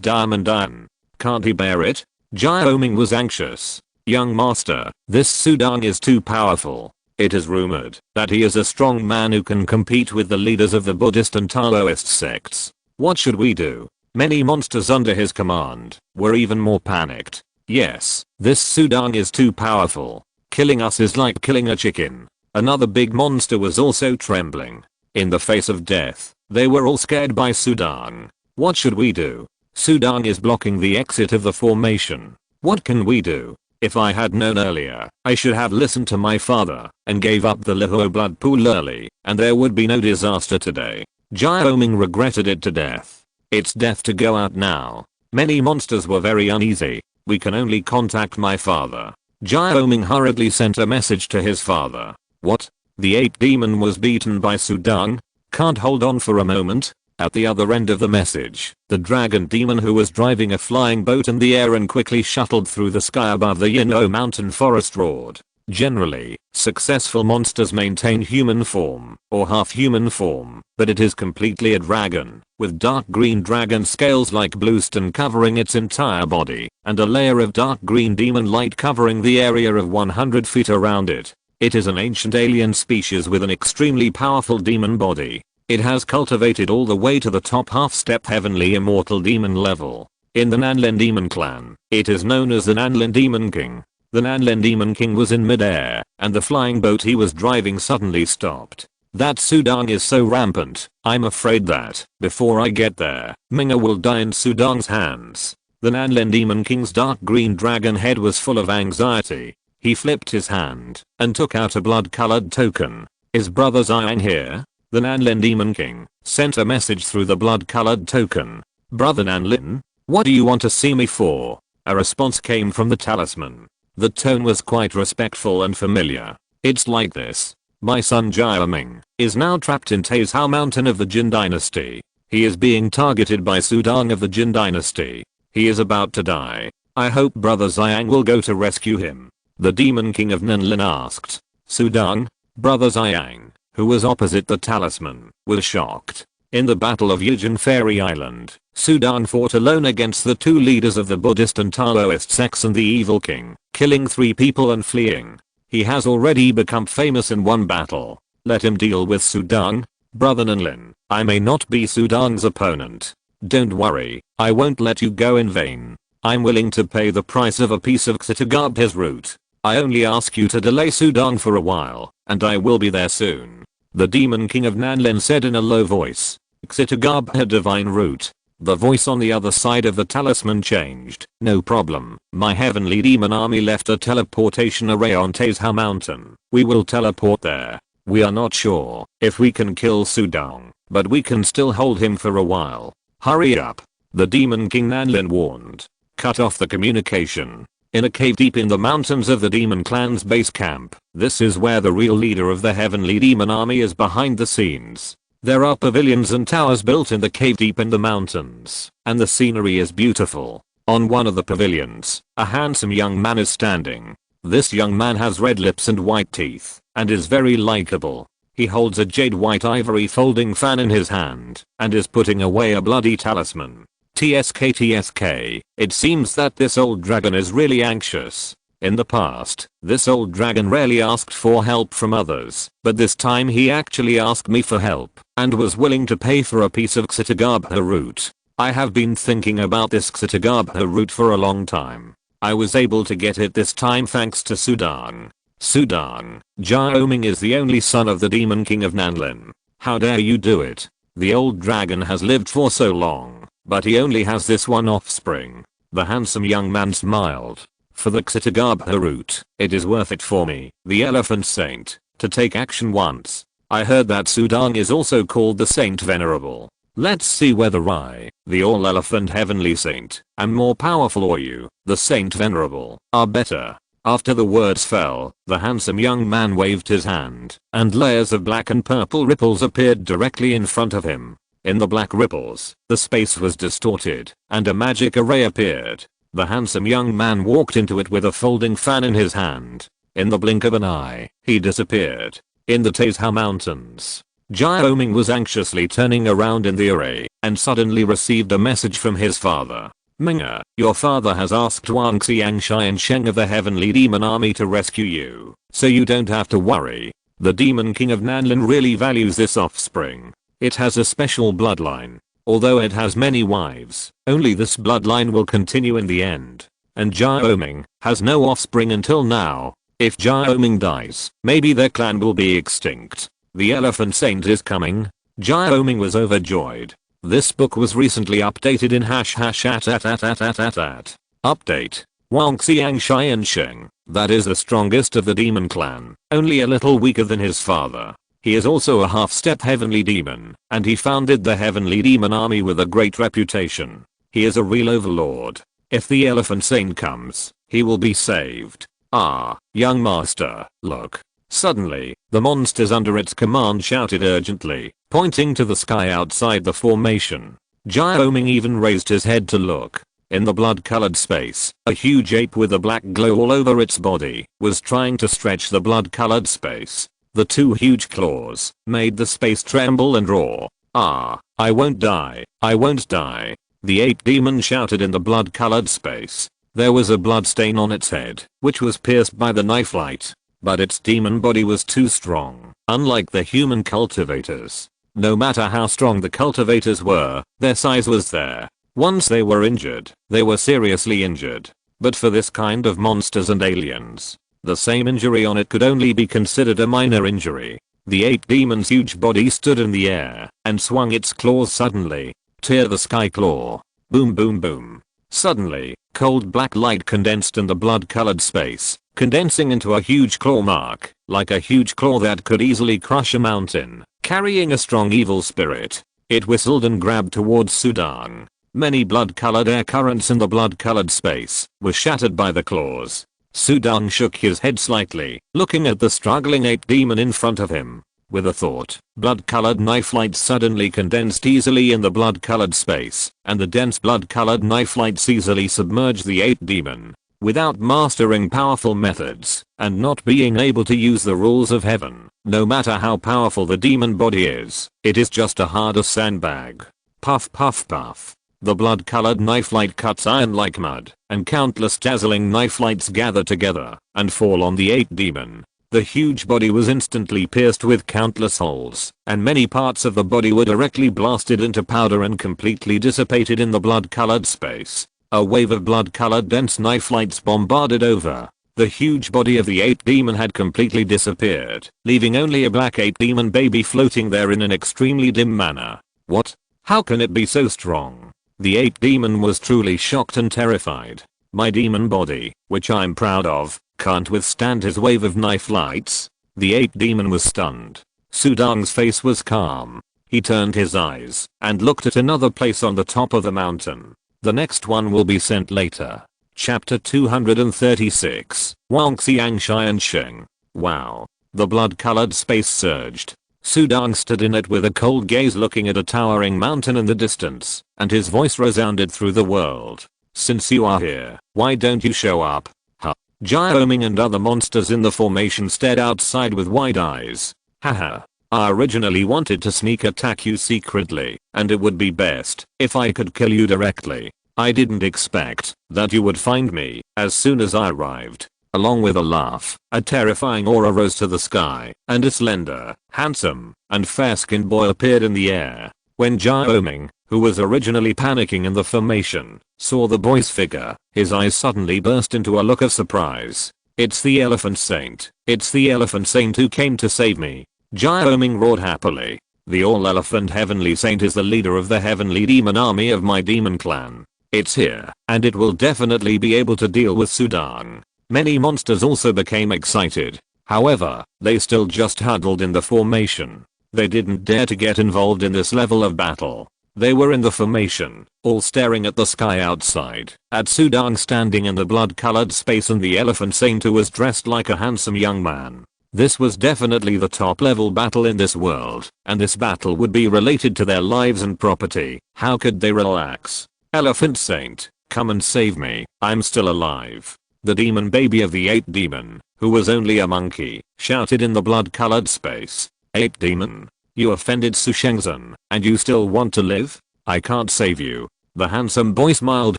Speaker 1: diamond iron. Can't he bear it? Jiaoming was anxious. Young master, this Sudong is too powerful. It is rumored that he is a strong man who can compete with the leaders of the Buddhist and Taoist sects. What should we do? Many monsters under his command were even more panicked. Yes, this Sudong is too powerful. Killing us is like killing a chicken. Another big monster was also trembling. In the face of death, they were all scared by Sudong. What should we do? Sudong is blocking the exit of the formation. What can we do? If I had known earlier, I should have listened to my father and gave up the Lihuo blood pool early, and there would be no disaster today. Jiaoming regretted it to death. It's death to go out now. Many monsters were very uneasy. We can only contact my father. Jiaoming hurriedly sent a message to his father. What? The ape demon was beaten by Sudong? Can't hold on for a moment? At the other end of the message, the dragon demon who was driving a flying boat in the air and quickly shuttled through the sky above the Yin'o mountain forest roared. Generally, successful monsters maintain human form, or half-human form, but it is completely a dragon, with dark green dragon scales like bluestone covering its entire body, and a layer of dark green demon light covering the area of 100 feet around it. It is an ancient alien species with an extremely powerful demon body. It has cultivated all the way to the top half-step heavenly immortal demon level. In the Nanlin Demon Clan, it is known as the Nanlin Demon King. The Nanlin Demon King was in mid-air, and the flying boat he was driving suddenly stopped. That Sudong is so rampant, I'm afraid that, before I get there, Minga will die in Sudong's hands. The Nanlin Demon King's dark green dragon head was full of anxiety. He flipped his hand and took out a blood-colored token. Is Brother Xiang here? The Nanlin Demon King sent a message through the blood-colored token. Brother Nanlin? What do you want to see me for? A response came from the talisman. The tone was quite respectful and familiar. It's like this. My son Jiaoming is now trapped in Taizhou Mountain of the Jin Dynasty. He is being targeted by Sudong of the Jin Dynasty. He is about to die. I hope Brother Xiang will go to rescue him. The Demon King of Nanlin asked. Sudang? Brother Xiang, who was opposite the talisman, was shocked. In the Battle of Yujin Fairy Island, Sudang fought alone against the two leaders of the Buddhist and Taoist sects and the Evil King, killing 3 people and fleeing. He has already become famous in one battle. Let him deal with Sudang. Brother Nanlin, I may not be Sudang's opponent. Don't worry, I won't let you go in vain. I'm willing to pay the price of a piece of Xitigabha's root. I only ask you to delay Sudang for a while, and I will be there soon. The Demon King of Nanlin said in a low voice. Xitigabha divine root. The voice on the other side of the talisman changed. No problem. My heavenly demon army left a teleportation array on Taizhou Mountain. We will teleport there. We are not sure if we can kill Sudang, but we can still hold him for a while. Hurry up. The Demon King Nanlin warned. Cut off the communication. In a cave deep in the mountains of the Demon Clan's base camp, this is where the real leader of the Heavenly Demon Army is behind the scenes. There are pavilions and towers built in the cave deep in the mountains, and the scenery is beautiful. On one of the pavilions, a handsome young man is standing. This young man has red lips and white teeth, and is very likable. He holds a jade white ivory folding fan in his hand, and is putting away a bloody talisman. TSK. It seems that this old dragon is really anxious. In the past, this old dragon rarely asked for help from others, but this time he actually asked me for help, and was willing to pay for a piece of Xitigabha root. I have been thinking about this Xitigabha root for a long time. I was able to get it this time thanks to Sudang. Sudang, Jiaoming is the only son of the Demon King of Nanlin. How dare you do it? The old dragon has lived for so long, but he only has this one offspring. The handsome young man smiled. For the Xitigabha root, it is worth it for me, the Elephant Saint, to take action once. I heard that Sudang is also called the Saint Venerable. Let's see whether I, the All-Elephant Heavenly Saint, am more powerful or you, the Saint Venerable, are better. After the words fell, the handsome young man waved his hand, and layers of black and purple ripples appeared directly in front of him. In the black ripples, the space was distorted, and a magic array appeared. The handsome young man walked into it with a folding fan in his hand. In the blink of an eye, he disappeared. In the Taizhou Mountains, Jiaoming was anxiously turning around in the array, and suddenly received a message from his father. Minga, your father has asked Wang Xiangshai and Sheng of the Heavenly Demon Army to rescue you, so you don't have to worry. The Demon King of Nanlin really values this offspring. It has a special bloodline. Although it has many wives, only this bloodline will continue in the end. And Jiaoming has no offspring until now. If Jiaoming dies, maybe their clan will be extinct. The Elephant Saint is coming. Jiaoming was overjoyed. This book was recently updated in #@. Update. Wang Xiangshai and Sheng, that is the strongest of the demon clan, only a little weaker than his father. He is also a half-step heavenly demon, and he founded the Heavenly Demon Army with a great reputation. He is a real overlord. If the Elephant Saint comes, he will be saved. Ah, young master, look. Suddenly, the monsters under its command shouted urgently, pointing to the sky outside the formation. Jiaoming even raised his head to look. In the blood-colored space, a huge ape with a black glow all over its body was trying to stretch the blood-colored space. The two huge claws made the space tremble and roar. Ah, I won't die, I won't die. The ape demon shouted in the blood-colored space. There was a blood stain on its head, which was pierced by the knife light. But its demon body was too strong, unlike the human cultivators. No matter how strong the cultivators were, their size was there. Once they were injured, they were seriously injured. But for this kind of monsters and aliens, the same injury on it could only be considered a minor injury. The ape demon's huge body stood in the air and swung its claws suddenly. Tear the sky claw. Boom boom boom. Suddenly, cold black light condensed in the blood-colored space, condensing into a huge claw mark, like a huge claw that could easily crush a mountain, carrying a strong evil spirit. It whistled and grabbed towards Sudang. Many blood-colored air currents in the blood-colored space were shattered by the claws. Sudang shook his head slightly, looking at the struggling ape demon in front of him. With a thought, blood-colored knife light suddenly condensed easily in the blood-colored space, and the dense blood-colored knife lights easily submerged the ape demon. Without mastering powerful methods, and not being able to use the rules of heaven, no matter how powerful the demon body is, it is just a harder sandbag. Puff puff puff. The blood-colored knife light cuts iron like mud, and countless dazzling knife lights gather together, and fall on the ape demon. The huge body was instantly pierced with countless holes, and many parts of the body were directly blasted into powder and completely dissipated in the blood-colored space. A wave of blood-colored dense knife lights bombarded over. The huge body of the ape demon had completely disappeared, leaving only a black ape demon baby floating there in an extremely dim manner. What? How can it be so strong? The ape demon was truly shocked and terrified. My demon body, which I'm proud of, can't withstand his wave of knife lights. The ape demon was stunned. Sudang's face was calm. He turned his eyes and looked at another place on the top of the mountain. The next one will be sent later. Chapter 236. Wang Xiangxian Sheng. Wow. The blood-colored space surged. Sudang stood in it with a cold gaze looking at a towering mountain in the distance, and his voice resounded through the world. Since you are here, why don't you show up? Huh. Jiaoming and other monsters in the formation stared outside with wide eyes. Haha. I originally wanted to sneak attack you secretly, and it would be best if I could kill you directly. I didn't expect that you would find me as soon as I arrived. Along with a laugh, a terrifying aura rose to the sky, and a slender, handsome, and fair-skinned boy appeared in the air. When Jiaoming, who was originally panicking in the formation, saw the boy's figure, his eyes suddenly burst into a look of surprise. It's the Elephant Saint. It's the Elephant Saint who came to save me. Jiaoming roared happily. The All-Elephant Heavenly Saint is the leader of the Heavenly Demon Army of my demon clan. It's here, and it will definitely be able to deal with Sudang. Many monsters also became excited. However, they still just huddled in the formation. They didn't dare to get involved in this level of battle. They were in the formation, all staring at the sky outside, at Sudang standing in the blood-colored space and the Elephant Saint who was dressed like a handsome young man. This was definitely the top level battle in this world, and this battle would be related to their lives and property. How could they relax? Elephant Saint, come and save me, I'm still alive. The demon baby of the ape demon, who was only a monkey, shouted in the blood-colored space. Ape demon, you offended Su Shengzhen, and you still want to live? I can't save you. The handsome boy smiled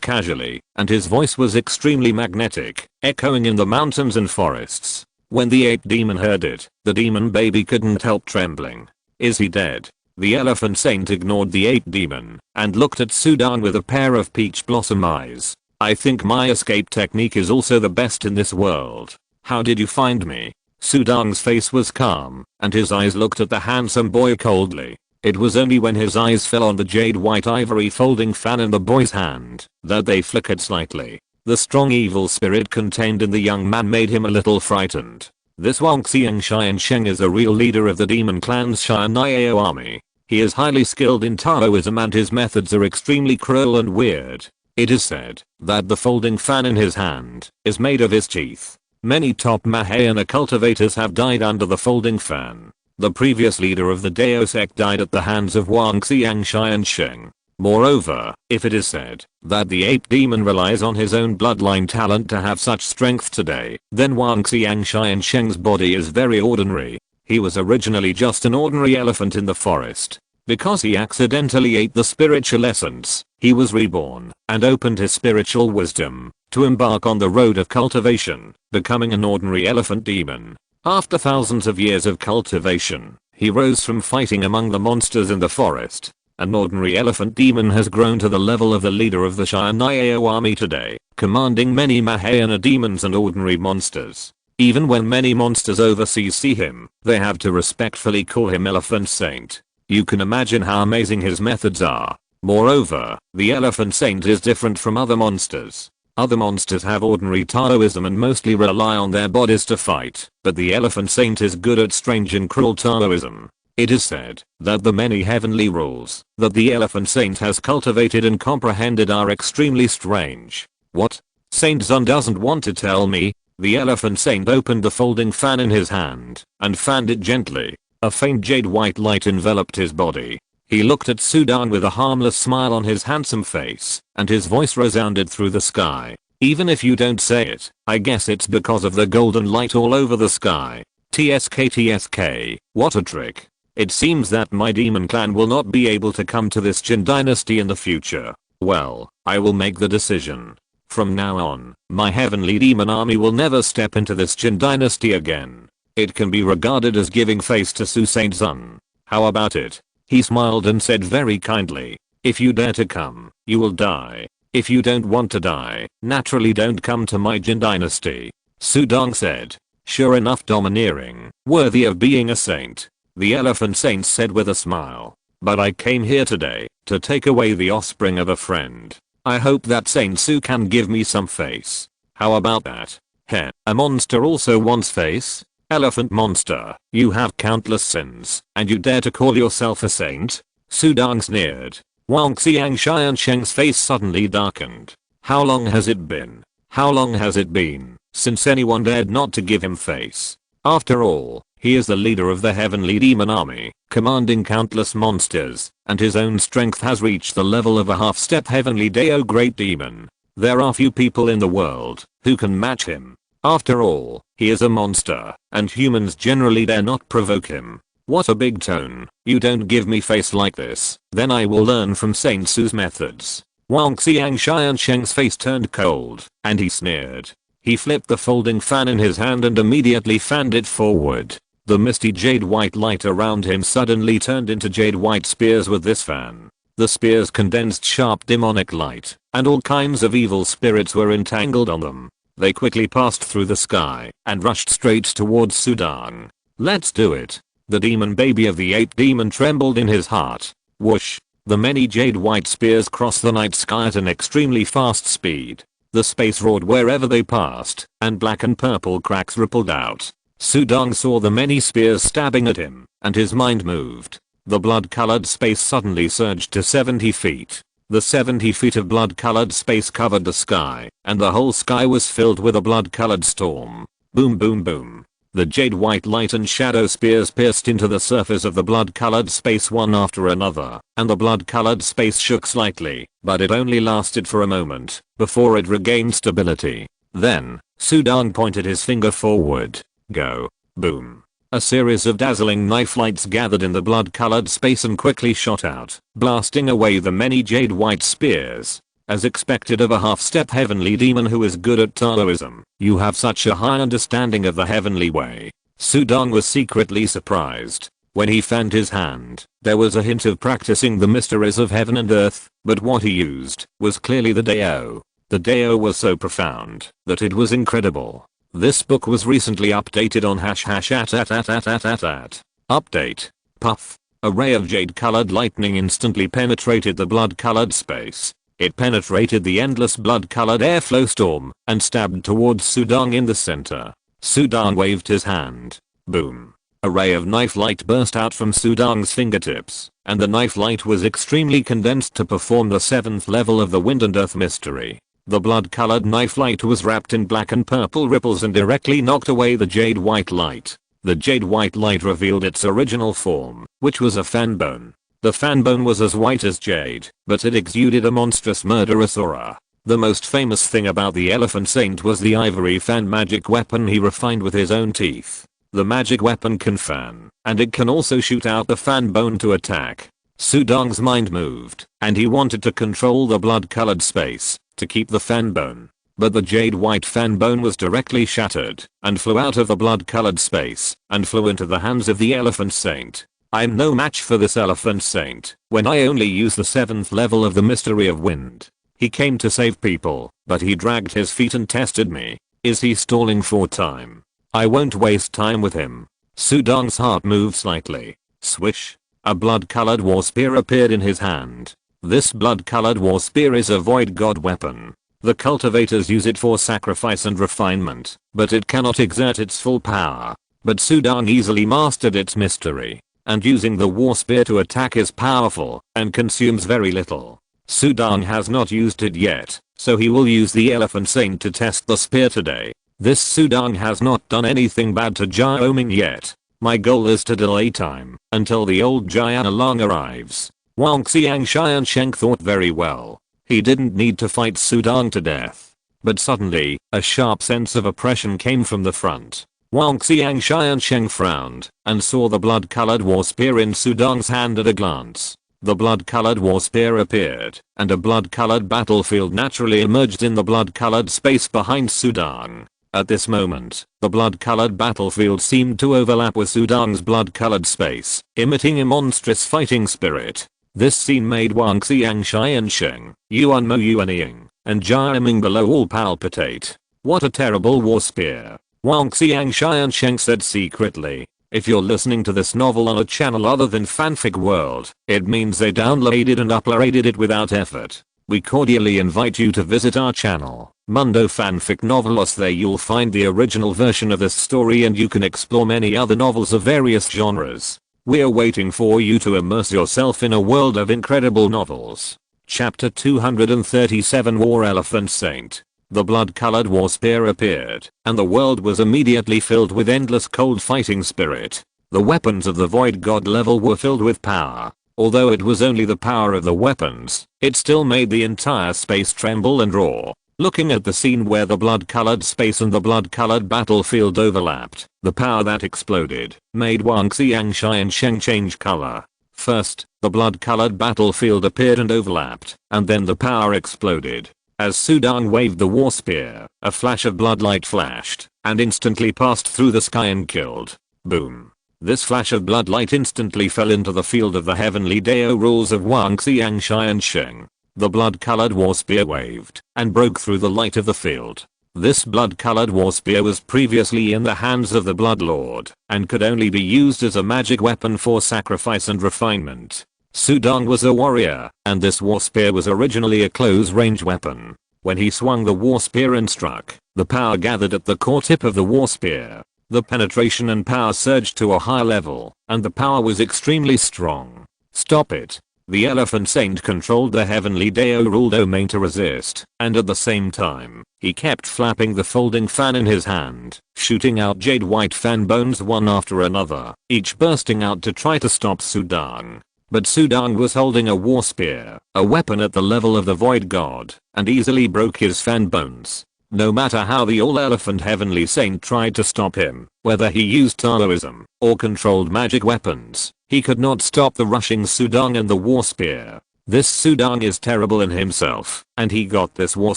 Speaker 1: casually, and his voice was extremely magnetic, echoing in the mountains and forests. When the ape demon heard it, the demon baby couldn't help trembling. Is he dead? The Elephant Saint ignored the ape demon and looked at Sudang with a pair of peach blossom eyes. I think my escape technique is also the best in this world. How did you find me? Sudang's face was calm, and his eyes looked at the handsome boy coldly. It was only when his eyes fell on the jade white ivory folding fan in the boy's hand that they flickered slightly. The strong evil spirit contained in the young man made him a little frightened. This Wang Xiangxian Sheng is a real leader of the demon clan's Xianyao army. He is highly skilled in Taoism and his methods are extremely cruel and weird. It is said that the folding fan in his hand is made of his teeth. Many top Mahayana cultivators have died under the folding fan. The previous leader of the Dao sect died at the hands of Wang Xiangxian Sheng. Moreover, if it is said that the ape demon relies on his own bloodline talent to have such strength today, then Wang Xiangxian Sheng's body is very ordinary. He was originally just an ordinary elephant in the forest. Because he accidentally ate the spiritual essence, he was reborn and opened his spiritual wisdom to embark on the road of cultivation, becoming an ordinary elephant demon. After thousands of years of cultivation, he rose from fighting among the monsters in the forest. An ordinary elephant demon has grown to the level of the leader of the Xianyao army today, commanding many Mahayana demons and ordinary monsters. Even when many monsters overseas see him, they have to respectfully call him Elephant Saint. You can imagine how amazing his methods are. Moreover, the Elephant Saint is different from other monsters. Other monsters have ordinary Taoism and mostly rely on their bodies to fight, but the Elephant Saint is good at strange and cruel Taoism. It is said that the many heavenly rules that the Elephant Saint has cultivated and comprehended are extremely strange. What? Saint Zun doesn't want to tell me? The Elephant Saint opened the folding fan in his hand and fanned it gently. A faint jade white light enveloped his body. He looked at Sudang with a harmless smile on his handsome face, and his voice resounded through the sky. Even if you don't say it, I guess it's because of the golden light all over the sky. TSK, what a trick. It seems that my demon clan will not be able to come to this Jin Dynasty in the future. Well, I will make the decision. From now on, my heavenly demon army will never step into this Jin Dynasty again. It can be regarded as giving face to Su Saint Zun. How about it? He smiled and said very kindly, if you dare to come, you will die. If you don't want to die, naturally don't come to my Jin Dynasty. Sudang said. Sure enough, domineering, worthy of being a saint. The elephant saint said with a smile. But I came here today to take away the offspring of a friend. I hope that Saint Su can give me some face. How about that? Heh, a monster also wants face? Elephant monster, you have countless sins, and you dare to call yourself a saint? Sudang sneered. Wang Xiang Xiansheng's face suddenly darkened. How long has it been? How long has it been since anyone dared not to give him face? After all, he is the leader of the heavenly demon army, commanding countless monsters, and his own strength has reached the level of a half-step heavenly Dao great demon. There are few people in the world who can match him. After all, he is a monster, and humans generally dare not provoke him. What a big tone. You don't give me face like this, then I will learn from Saint Su's methods. Wang Xiang Xiansheng's face turned cold, and he sneered. He flipped the folding fan in his hand and immediately fanned it forward. The misty jade white light around him suddenly turned into jade white spears with this fan. The spears condensed sharp demonic light, and all kinds of evil spirits were entangled on them. They quickly passed through the sky and rushed straight towards Sudang. Let's do it. The demon baby of the 8th demon trembled in his heart. Whoosh. The many jade white spears crossed the night sky at an extremely fast speed. The space roared wherever they passed, and black and purple cracks rippled out. Sudang saw the many spears stabbing at him, and his mind moved. The blood-colored space suddenly surged to 70 feet. The 70 feet of blood-colored space covered the sky, and the whole sky was filled with a blood-colored storm. Boom boom boom. The jade white light and shadow spears pierced into the surface of the blood-colored space one after another, and the blood-colored space shook slightly, but it only lasted for a moment, before it regained stability. Then, Sudang pointed his finger forward. Go. Boom. A series of dazzling knife lights gathered in the blood-colored space and quickly shot out, blasting away the many jade white spears. As expected of a half-step heavenly demon who is good at Taoism, you have such a high understanding of the heavenly way. Sudang was secretly surprised. When he fanned his hand, there was a hint of practicing the mysteries of heaven and earth, but what he used was clearly the Dao. The Dao was so profound that it was incredible. This book was recently updated on #@. Update. Puff. A ray of jade-colored lightning instantly penetrated the blood-colored space. It penetrated the endless blood-colored airflow storm and stabbed towards Sudang in the center. Sudang waved his hand. Boom. A ray of knife light burst out from Sudang's fingertips, and the knife light was extremely condensed to perform the 7th level of the wind and earth mystery. The blood-colored knife light was wrapped in black and purple ripples and directly knocked away the jade white light. The jade white light revealed its original form, which was a fan bone. The fan bone was as white as jade, but it exuded a monstrous murderous aura. The most famous thing about the elephant saint was the ivory fan magic weapon he refined with his own teeth. The magic weapon can fan, and it can also shoot out the fan bone to attack. Sudang's mind moved, and he wanted to control the blood-colored space to keep the fan bone. But the jade white fan bone was directly shattered and flew out of the blood-colored space and flew into the hands of the elephant saint. I'm no match for this elephant saint when I only use the 7th level of the mystery of wind. He came to save people, but he dragged his feet and tested me. Is he stalling for time? I won't waste time with him. Sudang's heart moved slightly. Swish. A blood-colored war spear appeared in his hand. This blood-colored war spear is a void god weapon. The cultivators use it for sacrifice and refinement, but it cannot exert its full power. But Sudang easily mastered its mystery, and using the war spear to attack is powerful and consumes very little. Sudang has not used it yet, so he will use the elephant saint to test the spear today. This Sudang has not done anything bad to Jiao Ming yet. My goal is to delay time until the old giant along arrives. Wang Xiangxiansheng thought very well. He didn't need to fight Sudong to death. But suddenly, a sharp sense of oppression came from the front. Wang Xiangxiansheng frowned and saw the blood-colored war spear in Sudong's hand at a glance. The blood-colored war spear appeared, and a blood-colored battlefield naturally emerged in the blood-colored space behind Sudong. At this moment, the blood-colored battlefield seemed to overlap with Sudong's blood-colored space, emitting a monstrous fighting spirit. This scene made Wang Xiangxiansheng, Yuan Mo Yuanying, and Jia Ming below all palpitate. What a terrible war spear, Wang Xiangxiansheng said secretly. If you're listening to this novel on a channel other than Fanfic World, it means they downloaded and uploaded it without effort. We cordially invite you to visit our channel, Mundo Fanfic Novelos. There you'll find the original version of this story and you can explore many other novels of various genres. We're waiting for you to immerse yourself in a world of incredible novels. Chapter 237 War Elephant Saint. The blood-colored war spear appeared, and the world was immediately filled with endless cold fighting spirit. The weapons of the Void God level were filled with power. Although it was only the power of the weapons, it still made the entire space tremble and roar. Looking at the scene where the blood-colored space and the blood-colored battlefield overlapped, the power that exploded made Wang Xiangxiansheng change color. First, the blood-colored battlefield appeared and overlapped, and then the power exploded. As Sudong waved the war spear, a flash of bloodlight flashed, and instantly passed through the sky and killed. Boom. This flash of bloodlight instantly fell into the field of the heavenly Dao rules of Wang Xiangxiansheng. The blood-colored war spear waved, and broke through the light of the field. This blood-colored war spear was previously in the hands of the Blood Lord, and could only be used as a magic weapon for sacrifice and refinement. Sudong was a warrior, and this war spear was originally a close-range weapon. When he swung the war spear and struck, the power gathered at the core tip of the war spear. The penetration and power surged to a high level, and the power was extremely strong. Stop it. The Elephant Saint controlled the heavenly Dao rule domain to resist, and at the same time, he kept flapping the folding fan in his hand, shooting out jade white fan bones one after another, each bursting out to try to stop Sudong. But Sudong was holding a war spear, a weapon at the level of the Void God, and easily broke his fan bones. No matter how the All-Elephant Heavenly Saint tried to stop him, whether he used Taoism or controlled magic weapons, he could not stop the rushing Sudong and the war spear. This Sudong is terrible in himself, and he got this war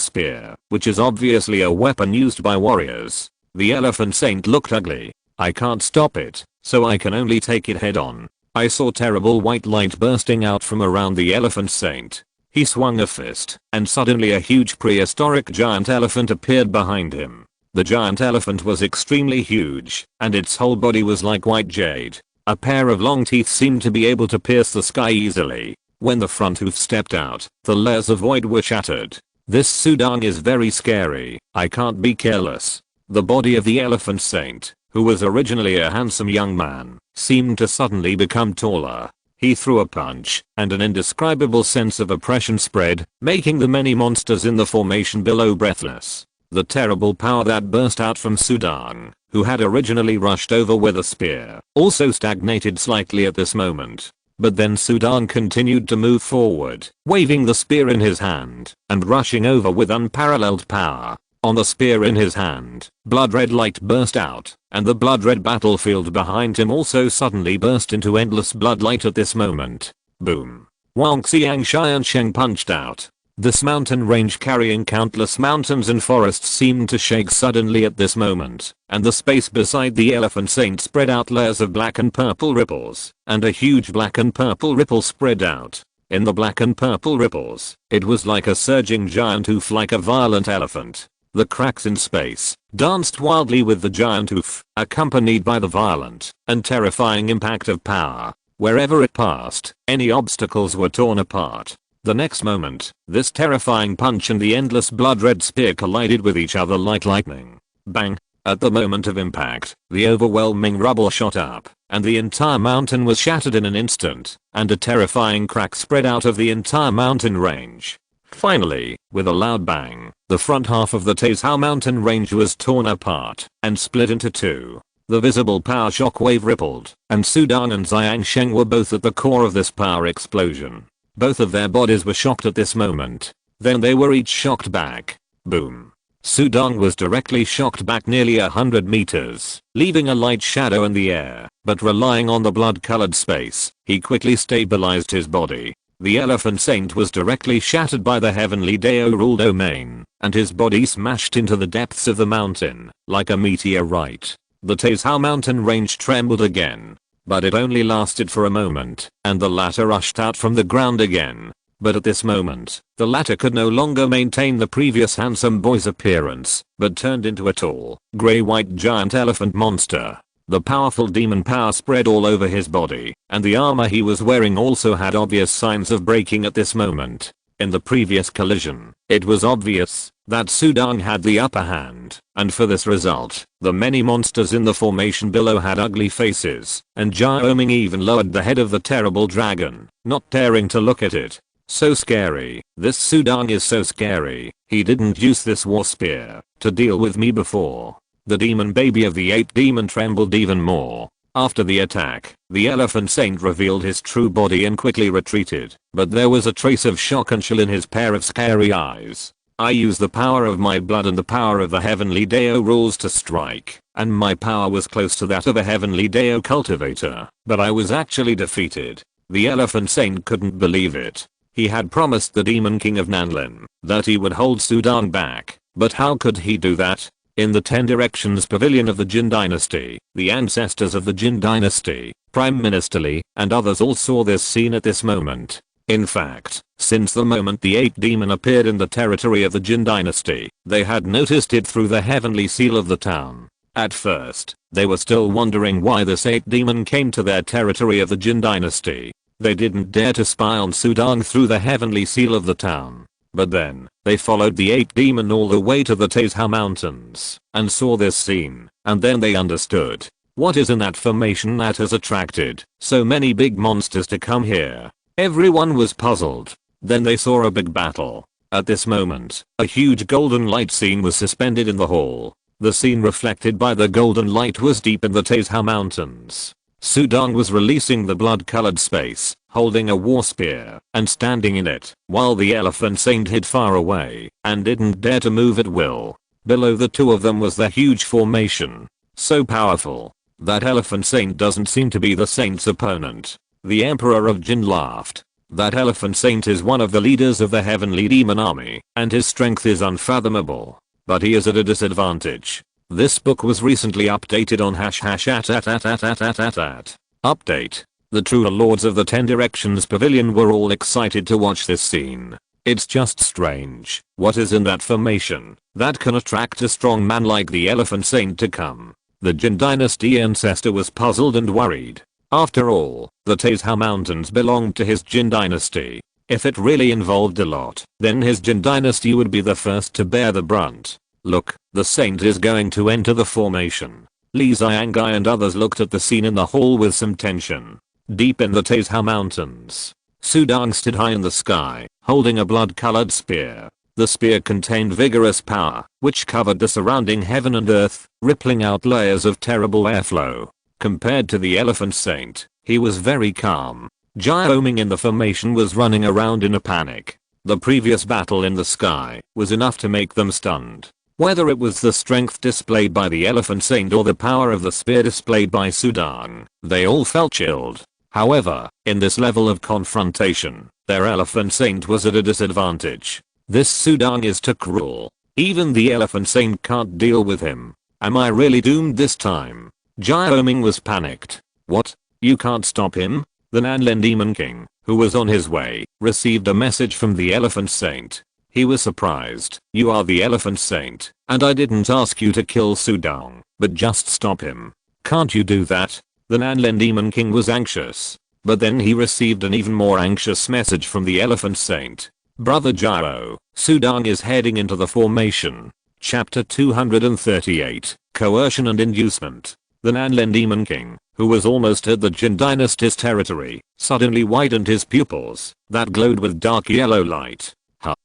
Speaker 1: spear, which is obviously a weapon used by warriors. The Elephant Saint looked ugly. I can't stop it, so I can only take it head on. I saw terrible white light bursting out from around the Elephant Saint. He swung a fist, and suddenly a huge prehistoric giant elephant appeared behind him. The giant elephant was extremely huge, and its whole body was like white jade. A pair of long teeth seemed to be able to pierce the sky easily. When the front hoof stepped out, the layers of void were shattered. This Sudong is very scary. I can't be careless. The body of the Elephant Saint, who was originally a handsome young man, seemed to suddenly become taller. He threw a punch, and an indescribable sense of oppression spread, making the many monsters in the formation below breathless. The terrible power that burst out from Sudong, who had originally rushed over with a spear, also stagnated slightly at this moment. But then Sudong continued to move forward, waving the spear in his hand, and rushing over with unparalleled power. On the spear in his hand, blood-red light burst out, and the blood-red battlefield behind him also suddenly burst into endless blood light at this moment. Boom. Wang Xiangxiansheng punched out. This mountain range carrying countless mountains and forests seemed to shake suddenly at this moment, and the space beside the Elephant Saint spread out layers of black and purple ripples, and a huge black and purple ripple spread out. In the black and purple ripples, it was like a surging giant hoof like a violent elephant. The cracks in space danced wildly with the giant hoof, accompanied by the violent and terrifying impact of power. Wherever it passed, any obstacles were torn apart. The next moment, this terrifying punch and the endless blood-red spear collided with each other like lightning. Bang! At the moment of impact, the overwhelming rubble shot up, and the entire mountain was shattered in an instant, and a terrifying crack spread out of the entire mountain range. Finally, with a loud bang, the front half of the Taizhou mountain range was torn apart and split into two. The visible power shockwave rippled, and Sudang and Xiangsheng were both at the core of this power explosion. Both of their bodies were shocked at this moment. Then they were each shocked back. Boom. Sudang was directly shocked back nearly 100 meters, leaving a light shadow in the air, but relying on the blood-colored space, he quickly stabilized his body. The Elephant Saint was directly shattered by the heavenly Dao rule domain, and his body smashed into the depths of the mountain, like a meteorite. The Taizhou mountain range trembled again. But it only lasted for a moment, and the latter rushed out from the ground again. But at this moment, the latter could no longer maintain the previous handsome boy's appearance, but turned into a tall, grey-white giant elephant monster. The powerful demon power spread all over his body, and the armor he was wearing also had obvious signs of breaking at this moment. In the previous collision, it was obvious that Sudang had the upper hand, and for this result, the many monsters in the formation below had ugly faces, and Jiaoming even lowered the head of the terrible dragon, not daring to look at it. So scary. This Sudang is so scary. He didn't use this war spear to deal with me before. The demon baby of the 8th demon trembled even more. After the attack, the Elephant Saint revealed his true body and quickly retreated, but there was a trace of shock and chill in his pair of scary eyes. I used the power of my blood and the power of the heavenly Dao rules to strike, and my power was close to that of a heavenly Dao cultivator, but I was actually defeated. The Elephant Saint couldn't believe it. He had promised the Demon King of Nanlin that he would hold Sudang back, but how could he do that? In the 10 Directions Pavilion of the Jin Dynasty, the ancestors of the Jin Dynasty, Prime Minister Li, and others all saw this scene at this moment. In fact, since the moment the 8th demon appeared in the territory of the Jin Dynasty, they had noticed it through the heavenly seal of the town. At first, they were still wondering why this 8th demon came to their territory of the Jin Dynasty. They didn't dare to spy on Sudang through the heavenly seal of the town. But then, they followed the 8th demon all the way to the Taizhou Mountains, and saw this scene, and then they understood. What is in that formation that has attracted so many big monsters to come here? Everyone was puzzled. Then they saw a big battle. At this moment, a huge golden light scene was suspended in the hall. The scene reflected by the golden light was deep in the Taizhou Mountains. Sudang was releasing the blood-colored space, holding a war spear, and standing in it, while the Elephant Saint hid far away, and didn't dare to move at will. Below the two of them was the huge formation. So powerful. That Elephant Saint doesn't seem to be the Saint's opponent. The Emperor of Jin laughed. That Elephant Saint is one of the leaders of the Heavenly Demon Army, and his strength is unfathomable. But he is at a disadvantage. This book was recently updated on #@. Update. The true lords of the 10 Directions Pavilion were all excited to watch this scene. It's just strange. What is in that formation that can attract a strong man like the Elephant Saint to come? The Jin Dynasty ancestor was puzzled and worried. After all, the Taizhou Mountains belonged to his Jin Dynasty. If it really involved a lot, then his Jin Dynasty would be the first to bear the brunt. Look, the Saint is going to enter the formation. Li Xiangai and others looked at the scene in the hall with some tension. Deep in the Taizhou Mountains, Sudang stood high in the sky, holding a blood-colored spear. The spear contained vigorous power, which covered the surrounding heaven and earth, rippling out layers of terrible airflow. Compared to the Elephant Saint, he was very calm. Jiaoming in the formation was running around in a panic. The previous battle in the sky was enough to make them stunned. Whether it was the strength displayed by the Elephant Saint or the power of the spear displayed by Sudang, they all felt chilled. However, in this level of confrontation, their Elephant Saint was at a disadvantage. This Sudang is too cruel. Even the Elephant Saint can't deal with him. Am I really doomed this time? Jiaoming was panicked. What? You can't stop him? The Nanlin Demon King, who was on his way, received a message from the Elephant Saint. He was surprised. You are the Elephant Saint, and I didn't ask you to kill Sudang, but just stop him. Can't you do that? The Nanlin Demon King was anxious. But then he received an even more anxious message from the Elephant Saint. Brother Jiro, Sudang is heading into the formation. Chapter 238, Coercion and Inducement. The Nanlin Demon King, who was almost at the Jin Dynasty's territory, suddenly widened his pupils, that glowed with dark yellow light.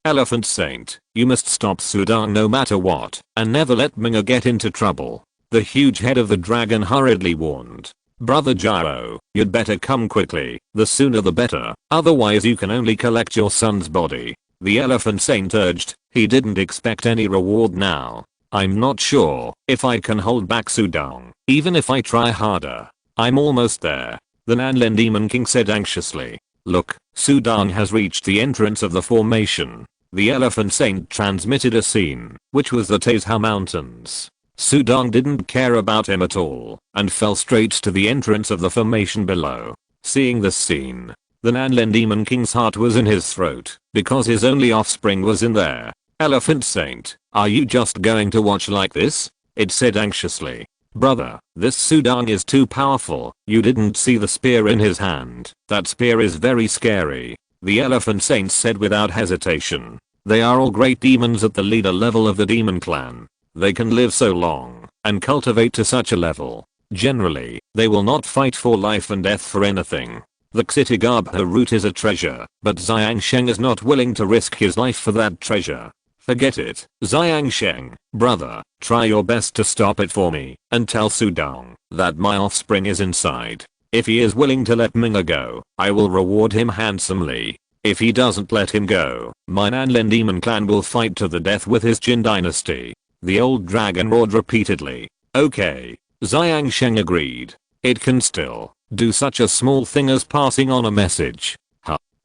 Speaker 1: Elephant Saint, you must stop Sudang no matter what, and never let Minga get into trouble. The huge head of the dragon hurriedly warned. Brother Gyro, you'd better come quickly, the sooner the better, otherwise you can only collect your son's body. The elephant saint urged. He didn't expect any reward now. I'm not sure if I can hold back Sudong, even if I try harder. I'm almost there. The Nanlin Demon King said anxiously. Look, Sudong has reached the entrance of the formation. The elephant saint transmitted a scene, which was the Tezha Mountains. Sudong didn't care about him at all, and fell straight to the entrance of the formation below. Seeing this scene, the Nanlin Demon King's heart was in his throat, because his only offspring was in there. Elephant Saint, are you just going to watch like this? It said anxiously. Brother, this Sudong is too powerful. You didn't see the spear in his hand. That spear is very scary. The Elephant Saint said without hesitation. They are all great demons at the leader level of the demon clan. They can live so long and cultivate to such a level. Generally, they will not fight for life and death for anything. The Xitigabha root is a treasure, but Xiangsheng is not willing to risk his life for that treasure. Forget it, Xiangsheng, brother, try your best to stop it for me, and tell Sudong that my offspring is inside. If he is willing to let Minga go, I will reward him handsomely. If he doesn't let him go, my Nanlin Demon Clan will fight to the death with his Jin Dynasty. The old dragon roared repeatedly. Okay, Xiangsheng agreed. It can still do such a small thing as passing on a message.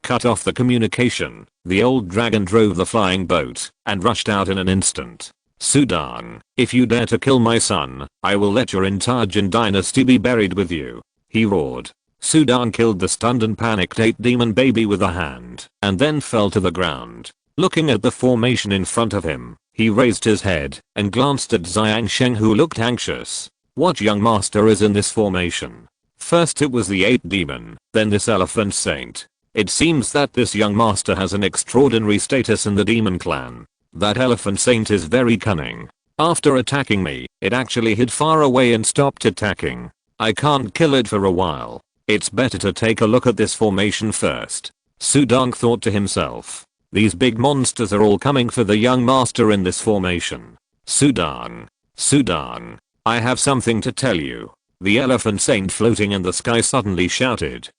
Speaker 1: Cut off the communication. The old dragon drove the flying boat and rushed out in an instant. Sudong, if you dare to kill my son, I will let your entire Jin Dynasty be buried with you. He roared. Sudong killed the stunned and panicked 8 demon baby with a hand and then fell to the ground. Looking at the formation in front of him, he raised his head and glanced at Xiangsheng, who looked anxious. What young master is in this formation? First it was the 8 demon, then this elephant saint. It seems that this young master has an extraordinary status in the demon clan. That elephant saint is very cunning. After attacking me, it actually hid far away and stopped attacking. I can't kill it for a while. It's better to take a look at this formation first. Sudong thought to himself. These big monsters are all coming for the young master in this formation. Sudong, I have something to tell you. The elephant saint floating in the sky suddenly shouted.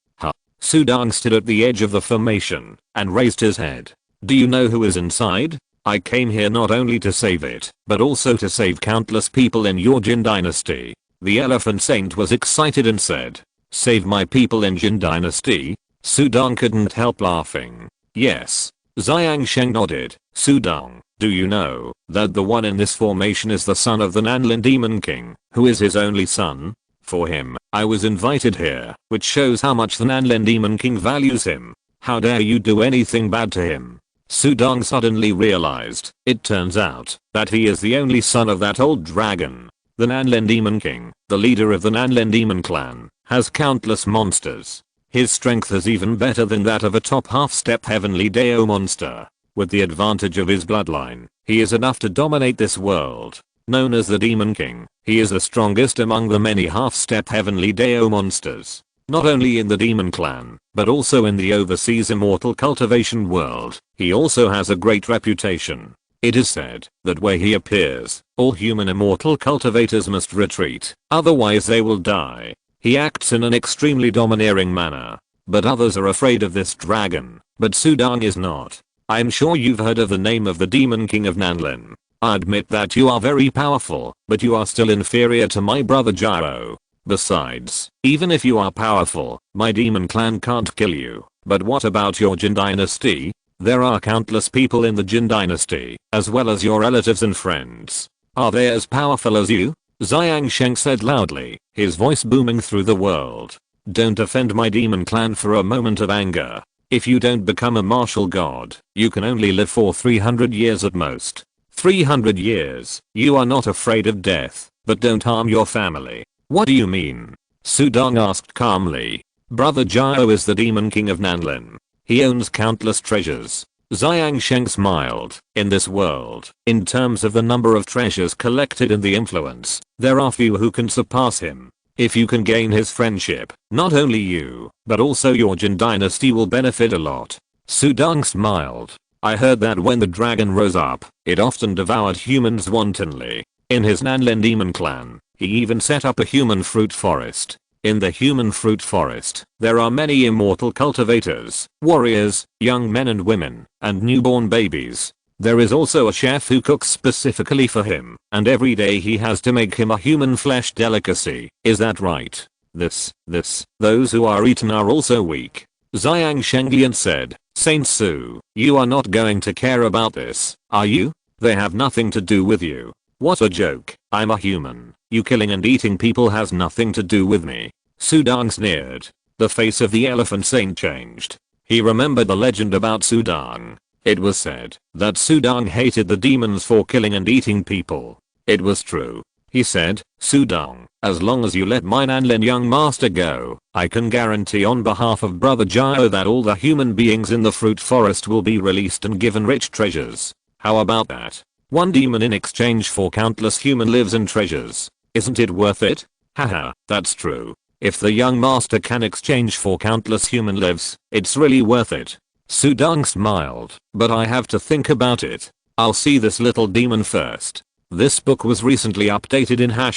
Speaker 1: Sudong stood at the edge of the formation and raised his head. Do you know who is inside? I came here not only to save it, but also to save countless people in your Jin Dynasty. The elephant saint was excited and said. Save my people in Jin Dynasty? Sudong couldn't help laughing. Yes. Xiangsheng nodded. Sudong, do you know that the one in this formation is the son of the Nanlin Demon King, who is his only son? For him, I was invited here, which shows how much the Nanlin Demon King values him. How dare you do anything bad to him? Sudong suddenly realized, it turns out, that he is the only son of that old dragon. The Nanlin Demon King, the leader of the Nanlin Demon Clan, has countless monsters. His strength is even better than that of a top half-step heavenly Dao monster. With the advantage of his bloodline, he is enough to dominate this world. Known as the Demon King, he is the strongest among the many half-step heavenly Dao monsters. Not only in the Demon Clan, but also in the overseas immortal cultivation world, he also has a great reputation. It is said that where he appears, all human immortal cultivators must retreat, otherwise they will die. He acts in an extremely domineering manner. But others are afraid of this dragon, but Sudong is not. I'm sure you've heard of the name of the Demon King of Nanlin. I admit that you are very powerful, but you are still inferior to my brother Gyro. Besides, even if you are powerful, my demon clan can't kill you. But what about your Jin Dynasty? There are countless people in the Jin Dynasty, as well as your relatives and friends. Are they as powerful as you? Xiangsheng said loudly, his voice booming through the world. Don't offend my demon clan for a moment of anger. If you don't become a martial god, you can only live for 300 years at most. 300 years, you are not afraid of death, but don't harm your family. What do you mean? Sudong asked calmly. Brother Gyro is the Demon King of Nanlin. He owns countless treasures. Xiangsheng smiled. In this world, in terms of the number of treasures collected and the influence, there are few who can surpass him. If you can gain his friendship, not only you, but also your Jin Dynasty will benefit a lot. Sudong smiled. I heard that when the dragon rose up, it often devoured humans wantonly. In his Nanlin Demon Clan, He even set up a human fruit forest. In the human fruit forest, there are many immortal cultivators, warriors, young men and women, and newborn babies. There is also a chef who cooks specifically for him, and every day he has to make him a human flesh delicacy. Is that right? Those who are eaten are also weak. Xiang Shenglian said, Saint Su, you are not going to care about this, are you? They have nothing to do with you. What a joke, I'm a human. You killing and eating people has nothing to do with me. Sudang sneered. The face of the elephant saint changed. He remembered the legend about Sudang. It was said that Sudang hated the demons for killing and eating people. It was true. He said, Sudang, as long as you let my Nanlin young master go, I can guarantee on behalf of Brother Jiao that all the human beings in the fruit forest will be released and given rich treasures. How about that? One demon in exchange for countless human lives and treasures. Isn't it worth it? Haha, that's true. If the young master can exchange for countless human lives, it's really worth it. Sudang smiled, but I have to think about it. I'll see this little demon first. This book was recently updated in #at.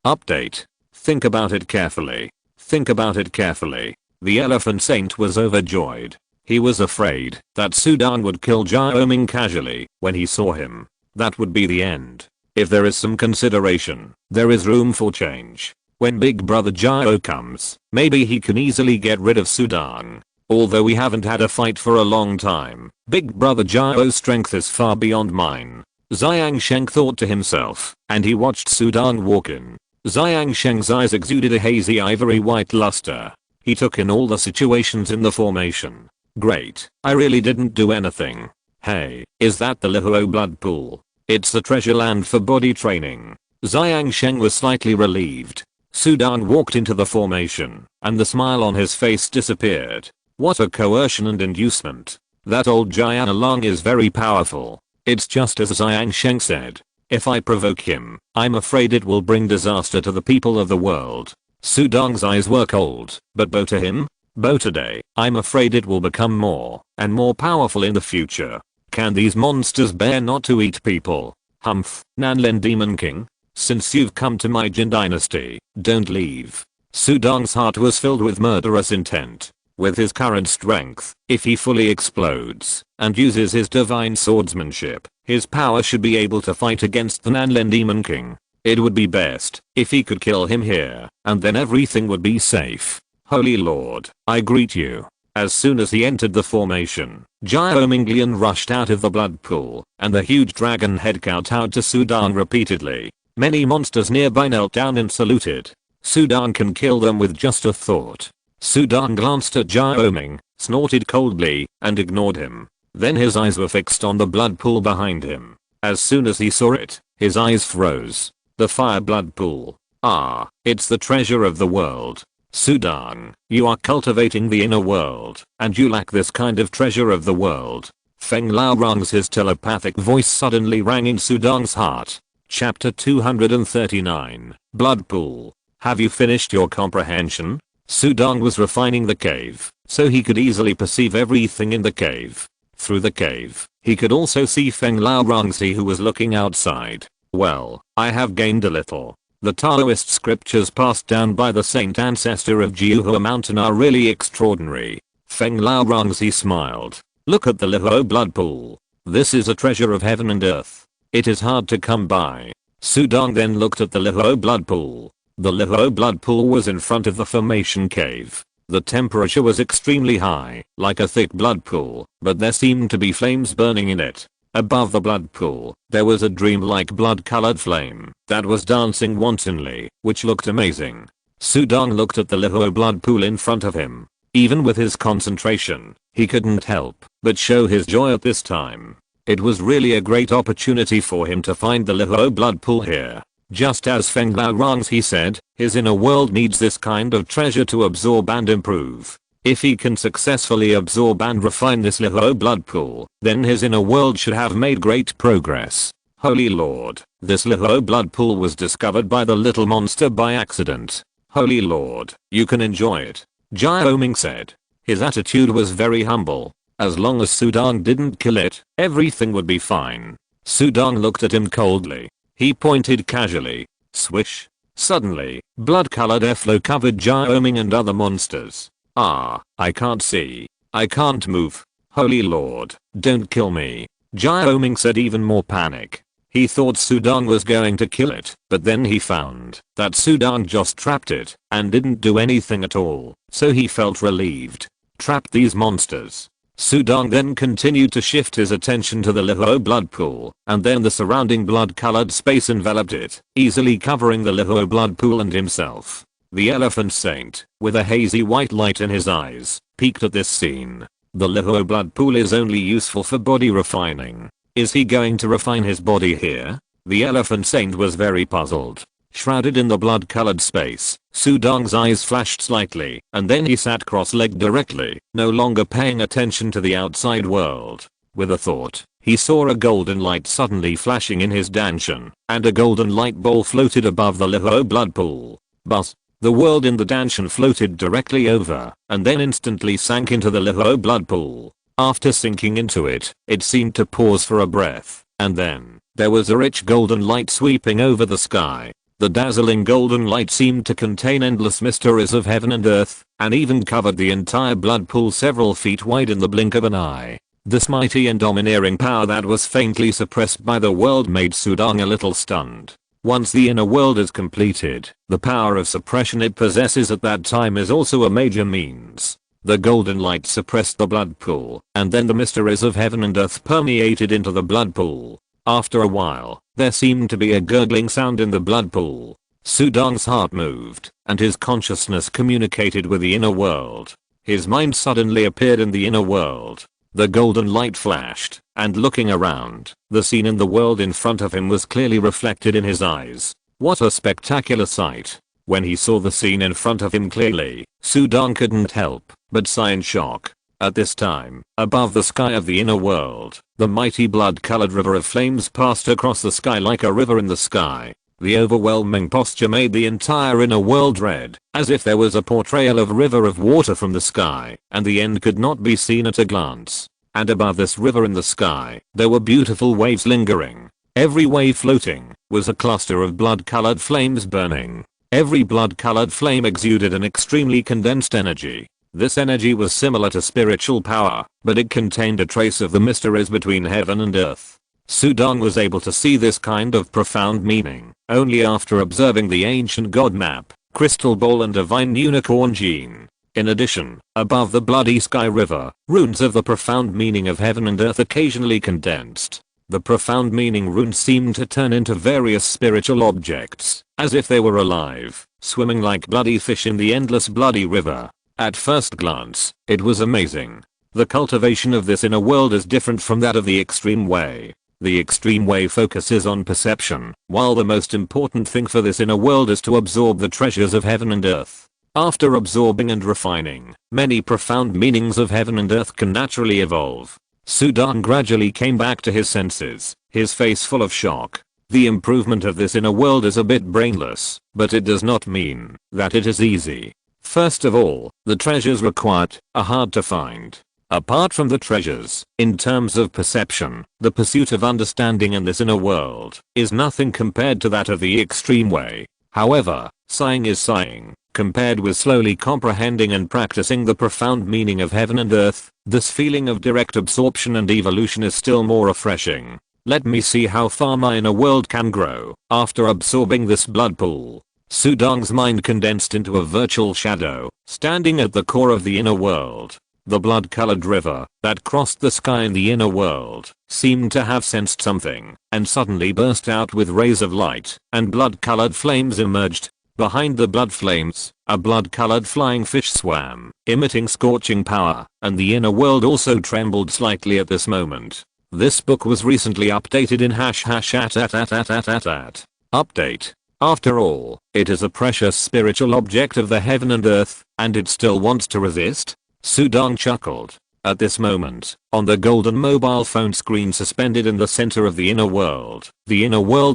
Speaker 1: Update. Think about it carefully. Think about it carefully. The elephant saint was overjoyed. He was afraid that Sudang would kill Jiaoming casually when he saw him. That would be the end. If there is some consideration, there is room for change. When Big Brother Jiao comes, maybe he can easily get rid of Sudang. Although we haven't had a fight for a long time, Big Brother Jiao's strength is far beyond mine. Xiang Sheng thought to himself, and he watched Sudang walk in. Xiang Sheng's eyes exuded a hazy ivory white luster. He took in all the situations in the formation. Great, I really didn't do anything. Hey, is that the Lihuo blood pool? It's the treasure land for body training. Xiang Sheng was slightly relieved. Sudang walked into the formation, and the smile on his face disappeared. What a coercion and inducement. That old Jian Long is very powerful. It's just as Xiang Sheng said. If I provoke him, I'm afraid it will bring disaster to the people of the world. Sudang's eyes were cold, but bow to him? Bow today, I'm afraid it will become more and more powerful in the future. Can these monsters bear not to eat people? Humph, Nanlin Demon King? Since you've come to my Jin Dynasty, don't leave. Sudang's heart was filled with murderous intent. With his current strength, if he fully explodes and uses his divine swordsmanship, his power should be able to fight against the Nanlin Demon King. It would be best if he could kill him here, and then everything would be safe. Holy Lord, I greet you. As soon as he entered the formation, Jiaominglian rushed out of the blood pool, and the huge dragon head kowtowed to Sudang repeatedly. Many monsters nearby knelt down and saluted. Sudang can kill them with just a thought. Sudang glanced at Jiaoming, snorted coldly, and ignored him. Then his eyes were fixed on the blood pool behind him. As soon as he saw it, his eyes froze. The fire blood pool. Ah, it's the treasure of the world. Sudang, you are cultivating the inner world, and you lack this kind of treasure of the world. Feng Lao Rong's his telepathic voice suddenly rang in Sudang's heart. Chapter 239, Blood Pool. Have you finished your comprehension? Sudang was refining the cave, so he could easily perceive everything in the cave. Through the cave, he could also see Feng Lao Rongzi who was looking outside. Well, I have gained a little. The Taoist scriptures passed down by the saint ancestor of Jiuhua Mountain are really extraordinary. Feng Lao Rongzi smiled. Look at the Lihuo blood pool. This is a treasure of heaven and earth. It is hard to come by. Sudang then looked at the Lihuo blood pool. The Lihuo blood pool was in front of the formation cave. The temperature was extremely high, like a thick blood pool, but there seemed to be flames burning in it. Above the blood pool, there was a dream-like blood-colored flame that was dancing wantonly, which looked amazing. Sudang looked at the Lihuo blood pool in front of him. Even with his concentration, he couldn't help but show his joy at this time. It was really a great opportunity for him to find the Lihuo blood pool here. Just as Feng Lao Rongzi said, his inner world needs this kind of treasure to absorb and improve. If he can successfully absorb and refine this Lihuo blood pool, then his inner world should have made great progress. Holy Lord, this Lihuo blood pool was discovered by the little monster by accident. Holy Lord, you can enjoy it. Jiaoming said. His attitude was very humble. As long as Sudang didn't kill it, everything would be fine. Sudang looked at him coldly. He pointed casually. Swish. Suddenly, blood-colored airflow covered Jiaoming and other monsters. Ah, I can't see. I can't move. Holy Lord, don't kill me. Jiaoming said, even more panic. He thought Sudong was going to kill it, but then he found that Sudong just trapped it and didn't do anything at all, so he felt relieved. Trapped these monsters. Sudong then continued to shift his attention to the Lihuo blood pool, and then the surrounding blood-colored space enveloped it, easily covering the Lihuo blood pool and himself. The elephant saint, with a hazy white light in his eyes, peeked at this scene. The Lihuo blood pool is only useful for body refining. Is he going to refine his body here? The elephant saint was very puzzled. Shrouded in the blood-colored space, Sudong's eyes flashed slightly, and then he sat cross-legged directly, no longer paying attention to the outside world. With a thought, he saw a golden light suddenly flashing in his Dantian, and a golden light ball floated above the Lihuo blood pool. Buzz. The world in the Dantian floated directly over, and then instantly sank into the Lihuo blood pool. After sinking into it, it seemed to pause for a breath, and then, there was a rich golden light sweeping over the sky. The dazzling golden light seemed to contain endless mysteries of heaven and earth, and even covered the entire blood pool several feet wide in the blink of an eye. This mighty and domineering power that was faintly suppressed by the world made Sudong a little stunned. Once the inner world is completed, the power of suppression it possesses at that time is also a major means. The golden light suppressed the blood pool, and then the mysteries of heaven and earth permeated into the blood pool. After a while, there seemed to be a gurgling sound in the blood pool. Sudong's heart moved, and his consciousness communicated with the inner world. His mind suddenly appeared in the inner world. The golden light flashed, and looking around, the scene in the world in front of him was clearly reflected in his eyes. What a spectacular sight! When he saw the scene in front of him clearly, Sudong couldn't help but sigh in shock. At this time, above the sky of the inner world, the mighty blood-colored river of flames passed across the sky like a river in the sky. The overwhelming posture made the entire inner world red, as if there was a portrayal of a river of water from the sky, and the end could not be seen at a glance. And above this river in the sky, there were beautiful waves lingering. Every wave floating was a cluster of blood-colored flames burning. Every blood-colored flame exuded an extremely condensed energy. This energy was similar to spiritual power, but it contained a trace of the mysteries between heaven and earth. Sudong was able to see this kind of profound meaning only after observing the ancient god map, crystal ball and divine unicorn gene. In addition, above the bloody sky river, runes of the profound meaning of heaven and earth occasionally condensed. The profound meaning runes seemed to turn into various spiritual objects, as if they were alive, swimming like bloody fish in the endless bloody river. At first glance, it was amazing. The cultivation of this inner world is different from that of the extreme way. The extreme way focuses on perception, while the most important thing for this inner world is to absorb the treasures of heaven and earth. After absorbing and refining, many profound meanings of heaven and earth can naturally evolve. Sudong gradually came back to his senses, his face full of shock. The improvement of this inner world is a bit brainless, but it does not mean that it is easy. First of all, the treasures required are hard to find. Apart from the treasures, in terms of perception, the pursuit of understanding in this inner world is nothing compared to that of the extreme way. However, sighing is sighing. Compared with slowly comprehending and practicing the profound meaning of heaven and earth, this feeling of direct absorption and evolution is still more refreshing. Let me see how far my inner world can grow after absorbing this blood pool. Sudong's mind condensed into a virtual shadow, standing at the core of the inner world. The blood-colored river that crossed the sky in the inner world seemed to have sensed something and suddenly burst out with rays of light, and blood-colored flames emerged. Behind the blood flames, a blood-colored flying fish swam, emitting scorching power, and the inner world also trembled slightly at this moment. This book was recently updated in update. After all, it is a precious spiritual object of the heaven and earth, and it still wants to resist? Sudong chuckled. At this moment, on the golden mobile phone screen suspended in the center of the inner world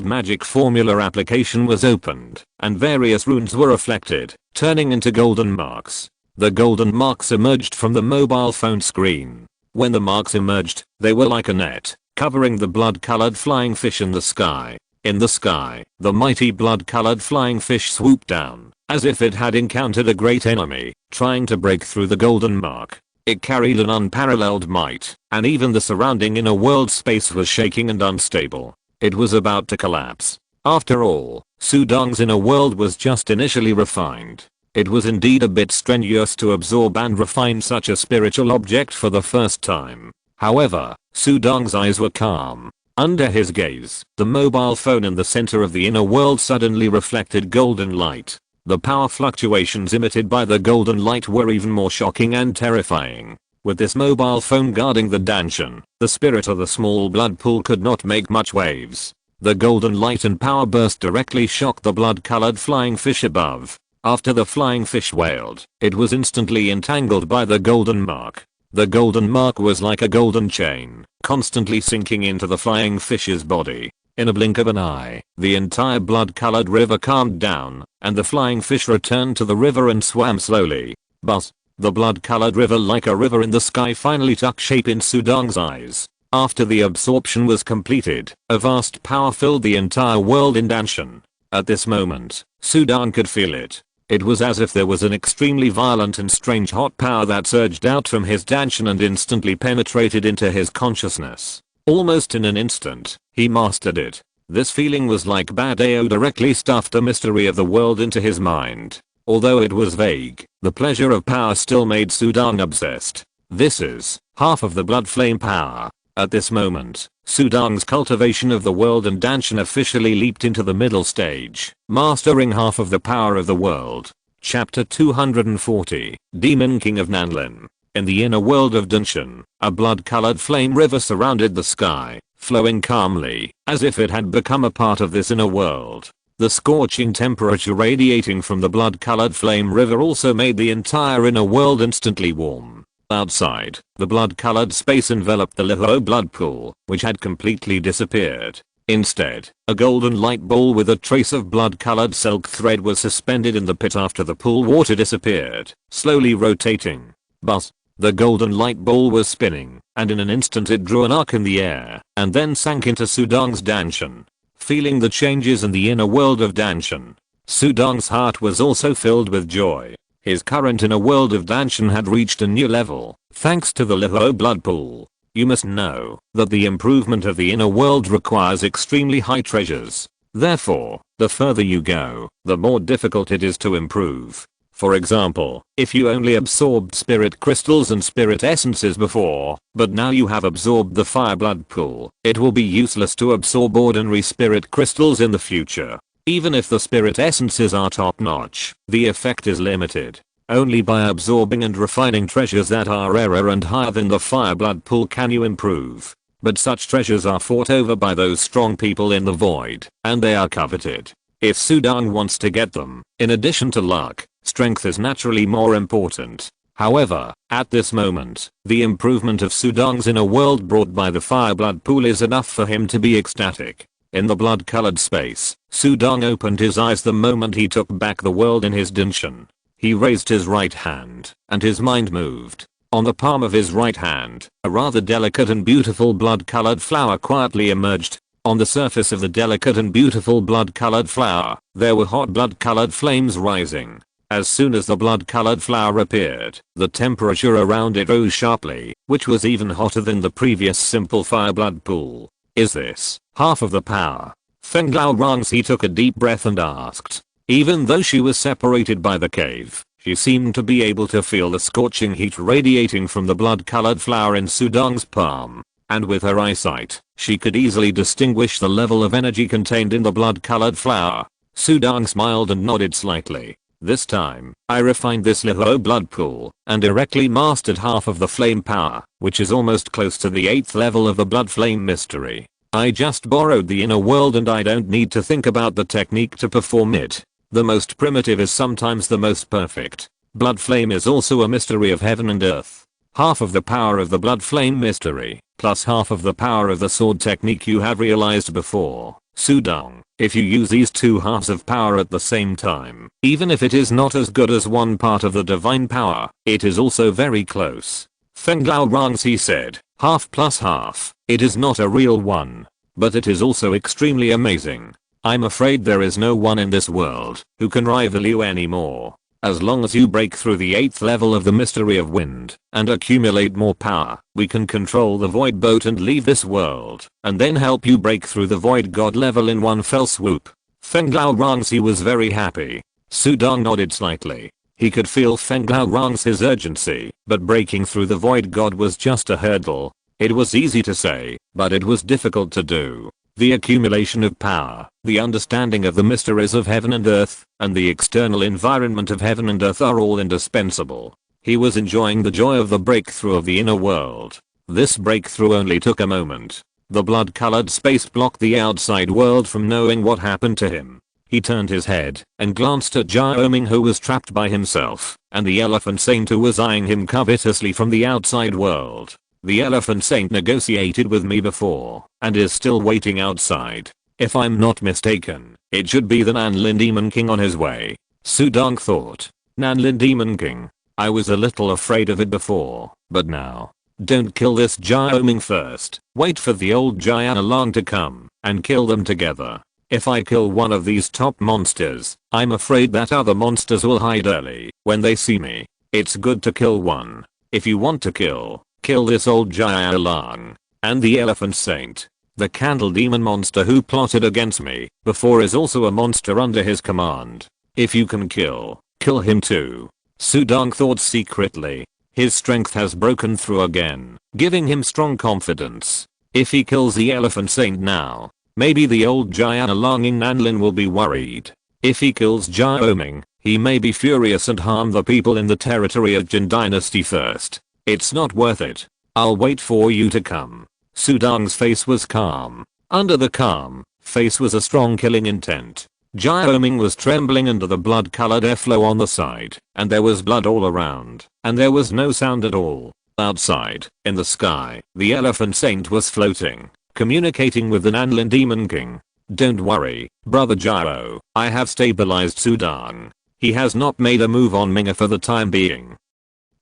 Speaker 1: magic formula application was opened, and various runes were reflected, turning into golden marks. The golden marks emerged from the mobile phone screen. When the marks emerged, they were like a net, covering the blood-colored flying fish in the sky. In the sky, the mighty blood-colored flying fish swooped down, as if it had encountered a great enemy, trying to break through the golden mark. It carried an unparalleled might, and even the surrounding inner world space was shaking and unstable. It was about to collapse. After all, Sudong's inner world was just initially refined. It was indeed a bit strenuous to absorb and refine such a spiritual object for the first time. However, Sudong's eyes were calm. Under his gaze, the mobile phone in the center of the inner world suddenly reflected golden light. The power fluctuations emitted by the golden light were even more shocking and terrifying. With this mobile phone guarding the Dantian, the spirit of the small blood pool could not make much waves. The golden light and power burst directly shocked the blood-colored flying fish above. After the flying fish wailed, it was instantly entangled by the golden mark. The golden mark was like a golden chain, constantly sinking into the flying fish's body. In a blink of an eye, the entire blood-colored river calmed down, and the flying fish returned to the river and swam slowly. But the blood-colored river, like a river in the sky, finally took shape in Sudong's eyes. After the absorption was completed, a vast power filled the entire world in Dantian. At this moment, Sudong could feel it. It was as if there was an extremely violent and strange hot power that surged out from his Dantian and instantly penetrated into his consciousness. Almost in an instant, he mastered it. This feeling was like Badao directly stuffed a mystery of the world into his mind. Although it was vague, the pleasure of power still made Sudong obsessed. This is half of the blood flame power. At this moment, Sudong's cultivation of the world and Dantian officially leaped into the middle stage, mastering half of the power of the world. Chapter 240, Demon King of Nanlin. In the inner world of Dantian, a blood-colored flame river surrounded the sky, flowing calmly, as if it had become a part of this inner world. The scorching temperature radiating from the blood-colored flame river also made the entire inner world instantly warm. Outside, the blood-colored space enveloped the little blood pool, which had completely disappeared. Instead, a golden light ball with a trace of blood-colored silk thread was suspended in the pit after the pool water disappeared, slowly rotating. But the golden light ball was spinning, and in an instant it drew an arc in the air, and then sank into Sudong's Dantian. Feeling the changes in the inner world of Dantian, Sudong's heart was also filled with joy. His current inner world of Dantian had reached a new level, thanks to the little blood pool. You must know that the improvement of the inner world requires extremely high treasures. Therefore, the further you go, the more difficult it is to improve. For example, if you only absorbed spirit crystals and spirit essences before, but now you have absorbed the fire blood pool, it will be useless to absorb ordinary spirit crystals in the future. Even if the spirit essences are top notch, the effect is limited. Only by absorbing and refining treasures that are rarer and higher than the fire blood pool can you improve. But such treasures are fought over by those strong people in the void, and they are coveted. If Sudong wants to get them, in addition to luck, strength is naturally more important. However, at this moment, the improvement of Sudong's inner world brought by the fire blood pool is enough for him to be ecstatic. In the blood-colored space, Sudong opened his eyes the moment he took back the world in his Dantian. He raised his right hand, and his mind moved. On the palm of his right hand, a rather delicate and beautiful blood-colored flower quietly emerged. On the surface of the delicate and beautiful blood-colored flower, there were hot blood-colored flames rising. As soon as the blood-colored flower appeared, the temperature around it rose sharply, which was even hotter than the previous simple fire blood pool. Is this half of the power? Feng Lao Rangzi took a deep breath and asked. Even though she was separated by the cave, she seemed to be able to feel the scorching heat radiating from the blood-colored flower in Sudong's palm. And with her eyesight, she could easily distinguish the level of energy contained in the blood-colored flower. Sudong smiled and nodded slightly. This time, I refined this little blood pool, and directly mastered half of the flame power, which is almost close to the 8th level of the blood flame mystery. I just borrowed the inner world and I don't need to think about the technique to perform it. The most primitive is sometimes the most perfect. Blood flame is also a mystery of heaven and earth. Half of the power of the blood flame mystery, plus half of the power of the sword technique you have realized before. Sudong, if you use these two halves of power at the same time, even if it is not as good as one part of the divine power, it is also very close. Feng Lao Rangzi said, half plus half, it is not a real one. but it is also extremely amazing. I'm afraid there is no one in this world who can rival you anymore. As long as you break through the 8th level of the mystery of wind and accumulate more power, we can control the void boat and leave this world, and then help you break through the void god level in one fell swoop. Feng Lao Rangxi was very happy. Sudong nodded slightly. He could feel Feng Lao Rangxi's urgency, but breaking through the void god was just a hurdle. It was easy to say, but it was difficult to do. The accumulation of power, the understanding of the mysteries of heaven and earth, and the external environment of heaven and earth are all indispensable. He was enjoying the joy of the breakthrough of the inner world. This breakthrough only took a moment. The blood-colored space blocked the outside world from knowing what happened to him. He turned his head and glanced at Jiao Ming, who was trapped by himself, and the elephant saint who was eyeing him covetously from the outside world. The elephant saint negotiated with me before and is still waiting outside. If I'm not mistaken, it should be the Nanlin Demon King on his way. Sudong thought. Nanlin Demon King. I was a little afraid of it before, but now. Don't kill this Jiao Ming first. Wait for the old Jian along to come and kill them together. If I kill one of these top monsters, I'm afraid that other monsters will hide early when they see me. It's good to kill one. If you want to kill this old Jian along. And the elephant saint. The candle demon monster who plotted against me before is also a monster under his command. If you can kill him too. Sudong thought secretly. His strength has broken through again, giving him strong confidence. If he kills the elephant saint now, maybe the old Jian along in Nanlin will be worried. If he kills Jiao Ming, he may be furious and harm the people in the territory of Jin Dynasty first. It's not worth it. I'll wait for you to come. Sudong's face was calm. Under the calm face was a strong killing intent. Jiao Ming was trembling under the blood-colored airflow on the side, and there was blood all around, and there was no sound at all. Outside, in the sky, the elephant saint was floating, communicating with the Nanlin Demon King. Don't worry, brother Jiao, I have stabilized Sudong. He has not made a move on Minga for the time being.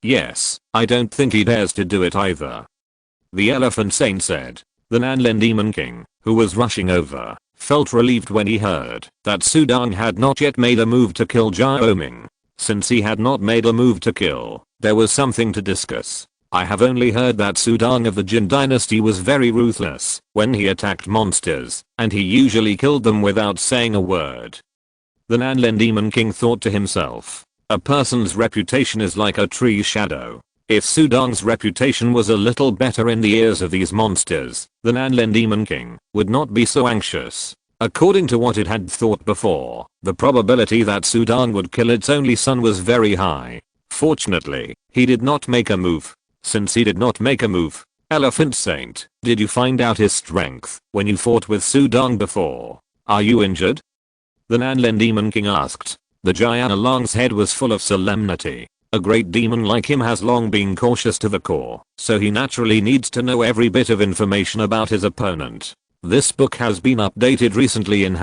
Speaker 1: Yes, I don't think he dares to do it either. The elephant saint said. The Nanlin Demon King, who was rushing over, felt relieved when he heard that Sudong had not yet made a move to kill Jiao Ming. Since he had not made a move to kill, there was something to discuss. I have only heard that Sudong of the Jin Dynasty was very ruthless when he attacked monsters, and he usually killed them without saying a word. The Nanlin Demon King thought to himself. A person's reputation is like a tree's shadow. If Sudong's reputation was a little better in the ears of these monsters, the Nanlin Demon King would not be so anxious. According to what it had thought before, the probability that Sudong would kill its only son was very high. Fortunately, he did not make a move. Since he did not make a move, Elephant Saint, did you find out his strength when you fought with Sudong before? Are you injured? The Nanlin Demon King asked. The Jian along's head was full of solemnity. A great demon like him has long been cautious to the core, so he naturally needs to know every bit of information about his opponent. This book has been updated recently in ..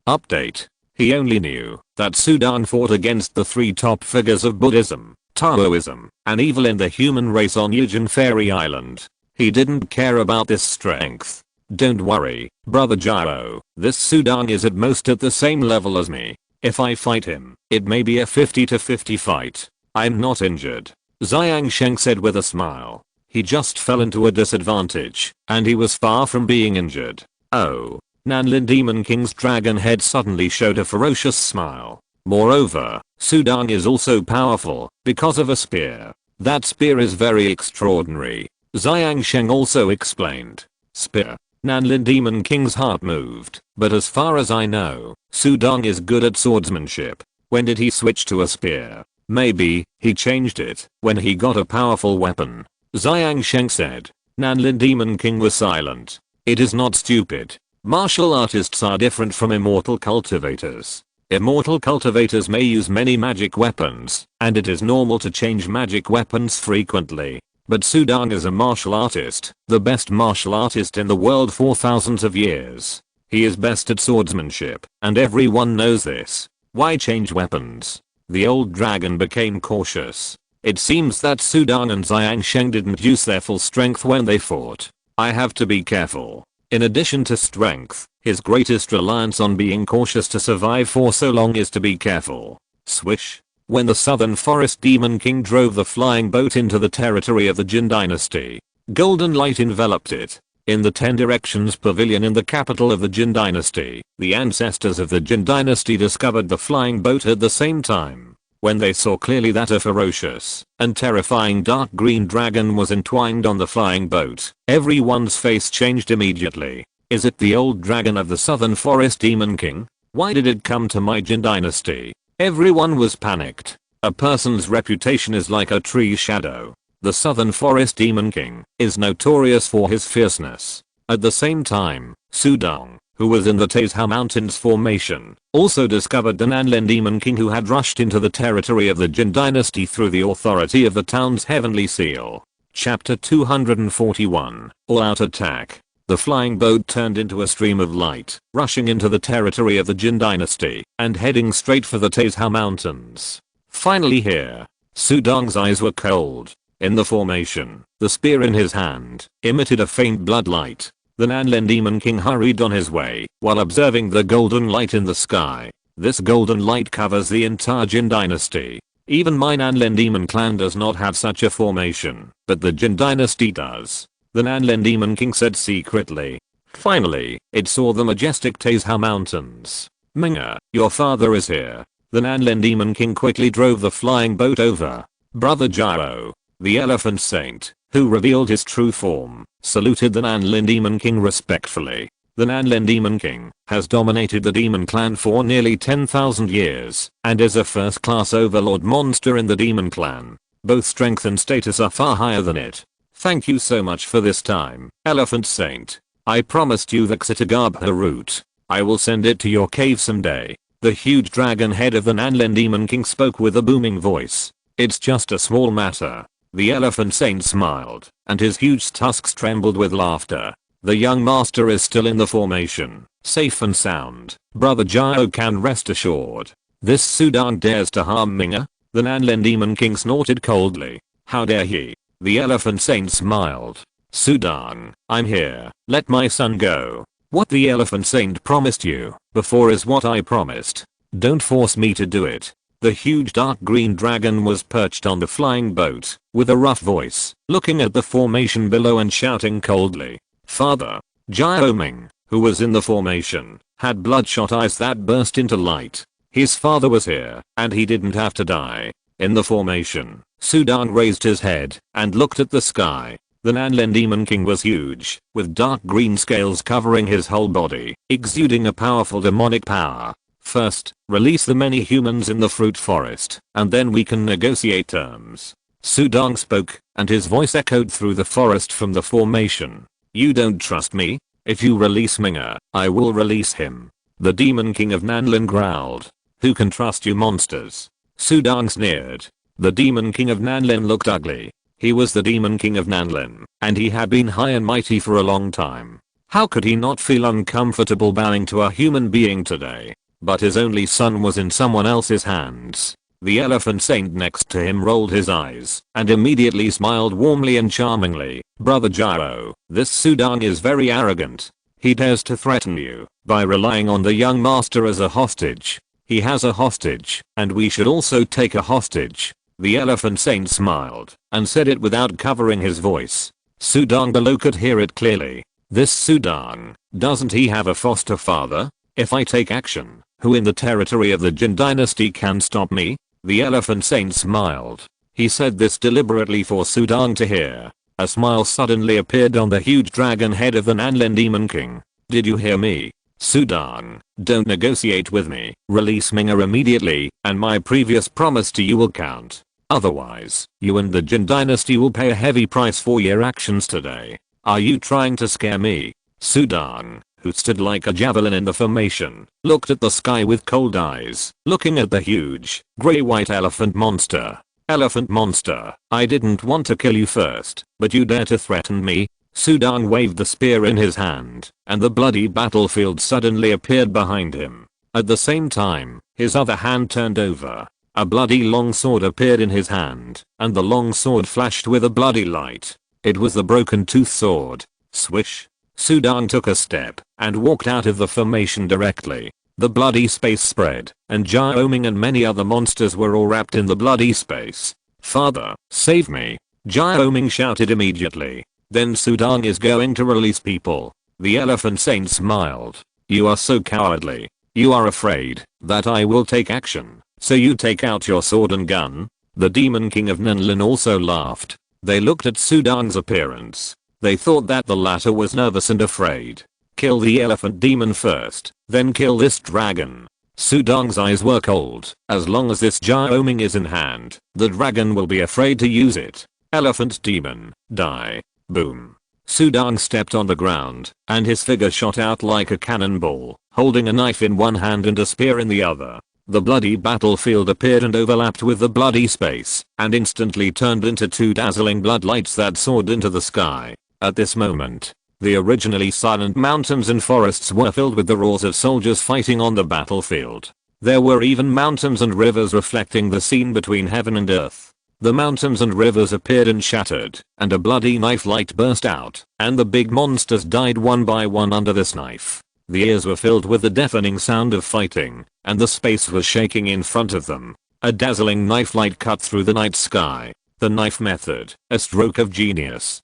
Speaker 1: Update. He only knew that Sudong fought against the 3 top figures of Buddhism, Taoism, and evil in the human race on Yujin Fairy Island. He didn't care about this strength. Don't worry, brother Jiao, this Sudong is at most at the same level as me. If I fight him, it may be a 50-50 fight. I'm not injured. Xiang Sheng said with a smile. He just fell into a disadvantage, and he was far from being injured. Oh. Nanlin Demon King's dragon head suddenly showed a ferocious smile. Moreover, Sudong is also powerful because of a spear. That spear is very extraordinary. Xiang Sheng also explained. Spear. Nanlin Demon King's heart moved, but as far as I know, Sudong is good at swordsmanship. When did he switch to a spear? Maybe, he changed it when he got a powerful weapon. Xiang Sheng said. Nanlin Demon King was silent. It is not stupid. Martial artists are different from immortal cultivators. Immortal cultivators may use many magic weapons, and it is normal to change magic weapons frequently. But Sudong is a martial artist, the best martial artist in the world for thousands of years. He is best at swordsmanship, and everyone knows this. Why change weapons? The old dragon became cautious. It seems that Sudong and Xiang Sheng didn't use their full strength when they fought. I have to be careful. In addition to strength, his greatest reliance on being cautious to survive for so long is to be careful. Swish. When the Southern Forest Demon King drove the flying boat into the territory of the Jin Dynasty, golden light enveloped it. In the 10 Directions Pavilion in the capital of the Jin Dynasty, the ancestors of the Jin Dynasty discovered the flying boat at the same time. When they saw clearly that a ferocious and terrifying dark green dragon was entwined on the flying boat, everyone's face changed immediately. Is it the old dragon of the Southern Forest Demon King? Why did it come to my Jin Dynasty? Everyone was panicked. A person's reputation is like a tree's shadow. The Southern Forest Demon King is notorious for his fierceness. At the same time, Sudong, who was in the Taizhou Mountains formation, also discovered the Nanlin Demon King who had rushed into the territory of the Jin Dynasty through the authority of the town's heavenly seal. Chapter 241, All-Out Attack. The flying boat turned into a stream of light, rushing into the territory of the Jin Dynasty and heading straight for the Taizhou Mountains. Finally here, Sudong's eyes were cold. In the formation, the spear in his hand emitted a faint blood light. The Nanlin Demon King hurried on his way while observing the golden light in the sky. This golden light covers the entire Jin Dynasty. Even my Nanlin Demon clan does not have such a formation, but the Jin Dynasty does. The Nanlin Demon King said secretly. Finally, it saw the majestic Taizhou Mountains. Minga, your father is here. The Nanlin Demon King quickly drove the flying boat over. Brother Gyro, the elephant saint, who revealed his true form, saluted the Nanlin Demon King respectfully. The Nanlin Demon King has dominated the demon clan for nearly 10,000 years and is a first-class overlord monster in the demon clan. Both strength and status are far higher than it. Thank you so much for this time, elephant saint. I promised you the Xitigabha root. I will send it to your cave someday. The huge dragon head of the Nanlin Demon King spoke with a booming voice. It's just a small matter. The elephant saint smiled, and his huge tusks trembled with laughter. The young master is still in the formation, safe and sound. Brother Gyro can rest assured. This Sudong dares to harm Minga? The Nanlin Demon King snorted coldly. How dare he? The elephant saint smiled. Sudong, I'm here. Let my son go. What the elephant saint promised you before is what I promised. Don't force me to do it. The huge dark green dragon was perched on the flying boat, with a rough voice, looking at the formation below and shouting coldly. Father, Gyro Ming, who was in the formation, had bloodshot eyes that burst into light. His father was here, and he didn't have to die. In the formation, Sudong raised his head and looked at the sky. The Nanlin Demon King was huge, with dark green scales covering his whole body, exuding a powerful demonic power. First, release the many humans in the fruit forest, and then we can negotiate terms. Sudong spoke, and his voice echoed through the forest from the formation. You don't trust me? If you release Minga, I will release him. The Demon King of Nanlin growled. Who can trust you monsters? Sudong sneered. The Demon King of Nanlin looked ugly. He was the Demon King of Nanlin, and he had been high and mighty for a long time. How could he not feel uncomfortable bowing to a human being today? But his only son was in someone else's hands. The elephant saint next to him rolled his eyes and immediately smiled warmly and charmingly. Brother Gyro, this Sudong is very arrogant. He dares to threaten you by relying on the young master as a hostage. He has a hostage, and we should also take a hostage. The elephant saint smiled and said it without covering his voice. Sudong below could hear it clearly. This Sudong, doesn't he have a foster father? If I take action, who in the territory of the Jin Dynasty can stop me? The elephant saint smiled. He said this deliberately for Sudong to hear. A smile suddenly appeared on the huge dragon head of the Nanlin Demon King. Did you hear me? Sudong, don't negotiate with me. Release Minga immediately, and my previous promise to you will count. Otherwise, you and the Jin Dynasty will pay a heavy price for your actions today. Are you trying to scare me? Sudong, who stood like a javelin in the formation, looked at the sky with cold eyes, looking at the huge, grey-white elephant monster. Elephant monster, I didn't want to kill you first, but you dare to threaten me? Sudong waved the spear in his hand, and the bloody battlefield suddenly appeared behind him. At the same time, his other hand turned over. A bloody long sword appeared in his hand, and the long sword flashed with a bloody light. It was the broken tooth sword. Swish. Sudang took a step and walked out of the formation directly. The bloody space spread, and Jiaoming and many other monsters were all wrapped in the bloody space. Father, save me. Jiaoming shouted immediately. Then Sudang is going to release people. The elephant saint smiled. You are so cowardly. You are afraid that I will take action, so you take out your sword and gun? The demon king of Nanlin also laughed. They looked at Sudang's appearance. They thought that the latter was nervous and afraid. Kill the elephant demon first, then kill this dragon. Sudang's eyes were cold. As long as this Jiaoming is in hand, the dragon will be afraid to use it. Elephant demon, die. Boom. Sudang stepped on the ground, and his figure shot out like a cannonball, holding a knife in one hand and a spear in the other. The bloody battlefield appeared and overlapped with the bloody space, and instantly turned into two dazzling blood lights that soared into the sky. At this moment, the originally silent mountains and forests were filled with the roars of soldiers fighting on the battlefield. There were even mountains and rivers reflecting the scene between heaven and earth. The mountains and rivers appeared and shattered, and a bloody knife light burst out, and the big monsters died one by one under this knife. The ears were filled with the deafening sound of fighting, and the space was shaking in front of them. A dazzling knife light cut through the night sky. The knife method, a stroke of genius.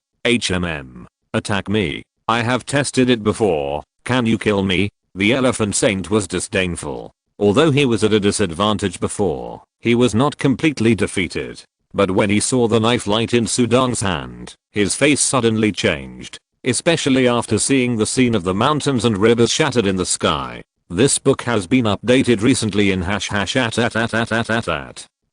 Speaker 1: Attack me. I have tested it before. Can you kill me? The elephant saint was disdainful. Although he was at a disadvantage before, he was not completely defeated. But when he saw the knife light in Sudang's hand, his face suddenly changed. Especially after seeing the scene of the mountains and rivers shattered in the sky. This book has been updated recently in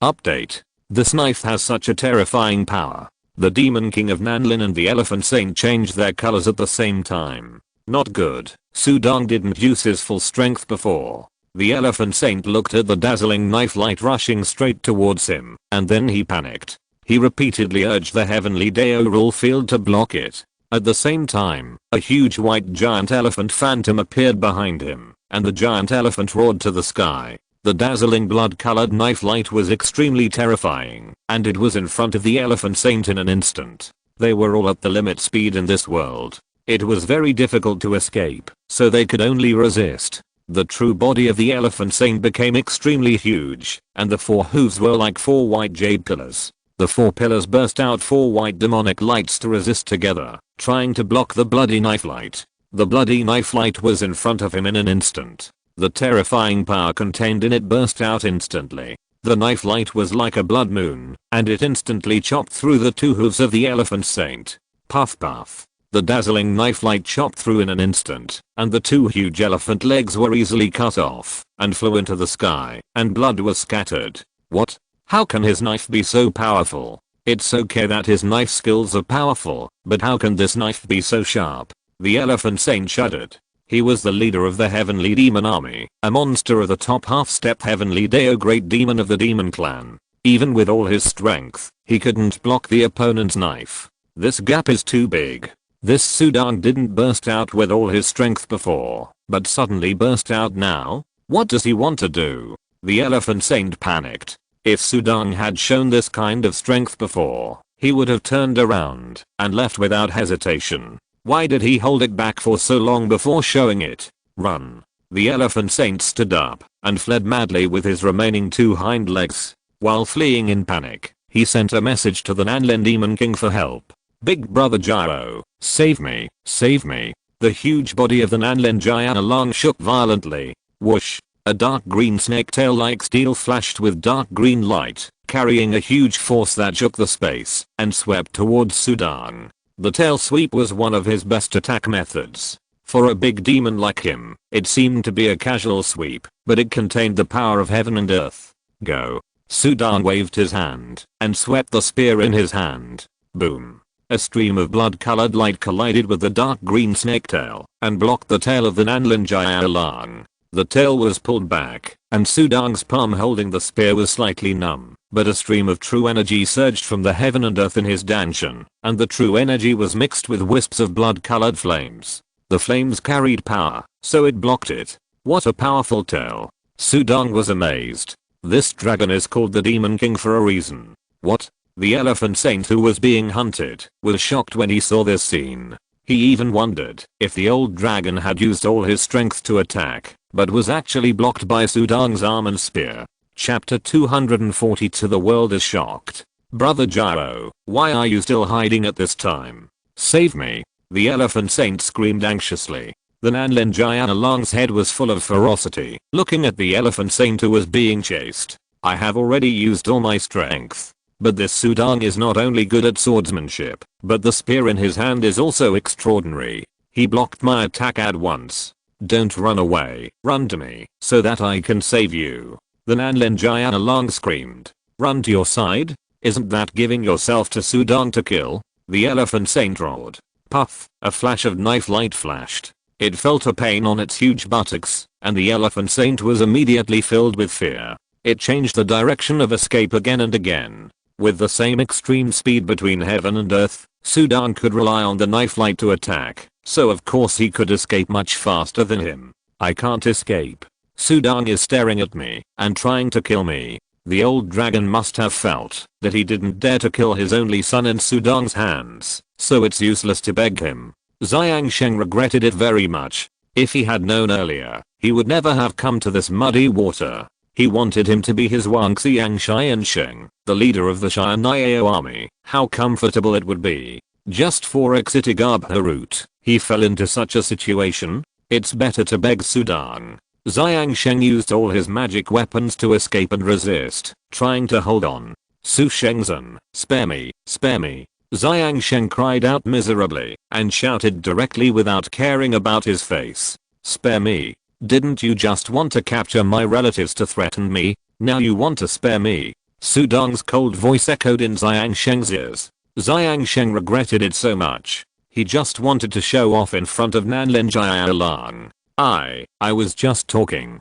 Speaker 1: Update. This knife has such a terrifying power. The Demon King of Nanlin and the Elephant Saint changed their colors at the same time. Not good. Sudang didn't use his full strength before. The Elephant Saint looked at the dazzling knife light rushing straight towards him, and then he panicked. He repeatedly urged the Heavenly Dao rule field to block it. At the same time, a huge white giant elephant phantom appeared behind him, and the giant elephant roared to the sky. The dazzling blood-colored knife light was extremely terrifying, and it was in front of the Elephant Saint in an instant. They were all at the limit speed in this world. It was very difficult to escape, so they could only resist. The true body of the Elephant Saint became extremely huge, and the four hooves were like four white jade pillars. The four pillars burst out four white demonic lights to resist together, trying to block the bloody knife light. The bloody knife light was in front of him in an instant. The terrifying power contained in it burst out instantly. The knife light was like a blood moon, and it instantly chopped through the two hooves of the Elephant Saint. Puff puff. The dazzling knife light chopped through in an instant, and the two huge elephant legs were easily cut off, and flew into the sky, and blood was scattered. What? How can his knife be so powerful? It's okay that his knife skills are powerful, but how can this knife be so sharp? The Elephant Saint shuddered. He was the leader of the Heavenly Demon Army, a monster of the top half-step Heavenly Dao Great Demon of the Demon Clan. Even with all his strength, he couldn't block the opponent's knife. This gap is too big. This Sudang didn't burst out with all his strength before, but suddenly burst out now? What does he want to do? The Elephant Saint panicked. If Sudang had shown this kind of strength before, he would have turned around and left without hesitation. Why did he hold it back for so long before showing it? Run. The Elephant Saint stood up and fled madly with his remaining two hind legs. While fleeing in panic, he sent a message to the Nanlin Demon King for help. Big brother Gyro, save me, save me. The huge body of the Nanlin Giant Along shook violently. Whoosh. A dark green snake tail like steel flashed with dark green light, carrying a huge force that shook the space and swept towards Sudang. The tail sweep was one of his best attack methods. For a big demon like him, it seemed to be a casual sweep, but it contained the power of heaven and earth. Go. Sudang waved his hand and swept the spear in his hand. Boom. A stream of blood-colored light collided with the dark green snake tail and blocked the tail of the Nanlin Giant Along. The tail was pulled back, and Sudang's palm holding the spear was slightly numb, but a stream of true energy surged from the heaven and earth in his Dantian, and the true energy was mixed with wisps of blood-colored flames. The flames carried power, so it blocked it. What a powerful tail. Sudang was amazed. This dragon is called the Demon King for a reason. What? The Elephant Saint who was being hunted was shocked when he saw this scene. He even wondered if the old dragon had used all his strength to attack, but was actually blocked by Sudang's arm and spear. Chapter 242. The world is shocked. Brother Gyro, why are you still hiding at this time? Save me. The elephant saint screamed anxiously. The Nanlin Jianlong's head was full of ferocity, looking at the elephant saint who was being chased. I have already used all my strength. But this Sudang is not only good at swordsmanship, but the spear in his hand is also extraordinary. He blocked my attack at once. Don't run away, run to me, so that I can save you. The Nanlin Jianlong screamed. Run to your side? Isn't that giving yourself to Sudang to kill? The elephant saint roared. Puff, a flash of knife light flashed. It felt a pain on its huge buttocks, and the elephant saint was immediately filled with fear. It changed the direction of escape again and again. With the same extreme speed between heaven and earth, Sudang could rely on the knife light to attack, so of course he could escape much faster than him. I can't escape. Sudang is staring at me and trying to kill me. The old dragon must have felt that he didn't dare to kill his only son in Sudang's hands, so it's useless to beg him. Xiang Sheng regretted it very much. If he had known earlier, he would never have come to this muddy water. He wanted him to be his Wang Xiang Xian Sheng, the leader of the Xianyao army. How comfortable it would be. Just for exiting Harut, he fell into such a situation. It's better to beg Sudang. Xiang Sheng used all his magic weapons to escape and resist, trying to hold on. Su Shengzhen, spare me, spare me. Xiang Sheng cried out miserably and shouted directly without caring about his face. Spare me. Didn't you just want to capture my relatives to threaten me? Now you want to spare me? Sudang's cold voice echoed in Xiang Sheng's ears. Xiang Sheng regretted it so much. He just wanted to show off in front of Nanlin Jialang. I was just talking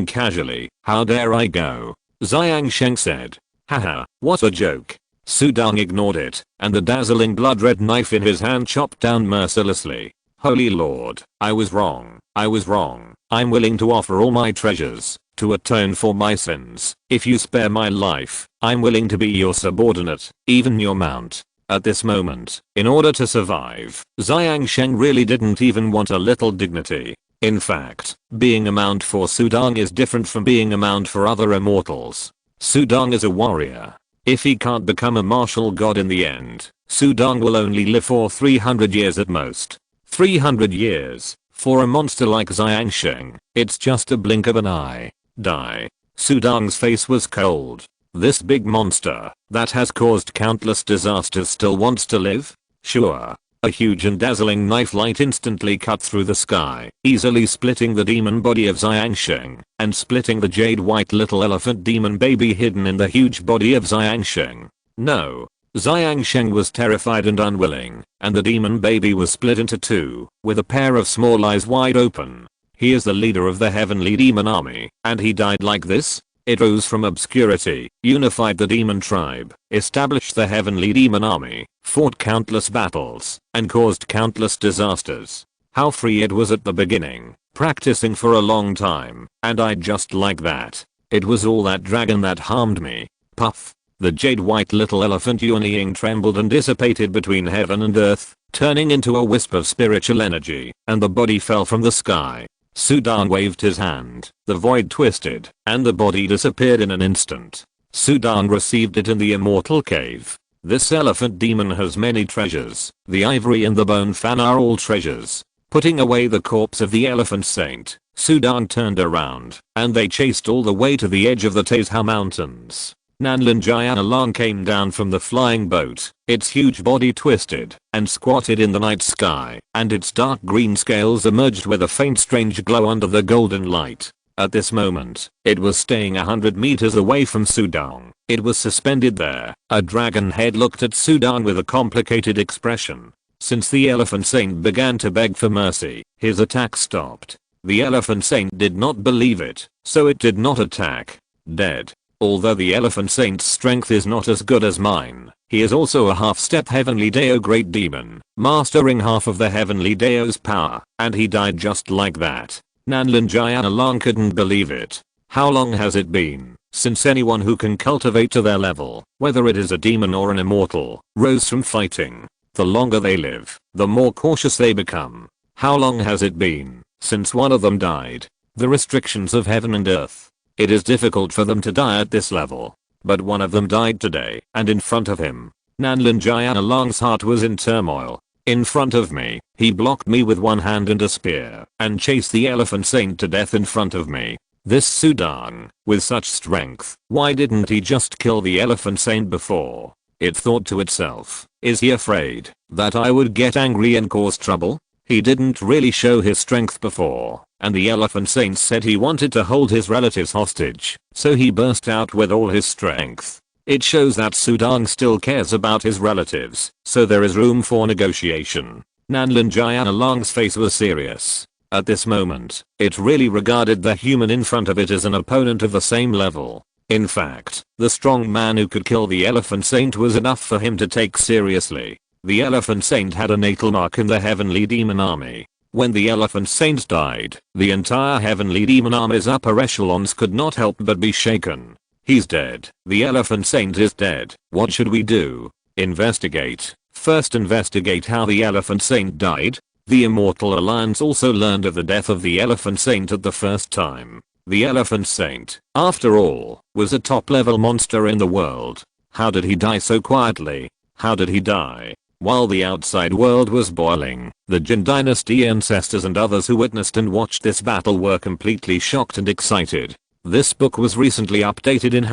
Speaker 1: casually. How dare I go? Xiang Sheng said. Haha, what a joke. Sudang ignored it, and the dazzling blood-red knife in his hand chopped down mercilessly. Holy Lord, I was wrong. I'm willing to offer all my treasures to atone for my sins. If you spare my life, I'm willing to be your subordinate, even your mount. At this moment, in order to survive, Xiang Sheng really didn't even want a little dignity. In fact, being a mount for Sudang is different from being a mount for other immortals. Sudang is a warrior. If he can't become a martial god in the end, Sudang will only live for 300 years at most. 300 years. For a monster like Xiang Sheng, it's just a blink of an eye. Die. Sudang's face was cold. This big monster that has caused countless disasters still wants to live? Sure. A huge and dazzling knife light instantly cut through the sky, easily splitting the demon body of Xiang Sheng and splitting the jade white little elephant demon baby hidden in the huge body of Xiang Sheng. No. Xiang Sheng was terrified and unwilling, and the demon baby was split into two, with a pair of small eyes wide open. He is the leader of the heavenly demon army, and he died like this? It rose from obscurity, unified the demon tribe, established the heavenly demon army, fought countless battles, and caused countless disasters. How free it was at the beginning, practicing for a long time, and I just like that. It was all that dragon that harmed me. Puff. The jade white little elephant Yuanying trembled and dissipated between heaven and earth, turning into a wisp of spiritual energy, and the body fell from the sky. Sudang waved his hand, the void twisted, and the body disappeared in an instant. Sudang received it in the immortal cave. This elephant demon has many treasures. The ivory and the bone fan are all treasures. Putting away the corpse of the elephant saint, Sudang turned around, and they chased all the way to the edge of the Taizhou Mountains. Nanlin Jianlong came down from the flying boat, its huge body twisted and squatted in the night sky, and its dark green scales emerged with a faint strange glow under the golden light. At this moment, it was staying 100 meters away from Sudang. It was suspended there. A dragon head looked at Sudang with a complicated expression. Since the elephant saint began to beg for mercy, his attack stopped. The elephant saint did not believe it, so it did not attack. Dead. Although the elephant saint's strength is not as good as mine, he is also a half-step heavenly Dao great demon, mastering half of the heavenly Dao's power, and he died just like that. Nanlin Jianlong couldn't believe it. How long has it been since anyone who can cultivate to their level, whether it is a demon or an immortal, rose from fighting? The longer they live, the more cautious they become. How long has it been since one of them died? The restrictions of heaven and earth. It is difficult for them to die at this level. But one of them died today, and in front of him, Nanlin Jianlong's heart was in turmoil. In front of me, he blocked me with one hand and a spear, and chased the elephant saint to death in front of me. This Sudang, with such strength, why didn't he just kill the elephant saint before? It thought to itself, is he afraid that I would get angry and cause trouble? He didn't really show his strength before, and the elephant saint said he wanted to hold his relatives hostage, so he burst out with all his strength. It shows that Sudang still cares about his relatives, so there is room for negotiation. Nanlin Jianlong's face was serious. At this moment, it really regarded the human in front of it as an opponent of the same level. In fact, the strong man who could kill the elephant saint was enough for him to take seriously. The elephant saint had a natal mark in the heavenly demon army. When the elephant saint died, the entire heavenly demon army's upper echelons could not help but be shaken. He's dead. The elephant saint is dead. What should we do? Investigate. First investigate how the elephant saint died. The Immortal Alliance also learned of the death of the elephant saint at the first time. The elephant saint, after all, was a top-level monster in the world. How did he die so quietly? How did he die? While the outside world was boiling, the Jin Dynasty ancestors and others who witnessed and watched this battle were completely shocked and excited. This book was recently updated in #@.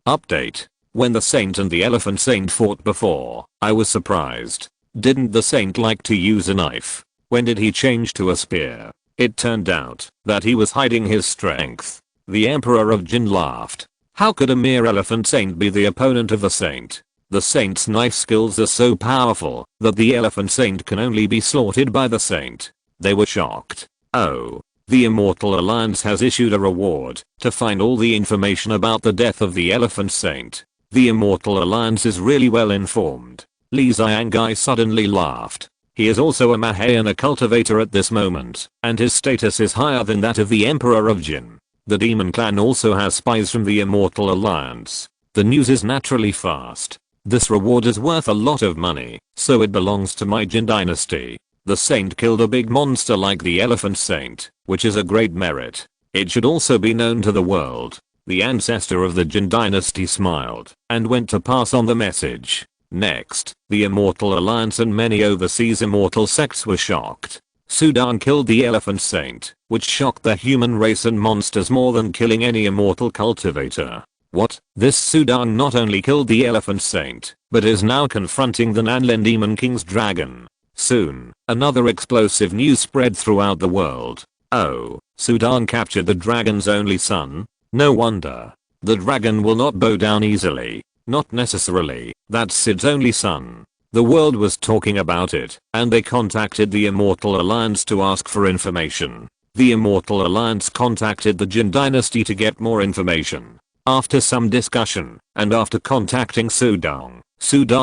Speaker 1: Update. When the saint and the elephant saint fought before, I was surprised. Didn't the saint like to use a knife? When did he change to a spear? It turned out that he was hiding his strength. The Emperor of Jin laughed. How could a mere elephant saint be the opponent of the saint? The saint's knife skills are so powerful that the elephant saint can only be slaughtered by the saint. They were shocked. Oh. The Immortal Alliance has issued a reward to find all the information about the death of the elephant saint. The Immortal Alliance is really well informed. Li Xiangai suddenly laughed. He is also a Mahayana cultivator at this moment, and his status is higher than that of the Emperor of Jin. The demon clan also has spies from the Immortal Alliance. The news is naturally fast. This reward is worth a lot of money, so it belongs to my Jin Dynasty. The saint killed a big monster like the elephant saint, which is a great merit. It should also be known to the world. The ancestor of the Jin Dynasty smiled and went to pass on the message. Next, the Immortal Alliance and many overseas immortal sects were shocked. Sudang killed the elephant saint, which shocked the human race and monsters more than killing any immortal cultivator. What? This Sudang not only killed the elephant saint, but is now confronting the Nanlin Demon King's dragon. Soon, another explosive news spread throughout the world. Oh, Sudang captured the dragon's only son? No wonder. The dragon will not bow down easily. Not necessarily. That's Sid's only son. The world was talking about it, and they contacted the Immortal Alliance to ask for information. The Immortal Alliance contacted the Jin Dynasty to get more information. After some discussion, and after contacting Sudang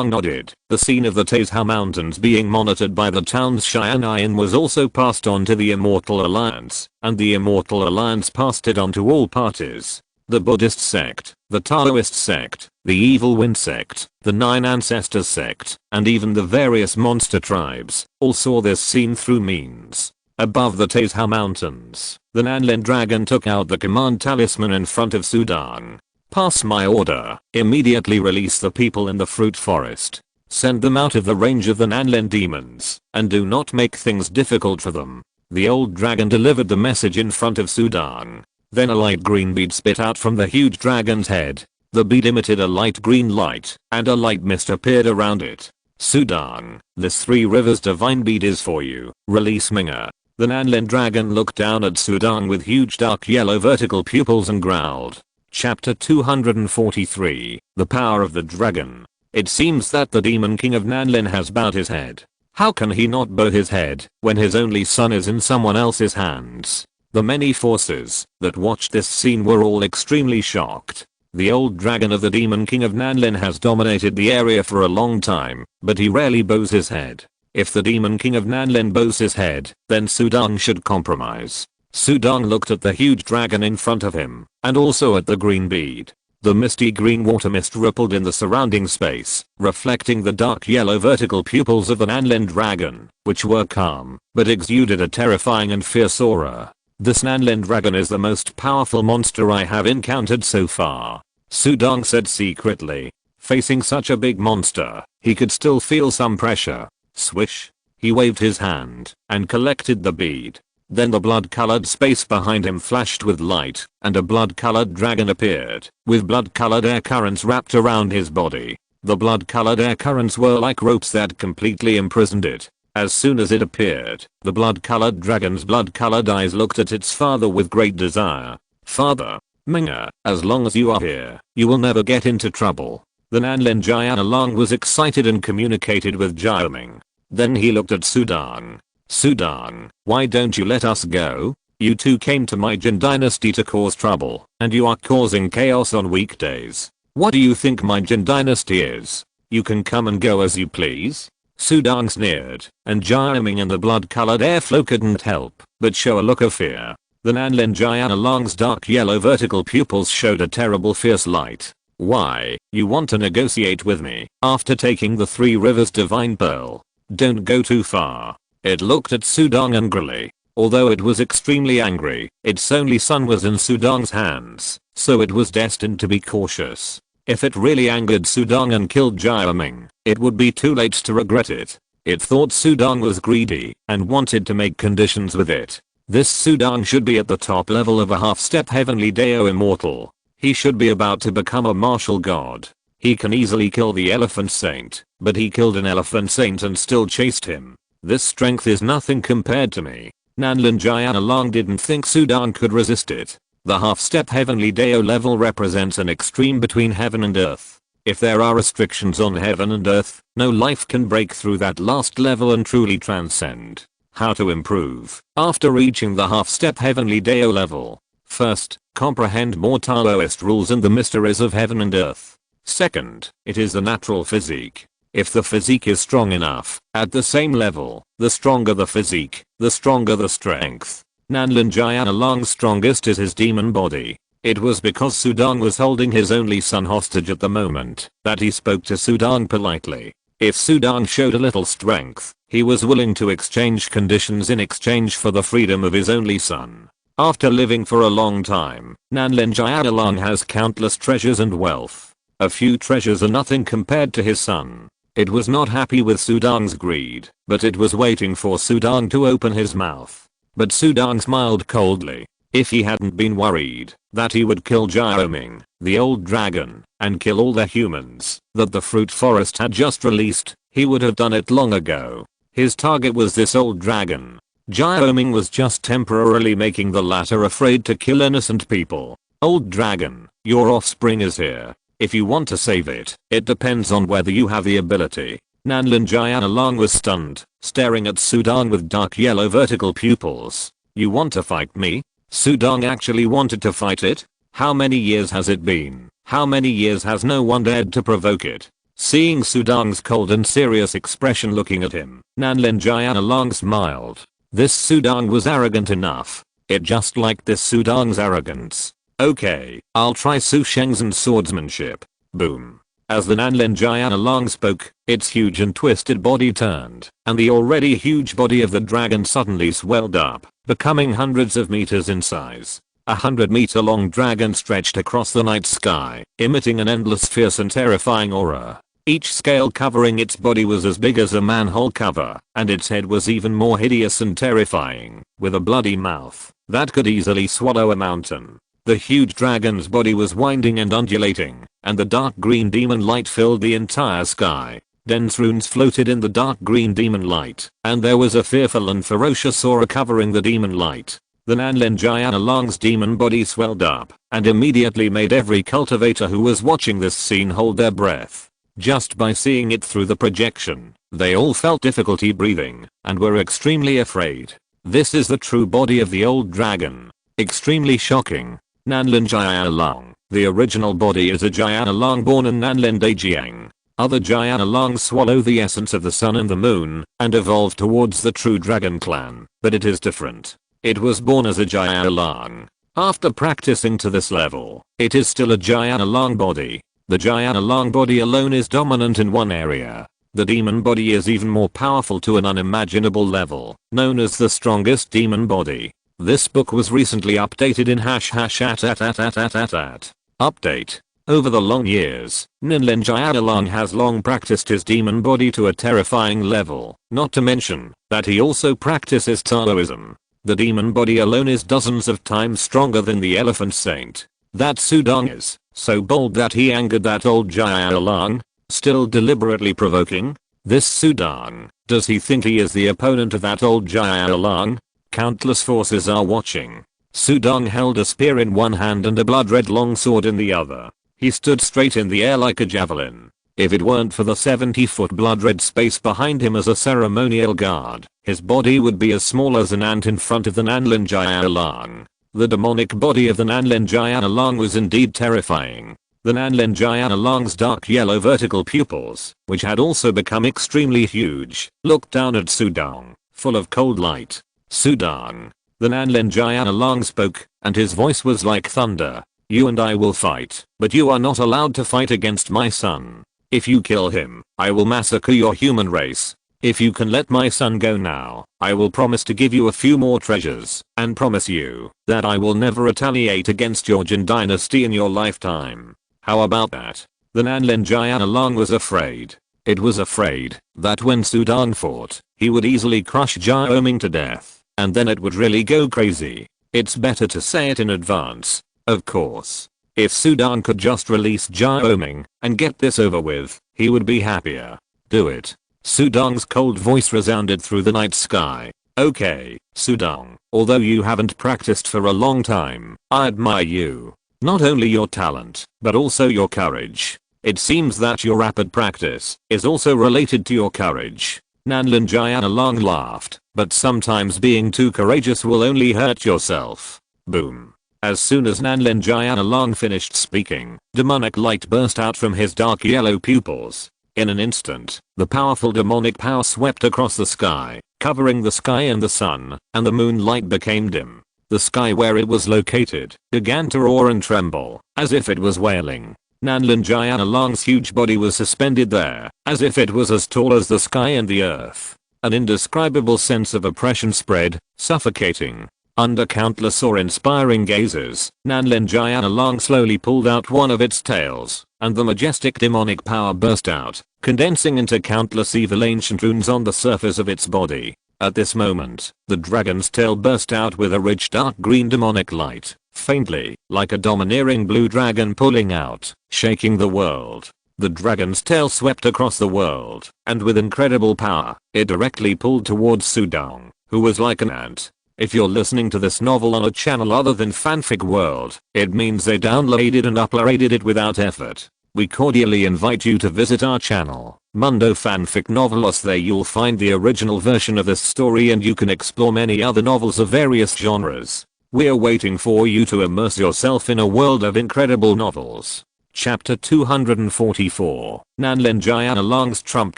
Speaker 1: nodded. The scene of the Taizhou Mountains being monitored by the town's Xianayan was also passed on to the Immortal Alliance, and the Immortal Alliance passed it on to all parties. The Buddhist sect, the Taoist sect, the Evil Wind sect, the Nine Ancestors sect, and even the various monster tribes, all saw this scene through means. Above the Taizhou Mountains, the Nanlin dragon took out the command talisman in front of Sudang. Pass my order. Immediately release the people in the fruit forest. Send them out of the range of the Nanlin demons, and do not make things difficult for them. The old dragon delivered the message in front of Sudang. Then a light green bead spit out from the huge dragon's head. The bead emitted a light green light, and a light mist appeared around it. Sudang, this Three Rivers divine bead is for you. Release Minga. The Nanlin dragon looked down at Sudang with huge dark yellow vertical pupils and growled. Chapter 243, The Power of the Dragon. It seems that the Demon King of Nanlin has bowed his head. How can he not bow his head when his only son is in someone else's hands? The many forces that watched this scene were all extremely shocked. The old dragon of the Demon King of Nanlin has dominated the area for a long time, but he rarely bows his head. If the Demon King of Nanlin bows his head, then Sudang should compromise. Sudang looked at the huge dragon in front of him, and also at the green bead. The misty green water mist rippled in the surrounding space, reflecting the dark yellow vertical pupils of the Nanlin dragon, which were calm, but exuded a terrifying and fierce aura. This Nanlin dragon is the most powerful monster I have encountered so far, Sudong said secretly. Facing such a big monster, he could still feel some pressure. Swish. He waved his hand and collected the bead. Then the blood-colored space behind him flashed with light, and a blood-colored dragon appeared, with blood-colored air currents wrapped around his body. The blood-colored air currents were like ropes that completely imprisoned it. As soon as it appeared, the blood-colored dragon's blood-colored eyes looked at its father with great desire. Father, Minga, as long as you are here, you will never get into trouble. The Nanlin Jianlong was excited and communicated with Jiaming. Then he looked at Sudong. Sudong, why don't you let us go? You two came to my Jin Dynasty to cause trouble, and you are causing chaos on weekdays. What do you think my Jin Dynasty is? You can come and go as you please? Sudong sneered, and Jiaming and the blood-colored airflow couldn't help but show a look of fear. The Nanlin Jianlong's dark yellow vertical pupils showed a terrible fierce light. Why, you want to negotiate with me after taking the Three Rivers Divine Pearl? Don't go too far. It looked at Sudong angrily. Although it was extremely angry, its only son was in Sudong's hands, so it was destined to be cautious. If it really angered Sudong and killed Jiaming, it would be too late to regret it. It thought Sudong was greedy and wanted to make conditions with it. This Sudong should be at the top level of a half-step heavenly Deo immortal. He should be about to become a martial god. He can easily kill the elephant saint, but he killed an elephant saint and still chased him. This strength is nothing compared to me. Nanlin Jianlong didn't think Sudong could resist it. The half-step heavenly Deo level represents an extreme between heaven and earth. If there are restrictions on heaven and earth, no life can break through that last level and truly transcend. How to improve? After reaching the half-step heavenly Deo level. First, comprehend more Taoist rules and the mysteries of heaven and earth. Second, it is the natural physique. If the physique is strong enough, at the same level, the stronger the physique, the stronger the strength. Nanlin Jianlong's strongest is his demon body. It was because Sudong was holding his only son hostage at the moment that he spoke to Sudong politely. If Sudong showed a little strength, he was willing to exchange conditions in exchange for the freedom of his only son. After living for a long time, Nanlin Jianlong has countless treasures and wealth. A few treasures are nothing compared to his son. It was not happy with Sudong's greed, but it was waiting for Sudong to open his mouth. But Sudong smiled coldly. If he hadn't been worried that he would kill Jiaming, the old dragon, and kill all the humans that the fruit forest had just released, he would have done it long ago. His target was this old dragon. Jiaming was just temporarily making the latter afraid to kill innocent people. Old dragon, your offspring is here. If you want to save it, it depends on whether you have the ability. Nanlin Jianlong was stunned, staring at Sudong with dark yellow vertical pupils. You want to fight me? Sudong actually wanted to fight it? How many years has it been? How many years has no one dared to provoke it? Seeing Sudong's cold and serious expression looking at him, Nanlin Jianlong smiled. This Sudong was arrogant enough. It just liked this Sudong's arrogance. Okay, I'll try Su Shengzhen's swordsmanship. Boom. As the Nanlin Jianlong spoke, its huge and twisted body turned, and the already huge body of the dragon suddenly swelled up, becoming hundreds of meters in size. A 100-meter long dragon stretched across the night sky, emitting an endless fierce and terrifying aura. Each scale covering its body was as big as a manhole cover, and its head was even more hideous and terrifying, with a bloody mouth that could easily swallow a mountain. The huge dragon's body was winding and undulating, and the dark green demon light filled the entire sky. Dense runes floated in the dark green demon light, and there was a fearful and ferocious aura covering the demon light. The Nanlin Jianlong's demon body swelled up, and immediately made every cultivator who was watching this scene hold their breath. Just by seeing it through the projection, they all felt difficulty breathing, and were extremely afraid. This is the true body of the old dragon. Extremely shocking. Nanlin Jianlong, the original body is a Jianlong born in Nanlin Dajiang. Other Jianlong swallow the essence of the sun and the moon, and evolve towards the true dragon clan, but it is different. It was born as a Jianlong. After practicing to this level, it is still a Jin body. The Jin body alone is dominant in one area. The demon body is even more powerful to an unimaginable level, known as the strongest demon body. This book was recently updated in #@. Update. Over the long years, Nanlin Jialang has long practiced his demon body to a terrifying level, not to mention that he also practices Taoism. The demon body alone is dozens of times stronger than the elephant saint. That Sudong is so bold that he angered that old Jialang, still deliberately provoking. This Sudong, does he think he is the opponent of that old Jialang? Countless forces are watching. Sudong held a spear in one hand and a blood-red longsword in the other. He stood straight in the air like a javelin. If it weren't for the 70-foot blood-red space behind him as a ceremonial guard, his body would be as small as an ant in front of the Nanlin Jialang. The demonic body of the Nanlin Jialang was indeed terrifying. The Nanlin Jialang's dark yellow vertical pupils, which had also become extremely huge, looked down at Sudong, full of cold light. Sudong. The Nanlin Jialang spoke, and his voice was like thunder. You and I will fight, but you are not allowed to fight against my son. If you kill him, I will massacre your human race. If you can let my son go now, I will promise to give you a few more treasures, and promise you that I will never retaliate against your Jin Dynasty in your lifetime. How about that? The Nanlin Jialang was afraid. It was afraid that when Sudong fought, he would easily crush Jiaoming to death, and then it would really go crazy. It's better to say it in advance. Of course. If Sudong could just release Jiaoming and get this over with, he would be happier. Do it. Sudong's cold voice resounded through the night sky. Okay, Sudong, although you haven't practiced for a long time, I admire you. Not only your talent, but also your courage. It seems that your rapid practice is also related to your courage. Nanlin Jialang laughed, but sometimes being too courageous will only hurt yourself. Boom. As soon as Nanlin Jialang finished speaking, demonic light burst out from his dark yellow pupils. In an instant, the powerful demonic power swept across the sky, covering the sky and the sun, and the moonlight became dim. The sky where it was located began to roar and tremble, as if it was wailing. Nanlin Jialang's huge body was suspended there, as if it was as tall as the sky and the earth. An indescribable sense of oppression spread, suffocating. Under countless awe-inspiring gazes, Nanlin Jialang slowly pulled out one of its tails, and the majestic demonic power burst out, condensing into countless evil ancient runes on the surface of its body. At this moment, the dragon's tail burst out with a rich dark green demonic light, faintly, like a domineering blue dragon pulling out, shaking the world. The dragon's tail swept across the world, and with incredible power, it directly pulled towards Sudong, who was like an ant. If you're listening to this novel on a channel other than Fanfic World, it means they downloaded and uploaded it without effort. We cordially invite you to visit our channel, Mundo Fanfic Novelos. There you'll find the original version of this story and you can explore many other novels of various genres. We're waiting for you to immerse yourself in a world of incredible novels. Chapter 244, Nanlin Jialang's Trump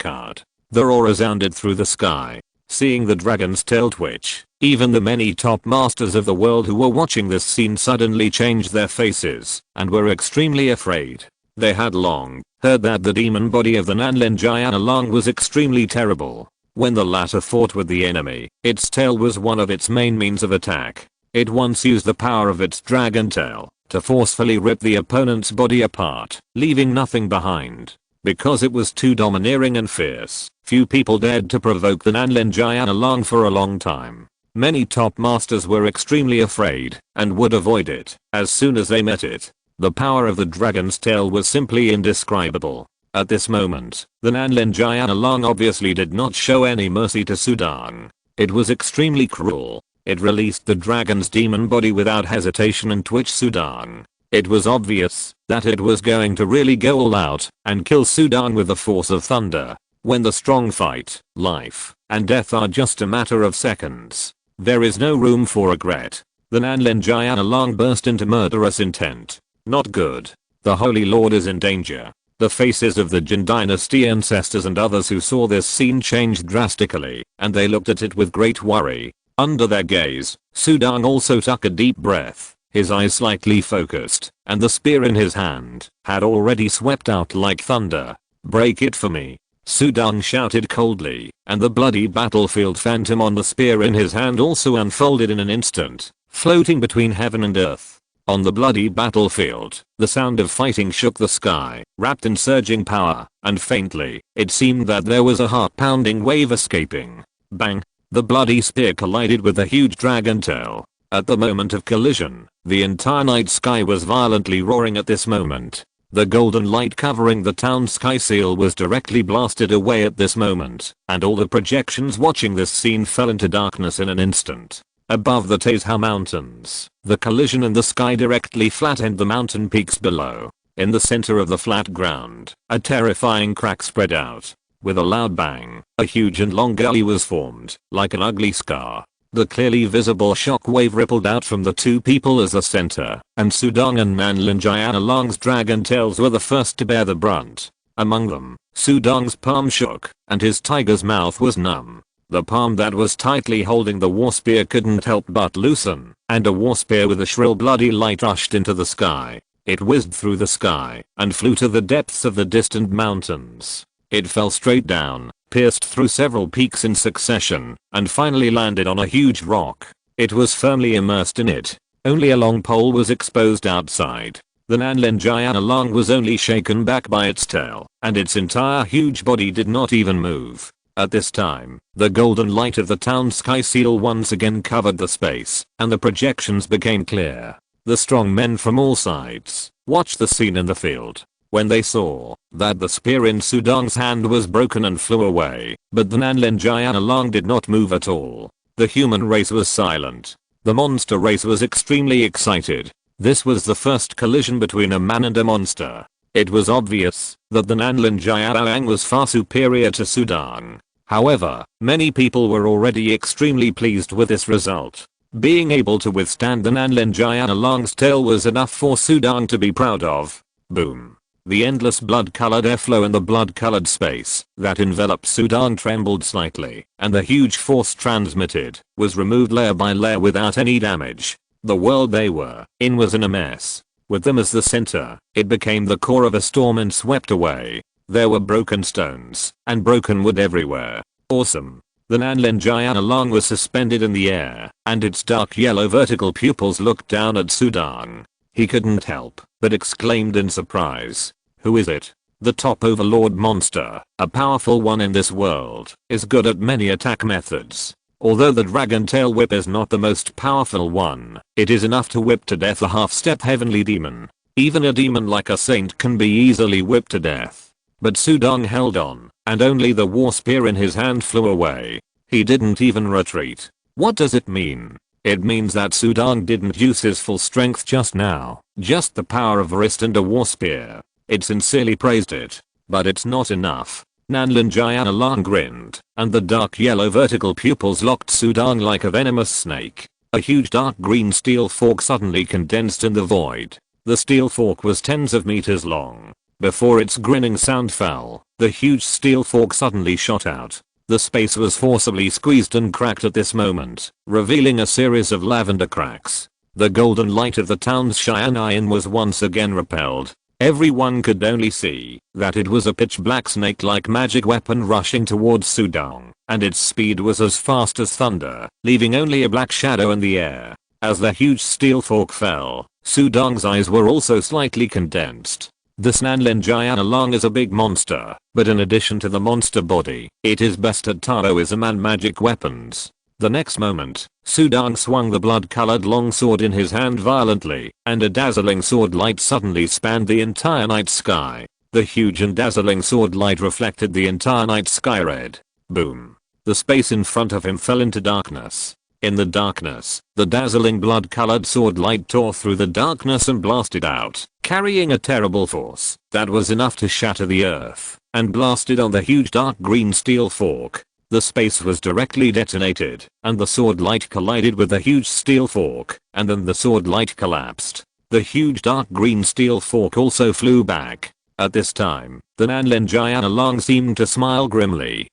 Speaker 1: Card. The roar resounded through the sky. Seeing the dragon's tail twitch, even the many top masters of the world who were watching this scene suddenly changed their faces and were extremely afraid. They had long heard that the demon body of the Nanlin Jialang was extremely terrible. When the latter fought with the enemy, its tail was one of its main means of attack. It once used the power of its dragon tail to forcefully rip the opponent's body apart, leaving nothing behind. Because it was too domineering and fierce, few people dared to provoke the Nanlin Jialang for a long time. Many top masters were extremely afraid and would avoid it as soon as they met it. The power of the dragon's tail was simply indescribable. At this moment, the Nanlin Jialang obviously did not show any mercy to Sudong. It was extremely cruel. It released the dragon's demon body without hesitation and twitched Sudong. It was obvious that it was going to really go all out and kill Sudong with the force of thunder. When the strong fight, life and death are just a matter of seconds. There is no room for regret. The Nanlin Jialang burst into murderous intent. Not good. The Holy Lord is in danger. The faces of the Jin Dynasty ancestors and others who saw this scene changed drastically, and they looked at it with great worry. Under their gaze, Sudong also took a deep breath. his eyes slightly focused, and the spear in his hand had already swept out like thunder. "Break it for me," Sudong shouted coldly, and the bloody battlefield phantom on the spear in his hand also unfolded in an instant, floating between heaven and earth. On the bloody battlefield, the sound of fighting shook the sky, wrapped in surging power, and faintly, it seemed that there was a heart-pounding wave escaping. Bang! The bloody spear collided with the huge dragon tail. At the moment of collision, the entire night sky was violently roaring at this moment. The golden light covering the town sky seal was directly blasted away at this moment, and all the projections watching this scene fell into darkness in an instant. Above the Taizhou Mountains, the collision in the sky directly flattened the mountain peaks below. In the center of the flat ground, a terrifying crack spread out. With a loud bang, a huge and long gully was formed, like an ugly scar. The clearly visible shock wave rippled out from the two people as the center, and Sudong and Nanlin Jianlong's dragon tails were the first to bear the brunt. Among them, Sudong's palm shook, and his tiger's mouth was numb. The palm that was tightly holding the war spear couldn't help but loosen, and a war spear with a shrill bloody light rushed into the sky. It whizzed through the sky, and flew to the depths of the distant mountains. It fell straight down, pierced through several peaks in succession, and finally landed on a huge rock. It was firmly immersed in it. Only a long pole was exposed outside. The Nanlin Jianlong was only shaken back by its tail, and its entire huge body did not even move. At this time, the golden light of the town sky seal once again covered the space, and the projections became clear. The strong men from all sides watched the scene in the field. When they saw that the spear in Sudong's hand was broken and flew away, but the Nanlin Jianlong did not move at all. The human race was silent. The monster race was extremely excited. This was the first collision between a man and a monster. It was obvious that the Nanlin Jianlong was far superior to Sudong. However, many people were already extremely pleased with this result. Being able to withstand the Nanlin Jianlong's tail was enough for Sudong to be proud of. Boom. The endless blood-colored airflow in the blood-colored space that enveloped Sudong trembled slightly, and the huge force transmitted was removed layer by layer without any damage. The world they were in was in a mess. With them as the center, it became the core of a storm and swept away. There were broken stones and broken wood everywhere. Awesome. The Nanlin Jianlong was suspended in the air, and its dark yellow vertical pupils looked down at Sudong. He couldn't help but exclaimed in surprise. "Who is it?" "The top overlord monster, a powerful one in this world, is good at many attack methods. Although the dragon tail whip is not the most powerful one, it is enough to whip to death a half-step heavenly demon. Even a demon like a saint can be easily whipped to death." But Sudong held on, and only the war spear in his hand flew away. He didn't even retreat. What does it mean? It means that Sudong didn't use his full strength just now, just the power of wrist and a war spear. It sincerely praised it. But it's not enough. Nanlin Jianlong grinned, and the dark yellow vertical pupils locked Sudong like a venomous snake. A huge dark green steel fork suddenly condensed in the void. The steel fork was tens of meters long. Before its grinning sound fell, the huge steel fork suddenly shot out. The space was forcibly squeezed and cracked at this moment, revealing a series of lavender cracks. The golden light of the town's Xian'an was once again repelled. Everyone could only see that it was a pitch black snake-like magic weapon rushing towards Sudong, and its speed was as fast as thunder, leaving only a black shadow in the air. As the huge steel fork fell, Sudong's eyes were also slightly condensed. This Nanlin Jianlong is a big monster, but in addition to the monster body, it is best at Taoism and magic weapons. The next moment, Sudong swung the blood-colored longsword in his hand violently, and a dazzling sword light suddenly spanned the entire night sky. The huge and dazzling sword light reflected the entire night sky red. Boom. The space in front of him fell into darkness. In the darkness, the dazzling blood-colored sword light tore through the darkness and blasted out, carrying a terrible force that was enough to shatter the earth, and blasted on the huge dark green steel fork. The space was directly detonated, and the sword light collided with the huge steel fork, and then the sword light collapsed. The huge dark green steel fork also flew back. At this time, the Nanlin Jianlong seemed to smile grimly.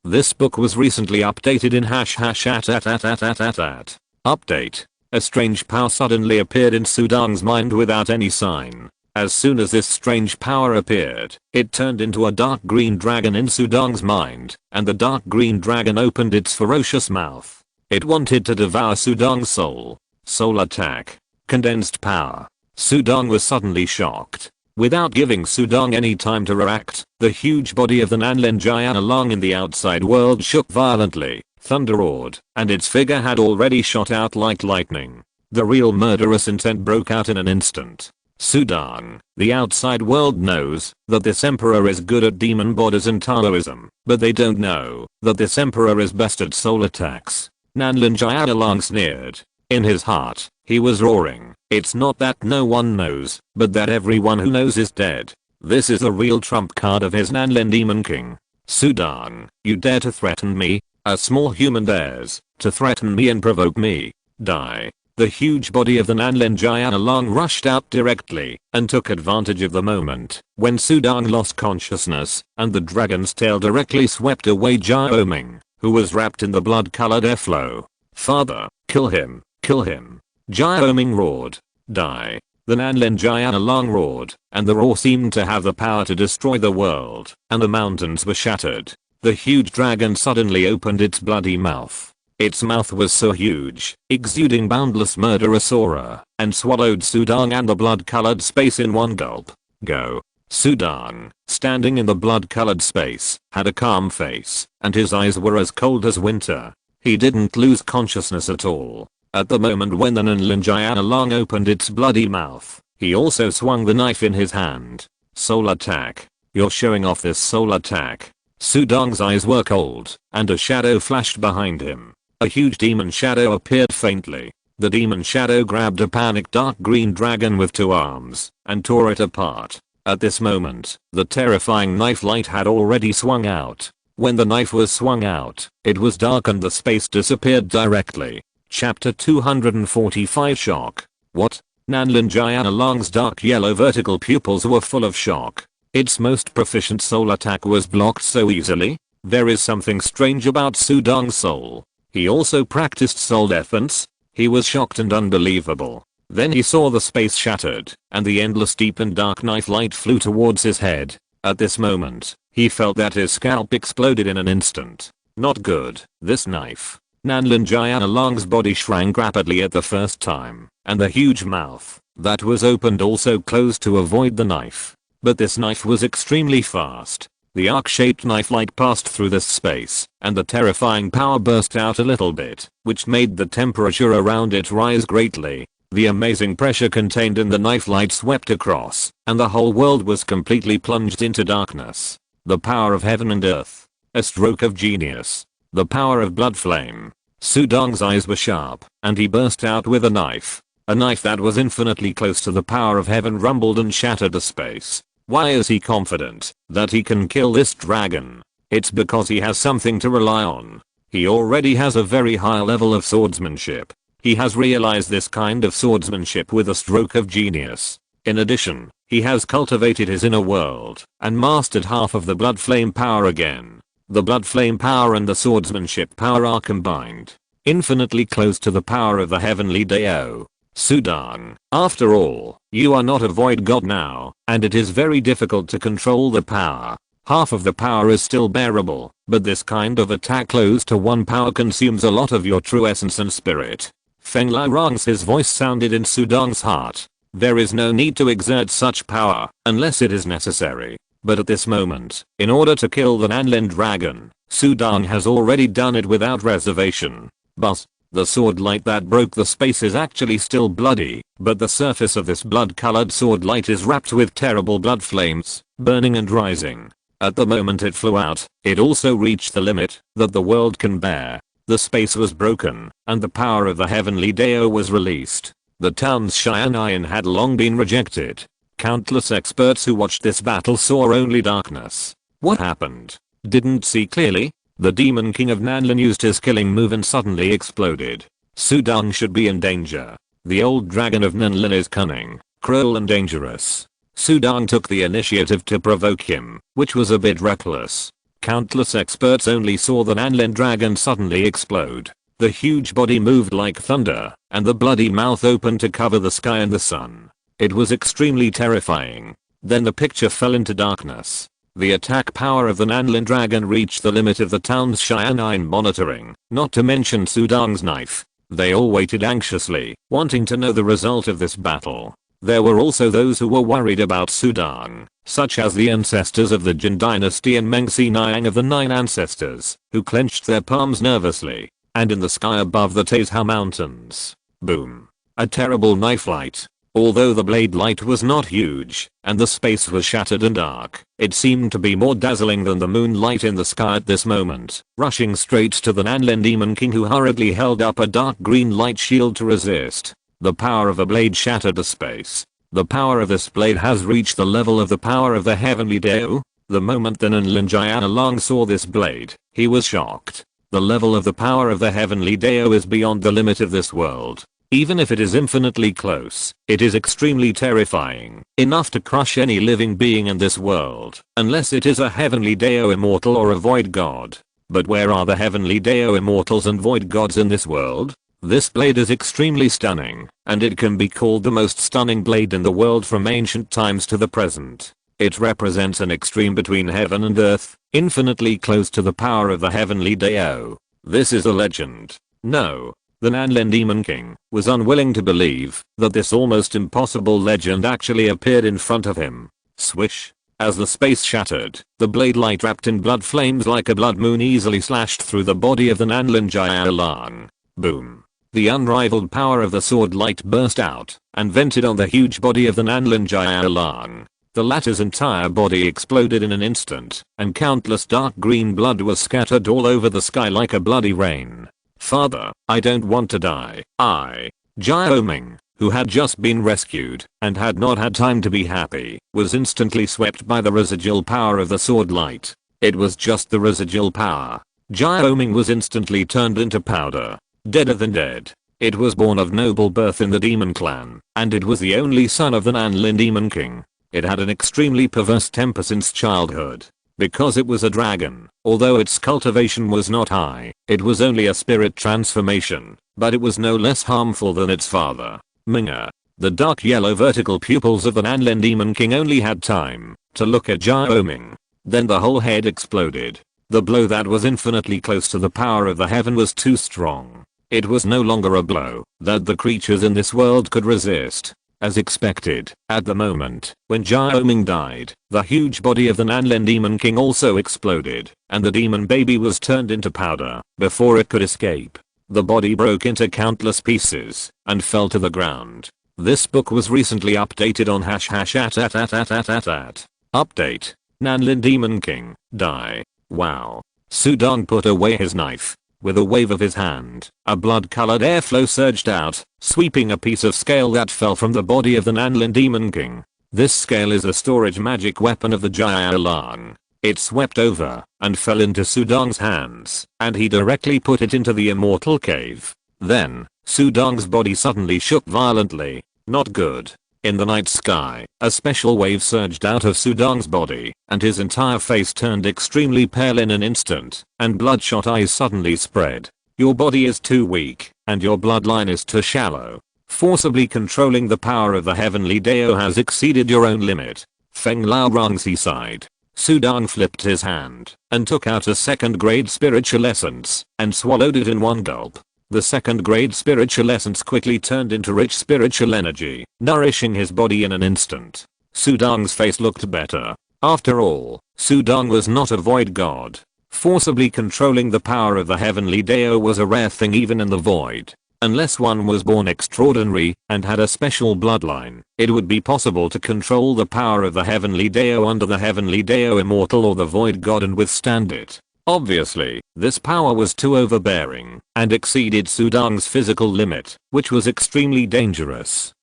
Speaker 1: This book was recently updated in #@@@@. Update. A strange power suddenly appeared in Sudong's mind without any sign. As soon as this strange power appeared, it turned into a dark green dragon in Sudong's mind, and the dark green dragon opened its ferocious mouth. It wanted to devour Sudong's soul. Soul attack. Condensed power. Sudong was suddenly shocked. Without giving Sudong any time to react, the huge body of the Nanlin giant along in the outside world shook violently, thunder roared, and its figure had already shot out like lightning. The real murderous intent broke out in an instant. Sudong, the outside world knows that this emperor is good at demon bodies and Taoism, but they don't know that this emperor is best at soul attacks. Nanlin Jiaolong sneered. In his heart, he was roaring. It's not that no one knows, but that everyone who knows is dead. This is the real trump card of his Nanlin Demon King. Sudong, you dare to threaten me? A small human dares to threaten me and provoke me. Die. The huge body of the Nanlin Jiaolong rushed out directly and took advantage of the moment when Sudong lost consciousness and the dragon's tail directly swept away Jiaoming, who was wrapped in the blood-colored airflow. Father, kill him, kill him. Jiaoming roared. Die. The Nanlin Jiaolong roared, and the roar seemed to have the power to destroy the world, and the mountains were shattered. The huge dragon suddenly opened its bloody mouth. Its mouth was so huge, exuding boundless murderous aura, and swallowed Sudong and the blood-colored space in one gulp. Go. Sudong, standing in the blood-colored space, had a calm face, and his eyes were as cold as winter. He didn't lose consciousness at all. At the moment when the Nanlin Jiaolong opened its bloody mouth, he also swung the knife in his hand. Soul attack. You're showing off this soul attack. Sudong's eyes were cold, and a shadow flashed behind him. A huge demon shadow appeared faintly. The demon shadow grabbed a panicked dark green dragon with two arms and tore it apart. At this moment, the terrifying knife light had already swung out. When the knife was swung out, it was dark and the space disappeared directly. Chapter 245 Shock. What? Nanlin Jiaolong's dark yellow vertical pupils were full of shock. Its most proficient soul attack was blocked so easily. There is something strange about Sudong's soul. He also practiced soul defense. He was shocked and unbelievable. Then he saw the space shattered, and the endless deep and dark knife light flew towards his head. At this moment, he felt that his scalp exploded in an instant. Not good, this knife. Nanlin Jiaolong's body shrank rapidly at the first time, and the huge mouth that was opened also closed to avoid the knife. But this knife was extremely fast. The arc-shaped knife light passed through this space, and the terrifying power burst out a little bit, which made the temperature around it rise greatly. The amazing pressure contained in the knife light swept across, and the whole world was completely plunged into darkness. The power of heaven and earth. A stroke of genius. The power of blood flame. Sudong's eyes were sharp, and he burst out with a knife. A knife that was infinitely close to the power of heaven rumbled and shattered the space. Why is he confident that he can kill this dragon? It's because he has something to rely on. He already has a very high level of swordsmanship. He has realized this kind of swordsmanship with a stroke of genius. In addition, he has cultivated his inner world and mastered half of the blood flame power again. The blood flame power and the swordsmanship power are combined, infinitely close to the power of the heavenly Dao. Sudong, after all, you are not a void god now, and it is very difficult to control the power. Half of the power is still bearable, but this kind of attack close to one power consumes a lot of your true essence and spirit. Feng Laurang's voice sounded in Sudong's heart. There is no need to exert such power, unless it is necessary. But at this moment, in order to kill the Nanlin dragon, Sudong has already done it without reservation. But the sword light that broke the space is actually still bloody, but the surface of this blood-colored sword light is wrapped with terrible blood flames, burning and rising. At the moment it flew out, it also reached the limit that the world can bear. The space was broken, and the power of the heavenly Dao was released. The town's Xian'an had long been rejected. Countless experts who watched this battle saw only darkness. What happened? Didn't see clearly? The Demon King of Nanlin used his killing move and suddenly exploded. Sudong should be in danger. The old dragon of Nanlin is cunning, cruel and dangerous. Sudong took the initiative to provoke him, which was a bit reckless. Countless experts only saw the Nanlin dragon suddenly explode. The huge body moved like thunder, and the bloody mouth opened to cover the sky and the sun. It was extremely terrifying. Then the picture fell into darkness. The attack power of the Nanlin dragon reached the limit of the town's Cheyenne monitoring, not to mention Sudang's knife. They all waited anxiously, wanting to know the result of this battle. There were also those who were worried about Sudang, such as the ancestors of the Jin Dynasty and Mengsi Niang of the Nine Ancestors, who clenched their palms nervously. And in the sky above the Taizhou Mountains. Boom. A terrible knife light. Although the blade light was not huge, and the space was shattered and dark, it seemed to be more dazzling than the moonlight in the sky at this moment. Rushing straight to the Nanlin Demon King, who hurriedly held up a dark green light shield to resist. The power of a blade shattered the space. The power of this blade has reached the level of the power of the heavenly Dao. The moment the Nanlin Jianlong saw this blade, he was shocked. The level of the power of the heavenly Dao is beyond the limit of this world. Even if it is infinitely close, it is extremely terrifying, enough to crush any living being in this world, unless it is a heavenly Dao immortal or a void god. But where are the heavenly Dao immortals and void gods in this world? This blade is extremely stunning, and it can be called the most stunning blade in the world from ancient times to the present. It represents an extreme between heaven and earth, infinitely close to the power of the heavenly Dao. This is a legend. No. The Nanlin Demon King was unwilling to believe that this almost impossible legend actually appeared in front of him. Swish. As the space shattered, the blade light wrapped in blood flames like a blood moon easily slashed through the body of the Nanlin Jianlong. Boom. The unrivaled power of the sword light burst out and vented on the huge body of the Nanlin Jianlong. The latter's entire body exploded in an instant, and countless dark green blood was scattered all over the sky like a bloody rain. Father, I don't want to die. Jiaoming, who had just been rescued and had not had time to be happy, was instantly swept by the residual power of the sword light. It was just the residual power. Jiaoming was instantly turned into powder, deader than dead. It was born of noble birth in the demon clan, and it was the only son of the Nanlin Demon King. It had an extremely perverse temper since childhood. Because it was a dragon, although its cultivation was not high, it was only a spirit transformation, but it was no less harmful than its father. Minga. The dark yellow vertical pupils of the Nanlin Demon King only had time to look at Jiaoming. Then the whole head exploded. The blow that was infinitely close to the power of the heaven was too strong. It was no longer a blow that the creatures in this world could resist. As expected, at the moment when Jiaoming died, the huge body of the Nanlin Demon King also exploded, and the demon baby was turned into powder before it could escape. The body broke into countless pieces and fell to the ground. This book was recently updated on #@. Update. Nanlin Demon King, die. Wow. Sudong put away his knife. With a wave of his hand, a blood-colored airflow surged out, sweeping a piece of scale that fell from the body of the Nanlin Demon King. This scale is a storage magic weapon of the Jiaolong. It swept over and fell into Sudong's hands, and he directly put it into the immortal cave. Then, Sudong's body suddenly shook violently. Not good. In the night sky, a special wave surged out of Sudong's body, and his entire face turned extremely pale in an instant, and bloodshot eyes suddenly spread. Your body is too weak, and your bloodline is too shallow. Forcibly controlling the power of the heavenly Dao has exceeded your own limit. Feng Lao Rongzi sighed. Sudong flipped his hand, and took out a second-grade spiritual essence, and swallowed it in one gulp. The second-grade spiritual essence quickly turned into rich spiritual energy, nourishing his body in an instant. Sudong's face looked better. After all, Sudong was not a void god. Forcibly controlling the power of the heavenly Dao was a rare thing even in the void. Unless one was born extraordinary and had a special bloodline, it would be possible to control the power of the heavenly Dao under the heavenly Dao immortal or the void god and withstand it. Obviously, this power was too overbearing and exceeded Sudong's physical limit, which was extremely dangerous.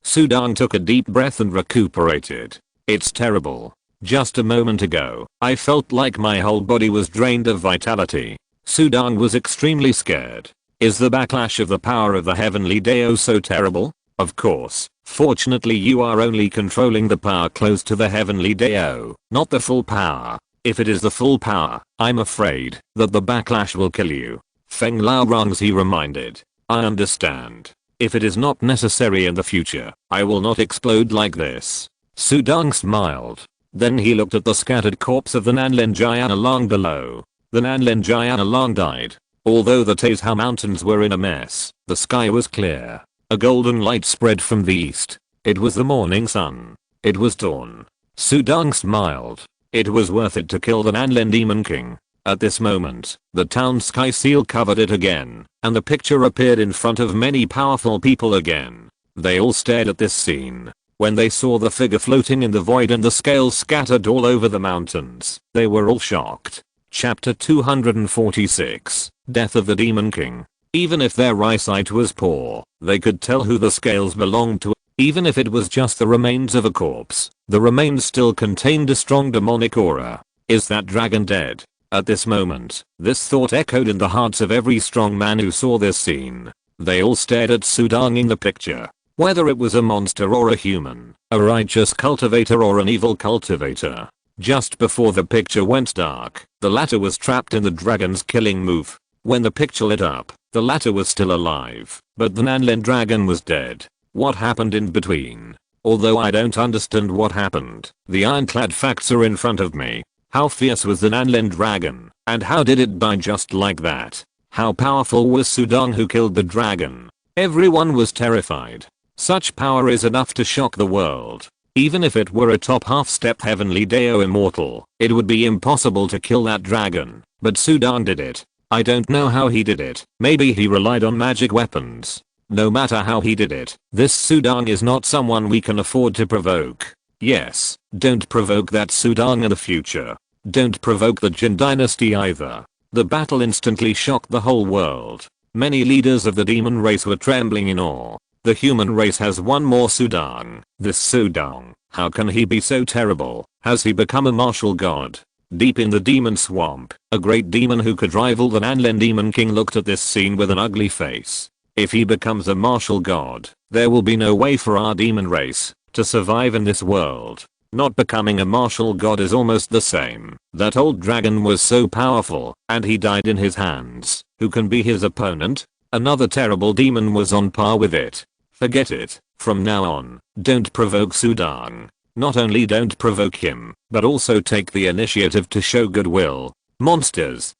Speaker 1: Sudong took a deep breath and recuperated. It's terrible. Just a moment ago, I felt like my whole body was drained of vitality. Sudong was extremely scared. Is the backlash of the power of the heavenly Dao so terrible? Of course. Fortunately, you are only controlling the power close to the heavenly Dao, not the full power. If it is the full power, I'm afraid that the backlash will kill you. Feng Lao Rongzi reminded. I understand. If it is not necessary in the future, I will not explode like this. Sudong smiled. Then he looked at the scattered corpse of the Nanlin Giant along below. The Nanlin Giant along died. Although the Taizhou Mountains were in a mess, the sky was clear. A golden light spread from the east. It was the morning sun. It was dawn. Sudong smiled. It was worth it to kill the Nanlin Demon King. At this moment, the town sky seal covered it again, and the picture appeared in front of many powerful people again. They all stared at this scene. When they saw the figure floating in the void and the scales scattered all over the mountains, they were all shocked. Chapter 246, Death of the Demon King. Even if their eyesight was poor, they could tell who the scales belonged to. Even if it was just the remains of a corpse, the remains still contained a strong demonic aura. Is that dragon dead? At this moment, this thought echoed in the hearts of every strong man who saw this scene. They all stared at Sudong in the picture. Whether it was a monster or a human, a righteous cultivator or an evil cultivator. Just before the picture went dark, the latter was trapped in the dragon's killing move. When the picture lit up, the latter was still alive, but the Nanlin dragon was dead. What happened in between? Although I don't understand what happened, the ironclad facts are in front of me. How fierce was the Nanlin dragon, and how did it die just like that? How powerful was Sudong who killed the dragon? Everyone was terrified. Such power is enough to shock the world. Even if it were a top half-step heavenly Deo immortal, it would be impossible to kill that dragon. But Sudong did it. I don't know how he did it. Maybe he relied on magic weapons. No matter how he did it, this Sudong is not someone we can afford to provoke. Yes, don't provoke that Sudong in the future. Don't provoke the Jin Dynasty either. The battle instantly shocked the whole world. Many leaders of the demon race were trembling in awe. The human race has one more Sudong. This Sudong, how can he be so terrible? Has he become a martial god? Deep in the demon swamp, a great demon who could rival the Nanlin Demon King looked at this scene with an ugly face. If he becomes a martial god, there will be no way for our demon race to survive in this world. Not becoming a martial god is almost the same. That old dragon was so powerful, and he died in his hands. Who can be his opponent? Another terrible demon was on par with it. Forget it. From now on, don't provoke Sudong. Not only don't provoke him, but also take the initiative to show goodwill. Monsters,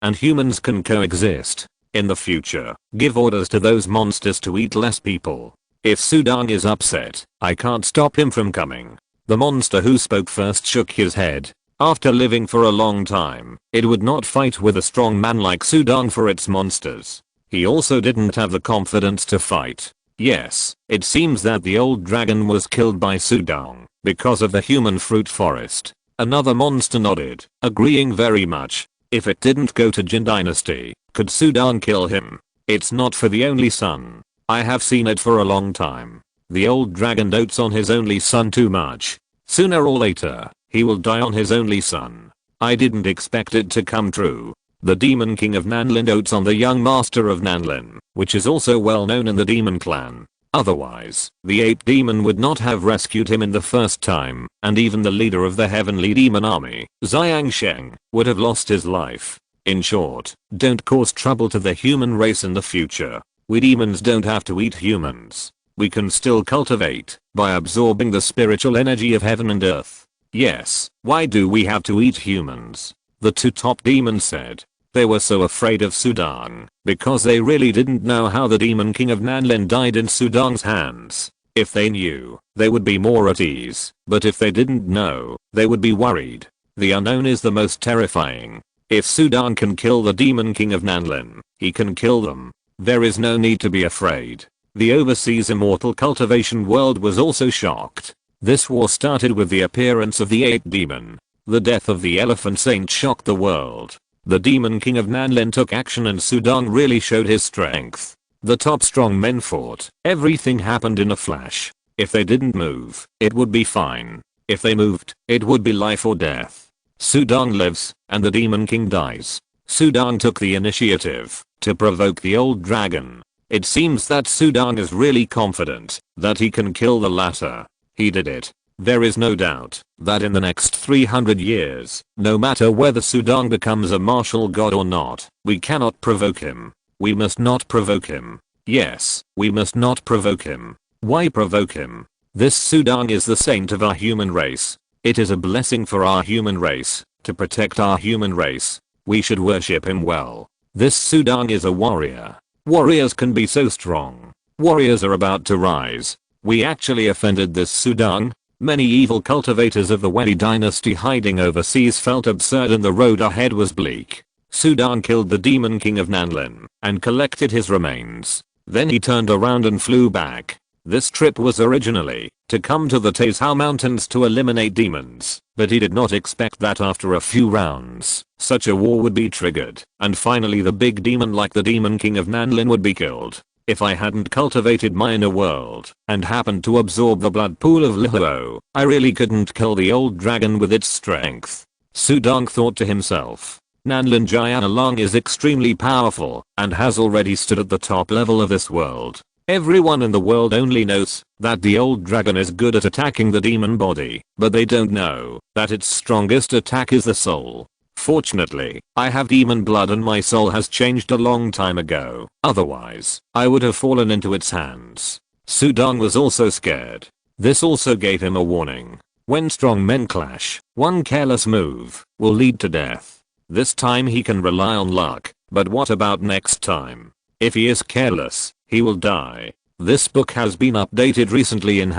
Speaker 1: and humans can coexist. In the future, give orders to those monsters to eat less people. If Sudong is upset, I can't stop him from coming. The monster who spoke first shook his head. After living for a long time, it would not fight with a strong man like Sudong for its monsters. He also didn't have the confidence to fight. Yes, it seems that the old dragon was killed by Sudong because of the human fruit forest. Another monster nodded, agreeing very much. If it didn't go to Jin Dynasty, could Sudong kill him? It's not for the only son. I have seen it for a long time. The old dragon dotes on his only son too much. Sooner or later, he will die on his only son. I didn't expect it to come true. The Demon King of Nanlin dotes on the young master of Nanlin, which is also well known in the demon clan. Otherwise, the 8th demon would not have rescued him in the first time, and even the leader of the heavenly demon army, Xiang Sheng, would have lost his life. In short, don't cause trouble to the human race in the future. We demons don't have to eat humans. We can still cultivate by absorbing the spiritual energy of heaven and earth. Yes, why do we have to eat humans? The 2 top demons said. They were so afraid of Sudong because they really didn't know how the Demon King of Nanlin died in Sudong's hands. If they knew, they would be more at ease, but if they didn't know, they would be worried. The unknown is the most terrifying. If Sudong can kill the Demon King of Nanlin, he can kill them. There is no need to be afraid. The overseas immortal cultivation world was also shocked. This war started with the appearance of the 8th demon. The death of the elephant saint shocked the world. The Demon King of Nanlin took action and Sudong really showed his strength. The top strong men fought. Everything happened in a flash. If they didn't move, it would be fine. If they moved, it would be life or death. Sudong lives, and the Demon King dies. Sudong took the initiative to provoke the old dragon. It seems that Sudong is really confident that he can kill the latter. He did it. There is no doubt that in the next 300 years, no matter whether Sudong becomes a martial god or not, we cannot provoke him. We must not provoke him. Yes, we must not provoke him. Why provoke him? This Sudang is the saint of our human race. It is a blessing for our human race, to protect our human race. We should worship him well. This Sudang is a warrior. Warriors can be so strong. Warriors are about to rise. We actually offended this Sudang. Many evil cultivators of the Jin Dynasty hiding overseas felt absurd and the road ahead was bleak. Sudang killed the demon king of Nanlin and collected his remains. Then he turned around and flew back. This trip was originally to come to the Taizhou Mountains to eliminate demons, but he did not expect that after a few rounds, such a war would be triggered, and finally the big demon like the demon king of Nanlin would be killed. If I hadn't cultivated my inner world and happened to absorb the blood pool of Lihuo, I really couldn't kill the old dragon with its strength. Sudang thought to himself. Nanlin Jianlong is extremely powerful and has already stood at the top level of this world. Everyone in the world only knows that the old dragon is good at attacking the demon body, but they don't know that its strongest attack is the soul. Fortunately, I have demon blood and my soul has changed a long time ago, otherwise, I would have fallen into its hands. Sudang was also scared. This also gave him a warning. When strong men clash, one careless move will lead to death. This time he can rely on luck, but what about next time? If he is careless, he will die. This book has been updated recently in @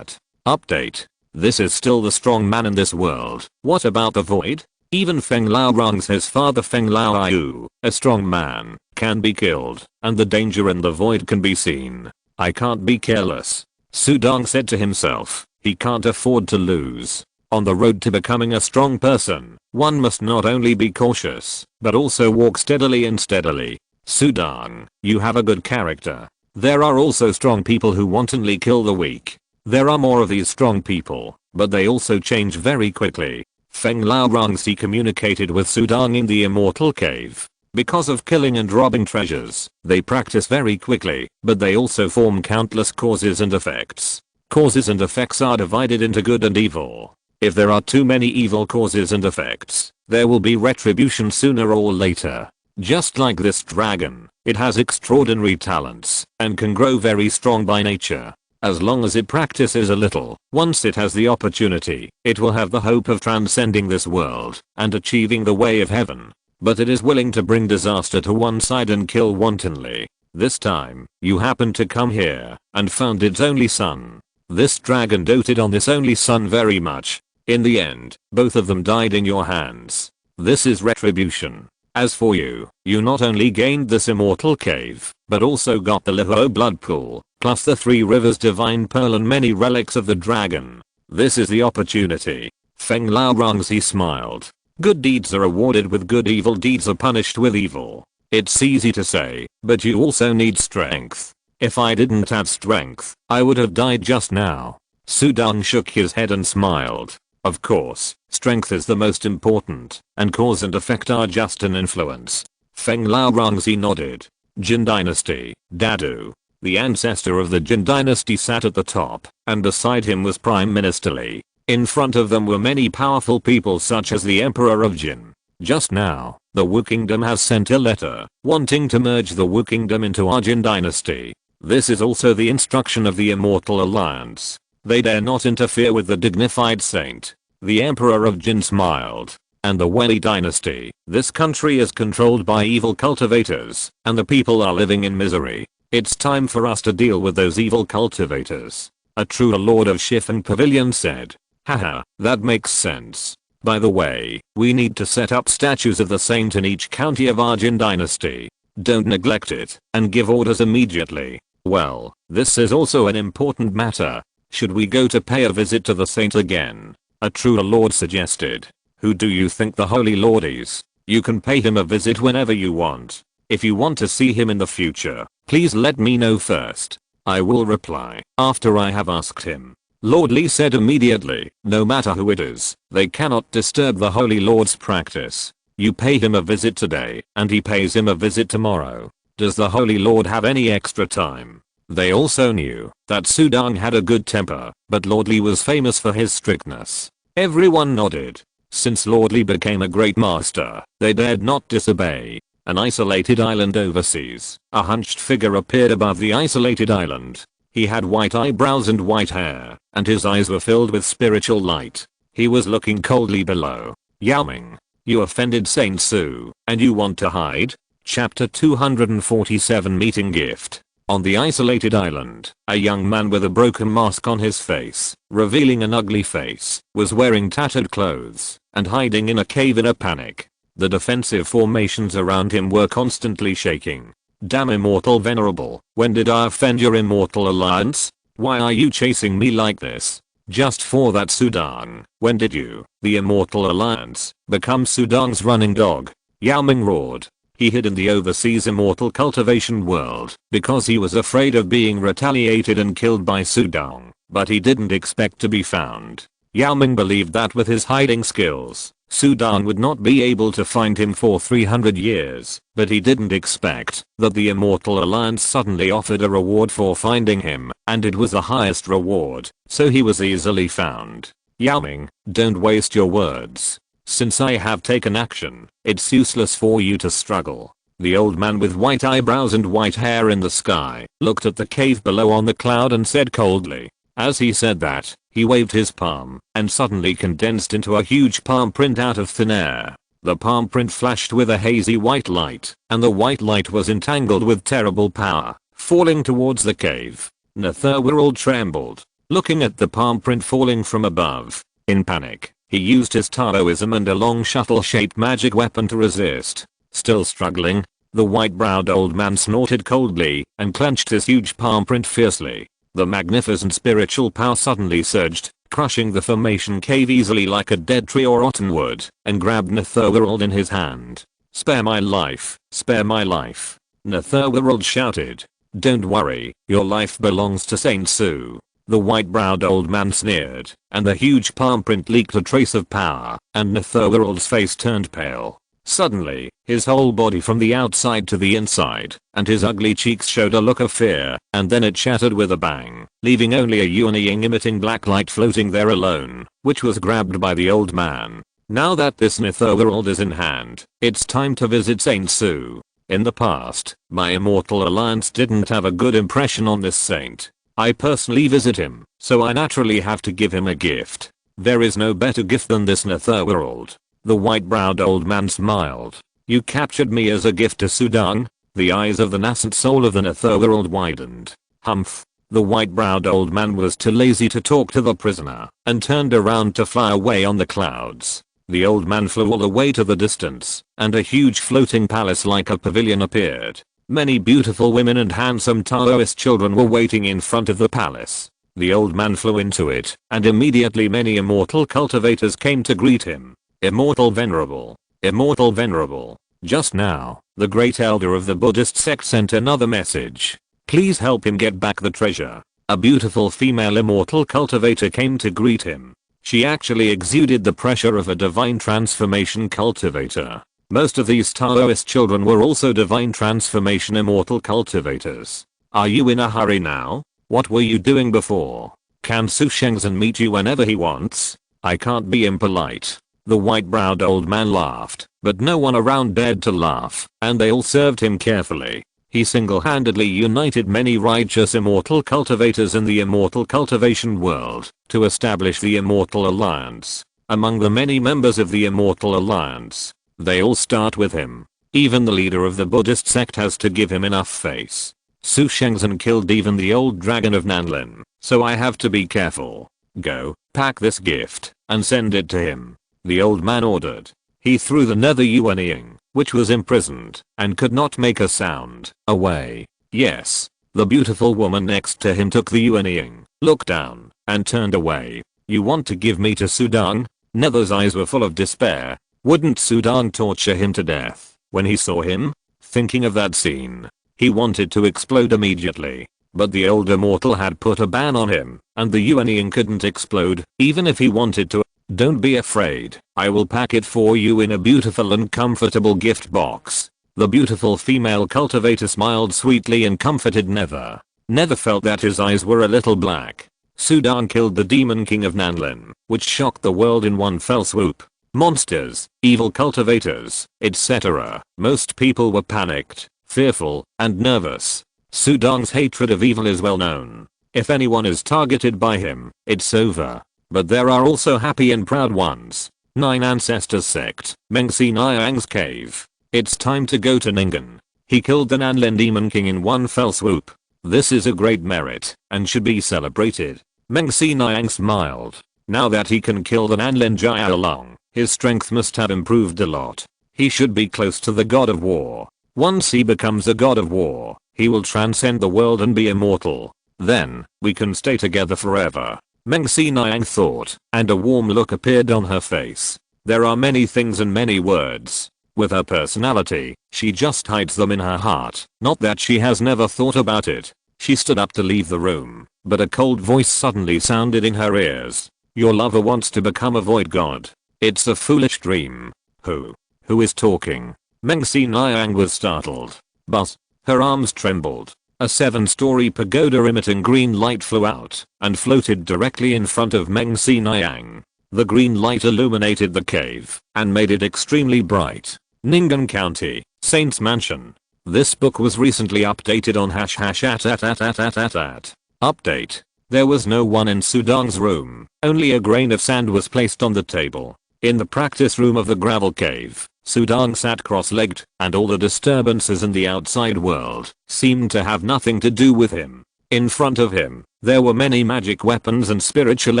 Speaker 1: update. This is still the strong man in this world. What about the void? Even Feng Laorong's his father Feng Laoyu, a strong man, can be killed, and the danger in the void can be seen. I can't be careless. Sudang said to himself, he can't afford to lose. On the road to becoming a strong person, one must not only be cautious, but also walk steadily and steadily. Sudang, you have a good character. There are also strong people who wantonly kill the weak. There are more of these strong people, but they also change very quickly. Feng Laorongzi communicated with Sudang in the immortal cave. Because of killing and robbing treasures, they practice very quickly, but they also form countless causes and effects. Causes and effects are divided into good and evil. If there are too many evil causes and effects, there will be retribution sooner or later. Just like this dragon, it has extraordinary talents and can grow very strong by nature. As long as it practices a little, once it has the opportunity, it will have the hope of transcending this world and achieving the way of heaven. But it is willing to bring disaster to one side and kill wantonly. This time, you happened to come here and found its only son. This dragon doted on this only son very much. In the end, both of them died in your hands. This is retribution. As for you, you not only gained this immortal cave, but also got the Lihuo blood pool, plus the 3 rivers divine pearl and many relics of the dragon. This is the opportunity. Feng Laorongzi smiled. Good deeds are rewarded with good, evil deeds are punished with evil. It's easy to say, but you also need strength. If I didn't have strength, I would have died just now. Sudang shook his head and smiled. Of course, strength is the most important, and cause and effect are just an influence. Feng Laorongzi nodded. Jin Dynasty, Dadu. The ancestor of the Jin Dynasty sat at the top, and beside him was Prime Minister Li. In front of them were many powerful people such as the Emperor of Jin. Just now, the Wu Kingdom has sent a letter, wanting to merge the Wu Kingdom into our Jin Dynasty. This is also the instruction of the Immortal Alliance. They dare not interfere with the dignified saint. The Emperor of Jin smiled. And the Wei Dynasty. This country is controlled by evil cultivators, and the people are living in misery. It's time for us to deal with those evil cultivators. A true Lord of Shifeng Pavilion said. Haha, that makes sense. By the way, we need to set up statues of the saint in each county of our Jin Dynasty. Don't neglect it, and give orders immediately. Well, this is also an important matter. Should we go to pay a visit to the saint again? A true lord suggested. Who do you think the Holy Lord is? You can pay him a visit whenever you want. If you want to see him in the future, please let me know first. I will reply after I have asked him. Lord Li said immediately, no matter who it is, they cannot disturb the Holy Lord's practice. You pay him a visit today, and he pays him a visit tomorrow. Does the Holy Lord have any extra time? They also knew that Sudang had a good temper, but Lord Li was famous for his strictness. Everyone nodded. Since Lord Li became a great master, they dared not disobey. An isolated island overseas. A hunched figure appeared above the isolated island. He had white eyebrows and white hair, and his eyes were filled with spiritual light. He was looking coldly below. Yao Ming. You offended Saint Su, and you want to hide? Chapter 247 Meeting Gift. On the isolated island, a young man with a broken mask on his face, revealing an ugly face, was wearing tattered clothes and hiding in a cave in a panic. The defensive formations around him were constantly shaking. Damn immortal venerable, when did I offend your immortal alliance? Why are you chasing me like this? Just for that Sudang, when did you, the immortal alliance, become Sudang's running dog? Yao Ming roared. He hid in the overseas immortal cultivation world because he was afraid of being retaliated and killed by Sudang, but he didn't expect to be found. Yao Ming believed that with his hiding skills, Sudang would not be able to find him for 300 years, but he didn't expect that the Immortal Alliance suddenly offered a reward for finding him, and it was the highest reward, so he was easily found. Yao Ming, don't waste your words. Since I have taken action, it's useless for you to struggle. The old man with white eyebrows and white hair in the sky looked at the cave below on the cloud and said coldly. As he said that, he waved his palm and suddenly condensed into a huge palm print out of thin air. The palm print flashed with a hazy white light, and the white light was entangled with terrible power, falling towards the cave. Netherworld trembled, looking at the palm print falling from above. In panic, he used his Taoism and a long shuttle-shaped magic weapon to resist. Still struggling, the white-browed old man snorted coldly and clenched his huge palm print fiercely. The magnificent spiritual power suddenly surged, crushing the formation cave easily like a dead tree or rotten wood, and grabbed Netherworld in his hand. Spare my life, spare my life. Netherworld shouted. Don't worry, your life belongs to Saint Su. The white-browed old man sneered, and the huge palm print leaked a trace of power, and Netherworld's face turned pale. Suddenly, his whole body from the outside to the inside, and his ugly cheeks showed a look of fear, and then it shattered with a bang, leaving only a Yuanying emitting black light floating there alone, which was grabbed by the old man. Now that this Netherworld is in hand, it's time to visit Saint Su. In the past, my Immortal Alliance didn't have a good impression on this saint. I personally visit him, so I naturally have to give him a gift. There is no better gift than this Netherworld. The white-browed old man smiled. You captured me as a gift to Sudang? The eyes of the nascent soul of the Netherworld widened. Humph. The white-browed old man was too lazy to talk to the prisoner, and turned around to fly away on the clouds. The old man flew all the way to the distance, and a huge floating palace like a pavilion appeared. Many beautiful women and handsome Taoist children were waiting in front of the palace. The old man flew into it, and immediately many immortal cultivators came to greet him. Immortal Venerable. Immortal Venerable. Just now, the great elder of the Buddhist sect sent another message. Please help him get back the treasure. A beautiful female immortal cultivator came to greet him. She actually exuded the pressure of a divine transformation cultivator. Most of these Taoist children were also divine transformation immortal cultivators. Are you in a hurry now? What were you doing before? Can Su Shengzhen meet you whenever he wants? I can't be impolite. The white-browed old man laughed, but no one around dared to laugh, and they all served him carefully. He single-handedly united many righteous immortal cultivators in the immortal cultivation world to establish the Immortal Alliance. Among the many members of the Immortal Alliance, they all start with him. Even the leader of the Buddhist sect has to give him enough face. Su Shengzhen killed even the old dragon of Nanlin, so I have to be careful. Go, pack this gift, and send it to him. The old man ordered. He threw the nether Yuanying, which was imprisoned, and could not make a sound, away. Yes. The beautiful woman next to him took the Yuanying, looked down, and turned away. You want to give me to Sudang? Nether's eyes were full of despair. Wouldn't Sudang torture him to death when he saw him? Thinking of that scene, he wanted to explode immediately. But the old immortal had put a ban on him, and the Yuanying couldn't explode, even if he wanted to. Don't be afraid, I will pack it for you in a beautiful and comfortable gift box. The beautiful female cultivator smiled sweetly and comforted Nether. Nether felt that his eyes were a little black. Sudang killed the demon king of Nanlin, which shocked the world in one fell swoop. monsters, evil cultivators, etc. Most people were panicked, fearful, and nervous. Sudong's hatred of evil is well known. If anyone is targeted by him, it's over. But there are also happy and proud ones. 9 Ancestors Sect, Mengsi Nyang's Cave. It's time to go to Ningen. He killed the Nanlen Demon King in one fell swoop. This is a great merit, and should be celebrated. Mengsi Nyang smiled. Now that he can kill the Nanlen Jialong, his strength must have improved a lot. He should be close to the god of war. Once he becomes a god of war, he will transcend the world and be immortal. Then, we can stay together forever. Mengsi Nyang thought, and a warm look appeared on her face. There are many things and many words. With her personality, she just hides them in her heart. Not that she has never thought about it. She stood up to leave the room, but a cold voice suddenly sounded in her ears. Your lover wants to become a void god. It's a foolish dream. Who is talking? Mengsi Nyang was startled. But her arms trembled. A 7-story pagoda emitting green light flew out and floated directly in front of Mengsi Nyang. The green light illuminated the cave and made it extremely bright. Ningen County, Saint's Mansion. This book was recently updated on #@. Update. There was no one in Sudong's room. Only a grain of sand was placed on the table. In the practice room of the gravel cave, Sudong sat cross-legged, and all the disturbances in the outside world seemed to have nothing to do with him. In front of him, there were many magic weapons and spiritual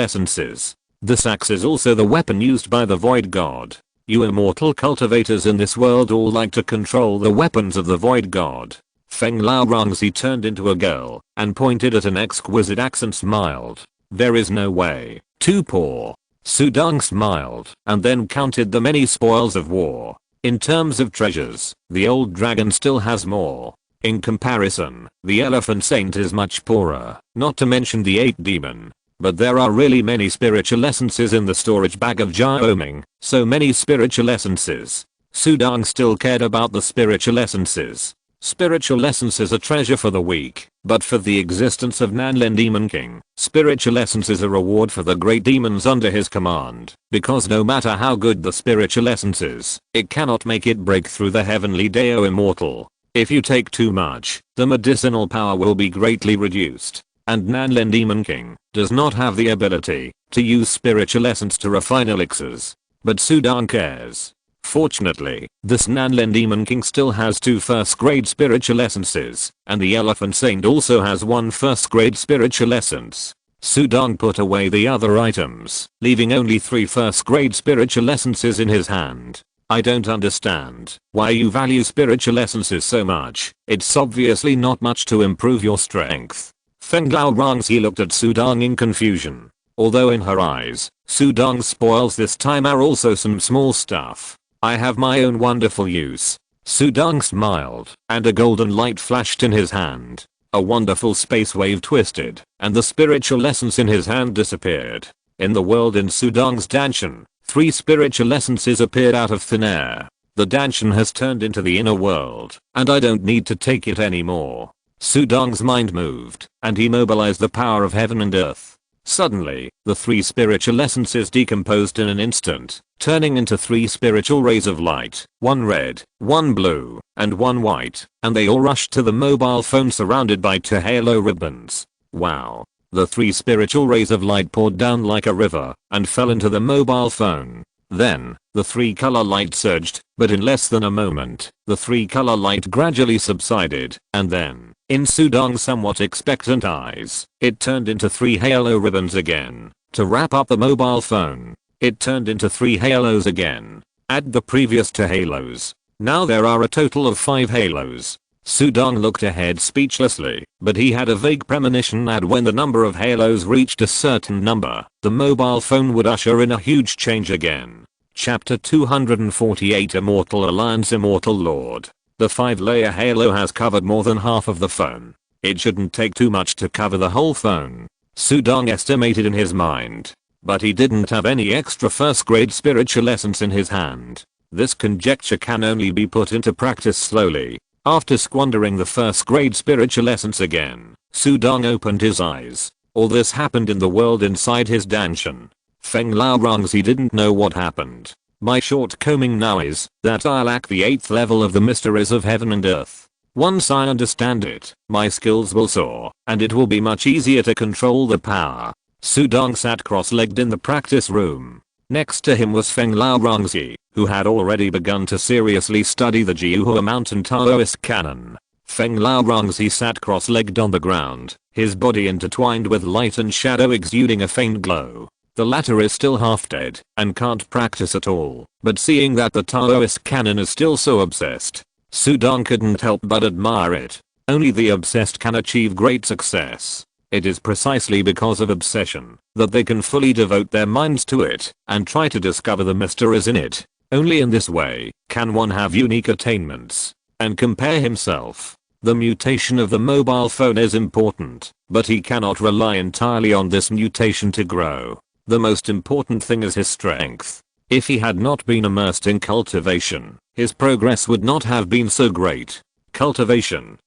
Speaker 1: essences. This axe is also the weapon used by the Void God. You immortal cultivators in this world all like to control the weapons of the Void God. Feng Lao Rongzi turned into a girl and pointed at an exquisite axe and smiled. There is no way. Too poor. Sudong smiled and then counted the many spoils of war. In terms of treasures, the old dragon still has more. In comparison, the elephant saint is much poorer, not to mention the 8 demon. But there are really many spiritual essences in the storage bag of Jiaoming, so many spiritual essences. Sudong still cared about the spiritual essences. Spiritual essence is a treasure for the weak, but for the existence of Nanlen Demon King, spiritual essence is a reward for the great demons under his command, because no matter how good the spiritual essence is, it cannot make it break through the heavenly Deo immortal. If you take too much, the medicinal power will be greatly reduced, and Nanlen Demon King does not have the ability to use spiritual essence to refine elixirs. But Sudong cares. Fortunately, this Nanlen Demon King still has 2 first-grade spiritual essences, and the Elephant Saint also has 1 first-grade spiritual essence. Sudong put away the other items, leaving only 3 first-grade spiritual essences in his hand. I don't understand why you value spiritual essences so much. It's obviously not much to improve your strength. Feng Lao Rongzi looked at Sudong in confusion. Although in her eyes, Sudong's spoils this time are also some small stuff. I have my own wonderful use. Sudong smiled, and a golden light flashed in his hand. A wonderful space wave twisted, and the spiritual essence in his hand disappeared. In the world in Sudong's Dantian, 3 spiritual essences appeared out of thin air. The Dantian has turned into the inner world, and I don't need to take it anymore. Sudong's mind moved, and he mobilized the power of heaven and earth. Suddenly, the 3 spiritual essences decomposed in an instant, turning into 3 spiritual rays of light, 1 red, 1 blue, and 1 white, and they all rushed to the mobile phone surrounded by 2 halo ribbons. Wow. The 3 spiritual rays of light poured down like a river and fell into the mobile phone. Then, the 3-color light surged, but in less than a moment, the 3-color light gradually subsided, and then, in Sudong's somewhat expectant eyes, it turned into 3 halo ribbons again. To wrap up the mobile phone, it turned into 3 halos again. Add the previous 2 halos. Now there are a total of 5 halos. Sudong looked ahead speechlessly, but he had a vague premonition that when the number of halos reached a certain number, the mobile phone would usher in a huge change again. Chapter 248 Immortal Alliance Immortal Lord. The 5-layer halo has covered more than half of the phone. It shouldn't take too much to cover the whole phone. Sudong estimated in his mind. But he didn't have any extra first-grade spiritual essence in his hand. This conjecture can only be put into practice slowly. After squandering the first-grade spiritual essence again, Sudong opened his eyes. All this happened in the world inside his Dantian. Feng Lao Rongzi didn't know what happened. My shortcoming now is that I lack the 8th level of the mysteries of heaven and earth. Once I understand it, my skills will soar, and it will be much easier to control the power. Sudong sat cross-legged in the practice room. Next to him was Feng Lao Rongzi, who had already begun to seriously study the Jiuhua Mountain Taoist canon. Feng Lao Rongzi sat cross-legged on the ground, his body intertwined with light and shadow exuding a faint glow. The latter is still half dead and can't practice at all, but seeing that the Taoist canon is still so obsessed, Sudong couldn't help but admire it. Only the obsessed can achieve great success. It is precisely because of obsession that they can fully devote their minds to it and try to discover the mysteries in it. Only in this way can one have unique attainments and compare himself. The mutation of the mobile phone is important, but he cannot rely entirely on this mutation to grow. The most important thing is his strength. If he had not been immersed in cultivation, his progress would not have been so great. Cultivation.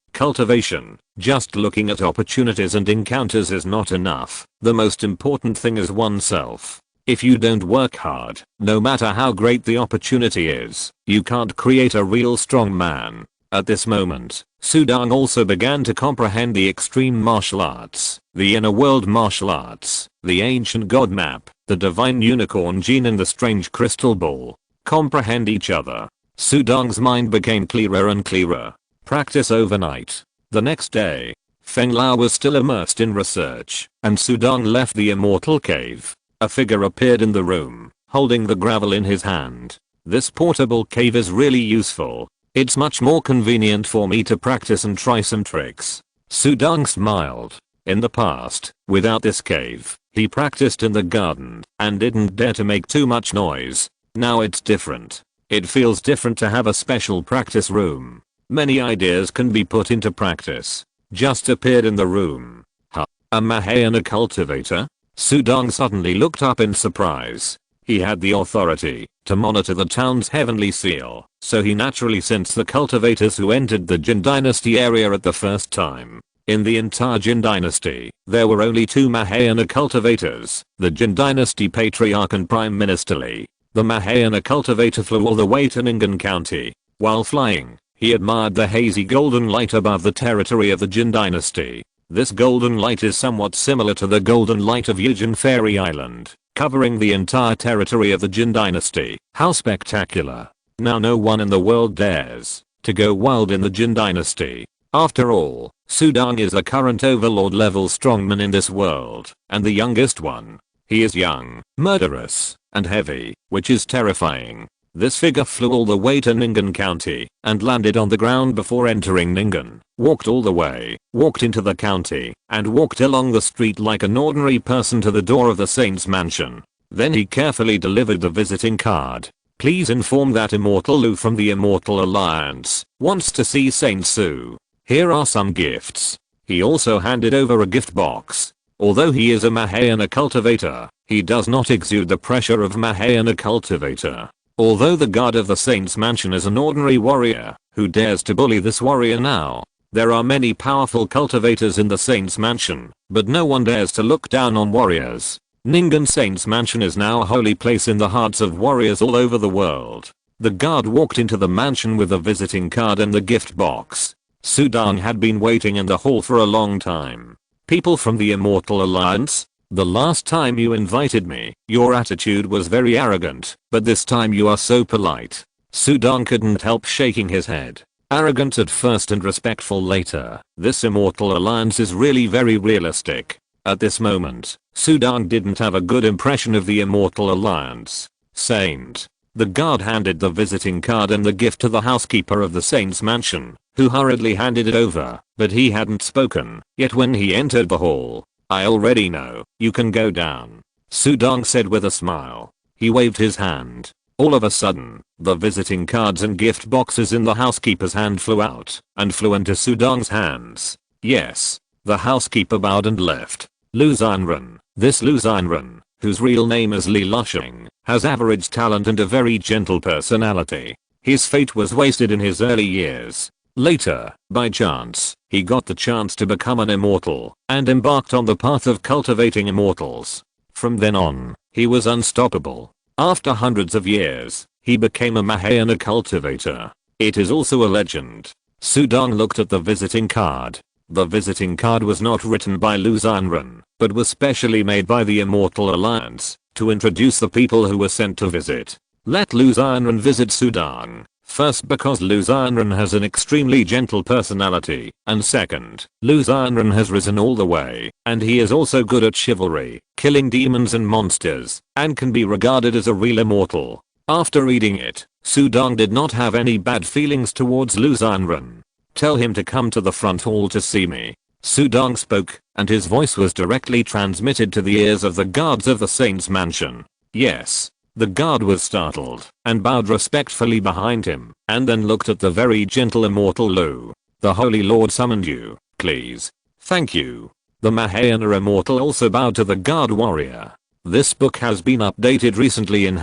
Speaker 1: Just looking at opportunities and encounters is not enough. The most important thing is oneself. If you don't work hard, no matter how great the opportunity is, you can't create a real strong man. At this moment, Sudong also began to comprehend the extreme martial arts, the inner world martial arts, the ancient god map, the divine unicorn gene and the strange crystal ball. Comprehend each other. Sudong's mind became clearer and clearer. Practice overnight. The next day, Feng Lao was still immersed in research, and Sudong left the immortal cave. A figure appeared in the room, holding the gravel in his hand. This portable cave is really useful. It's much more convenient for me to practice and try some tricks. Sudong smiled. In the past, without this cave, he practiced in the garden and didn't dare to make too much noise. Now it's different. It feels different to have a special practice room. Many ideas can be put into practice. Just appeared in the room. Huh? A Mahayana cultivator? Sudong suddenly looked up in surprise. He had the authority to monitor the town's heavenly seal, so he naturally sensed the cultivators who entered the Jin Dynasty area at the first time. In the entire Jin Dynasty, there were only 2 Mahayana cultivators, the Jin Dynasty Patriarch and Prime Minister Li. The Mahayana cultivator flew all the way to Ningen County. While flying, he admired the hazy golden light above the territory of the Jin Dynasty. This golden light is somewhat similar to the golden light of Yujin Fairy Island, covering the entire territory of the Jin Dynasty. How spectacular. Now no one in the world dares to go wild in the Jin Dynasty. After all, Sudong is the current overlord level strongman in this world, and the youngest one. He is young, murderous, and heavy, which is terrifying. This figure flew all the way to Ningen County and landed on the ground before entering Ningen, walked all the way, walked into the county, and walked along the street like an ordinary person to the door of the Saint's mansion. Then he carefully delivered the visiting card. Please inform that Immortal Lu from the Immortal Alliance wants to see Saint Su. Here are some gifts. He also handed over a gift box. Although he is a Mahayana cultivator, he does not exude the pressure of Mahayana cultivator. Although the guard of the Saint's mansion is an ordinary warrior, who dares to bully this warrior now? There are many powerful cultivators in the Saint's mansion, but no one dares to look down on warriors. Ningen Saint's mansion is now a holy place in the hearts of warriors all over the world. The guard walked into the mansion with a visiting card and the gift box. Sudong had been waiting in the hall for a long time. People from the Immortal Alliance? The last time you invited me, your attitude was very arrogant, but this time you are so polite. Sudong couldn't help shaking his head. Arrogant at first and respectful later. This Immortal Alliance is really very realistic. At this moment, Sudong didn't have a good impression of the Immortal Alliance. Saint. The guard handed the visiting card and the gift to the housekeeper of the Saint's mansion, who hurriedly handed it over, but he hadn't spoken, yet when he entered the hall. I already know, you can go down. Sudong said with a smile. He waved his hand. All of a sudden, the visiting cards and gift boxes in the housekeeper's hand flew out, and flew into Sudong's hands. Yes. The housekeeper bowed and left. Lu Xianren. This Lu Xianren, whose real name is Li Lushing, has average talent and a very gentle personality. His fate was wasted in his early years. Later, by chance, he got the chance to become an immortal, and embarked on the path of cultivating immortals. From then on, he was unstoppable. After hundreds of years, he became a Mahayana cultivator. It is also a legend. Sudong looked at the visiting card. The visiting card was not written by Lu Xanren, but was specially made by the Immortal Alliance to introduce the people who were sent to visit. Let Lu Xanren visit Sudong. First, because Lu Xanren has an extremely gentle personality, and second, Lu Xanren has risen all the way, and he is also good at chivalry, killing demons and monsters, and can be regarded as a real immortal. After reading it, Sudong did not have any bad feelings towards Lu Xanren. Tell him to come to the front hall to see me. Sudong spoke, and his voice was directly transmitted to the ears of the guards of the Saint's mansion. Yes. The guard was startled and bowed respectfully behind him, and then looked at the very gentle immortal Lu. The Holy Lord summoned you, please. Thank you. The Mahayana immortal also bowed to the guard warrior. This book has been updated recently in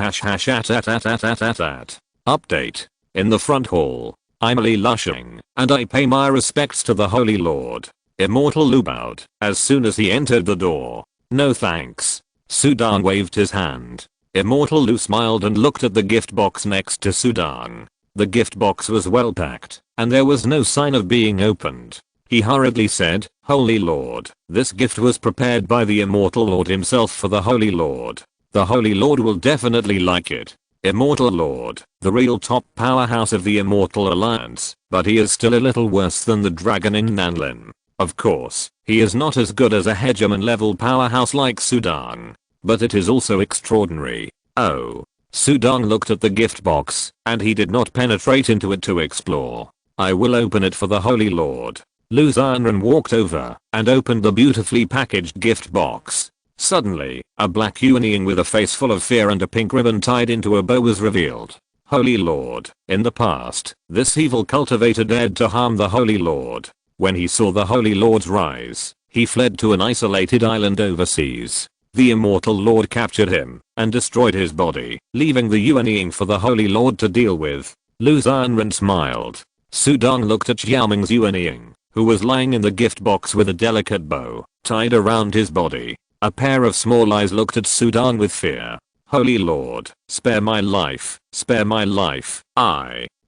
Speaker 1: Update. In the front hall, I'm Li Lushing, and I pay my respects to the Holy Lord. Immortal Lu bowed as soon as he entered the door. No thanks. Sudong waved his hand. Immortal Lu smiled and looked at the gift box next to Sudong. The gift box was well packed, and there was no sign of being opened. He hurriedly said, Holy Lord, this gift was prepared by the Immortal Lord himself for the Holy Lord. The Holy Lord will definitely like it. Immortal Lord, the real top powerhouse of the Immortal Alliance, but he is still a little worse than the dragon in Nanlin. Of course, he is not as good as a hegemon level powerhouse like Sudong. But it is also extraordinary. Oh. Sudong looked at the gift box, and he did not penetrate into it to explore. I will open it for the Holy Lord. Lu Xanren walked over and opened the beautifully packaged gift box. Suddenly, a black Yuanying with a face full of fear and a pink ribbon tied into a bow was revealed. Holy Lord, in the past, this evil cultivator dared to harm the Holy Lord. When he saw the Holy Lord's rise, he fled to an isolated island overseas. The Immortal Lord captured him and destroyed his body, leaving the Yuanying for the Holy Lord to deal with. Lu Xanren smiled. Sudong looked at Xiaoming's Yuanying, who was lying in the gift box with a delicate bow tied around his body. A pair of small eyes looked at Sudong with fear. Holy Lord, spare my life, spare my life.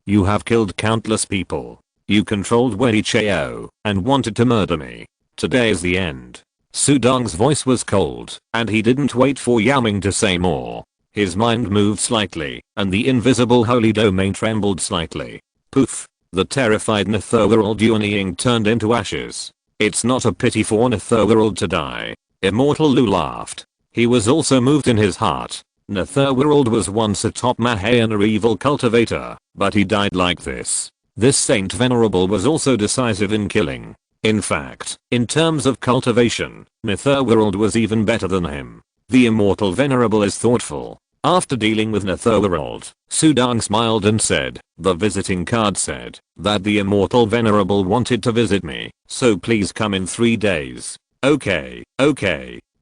Speaker 1: You have killed countless people. You controlled Wei Chao and wanted to murder me. Today is the end. Sudong's voice was cold, and he didn't wait for Yaoming to say more. His mind moved slightly, and the invisible holy domain trembled slightly. Poof! The terrified Netherworld Yuanying turned into ashes. It's not a pity for Netherworld to die. Immortal Lu laughed. He was also moved in his heart. Netherworld was once a top Mahayana evil cultivator, but he died like this. This Saint Venerable was also decisive in killing. In fact, in terms of cultivation, Netherworld was even better than him. The Immortal Venerable is thoughtful. After dealing with Netherworld, Sudong smiled and said, the visiting card said that the Immortal Venerable wanted to visit me, so please come in 3 days. Okay.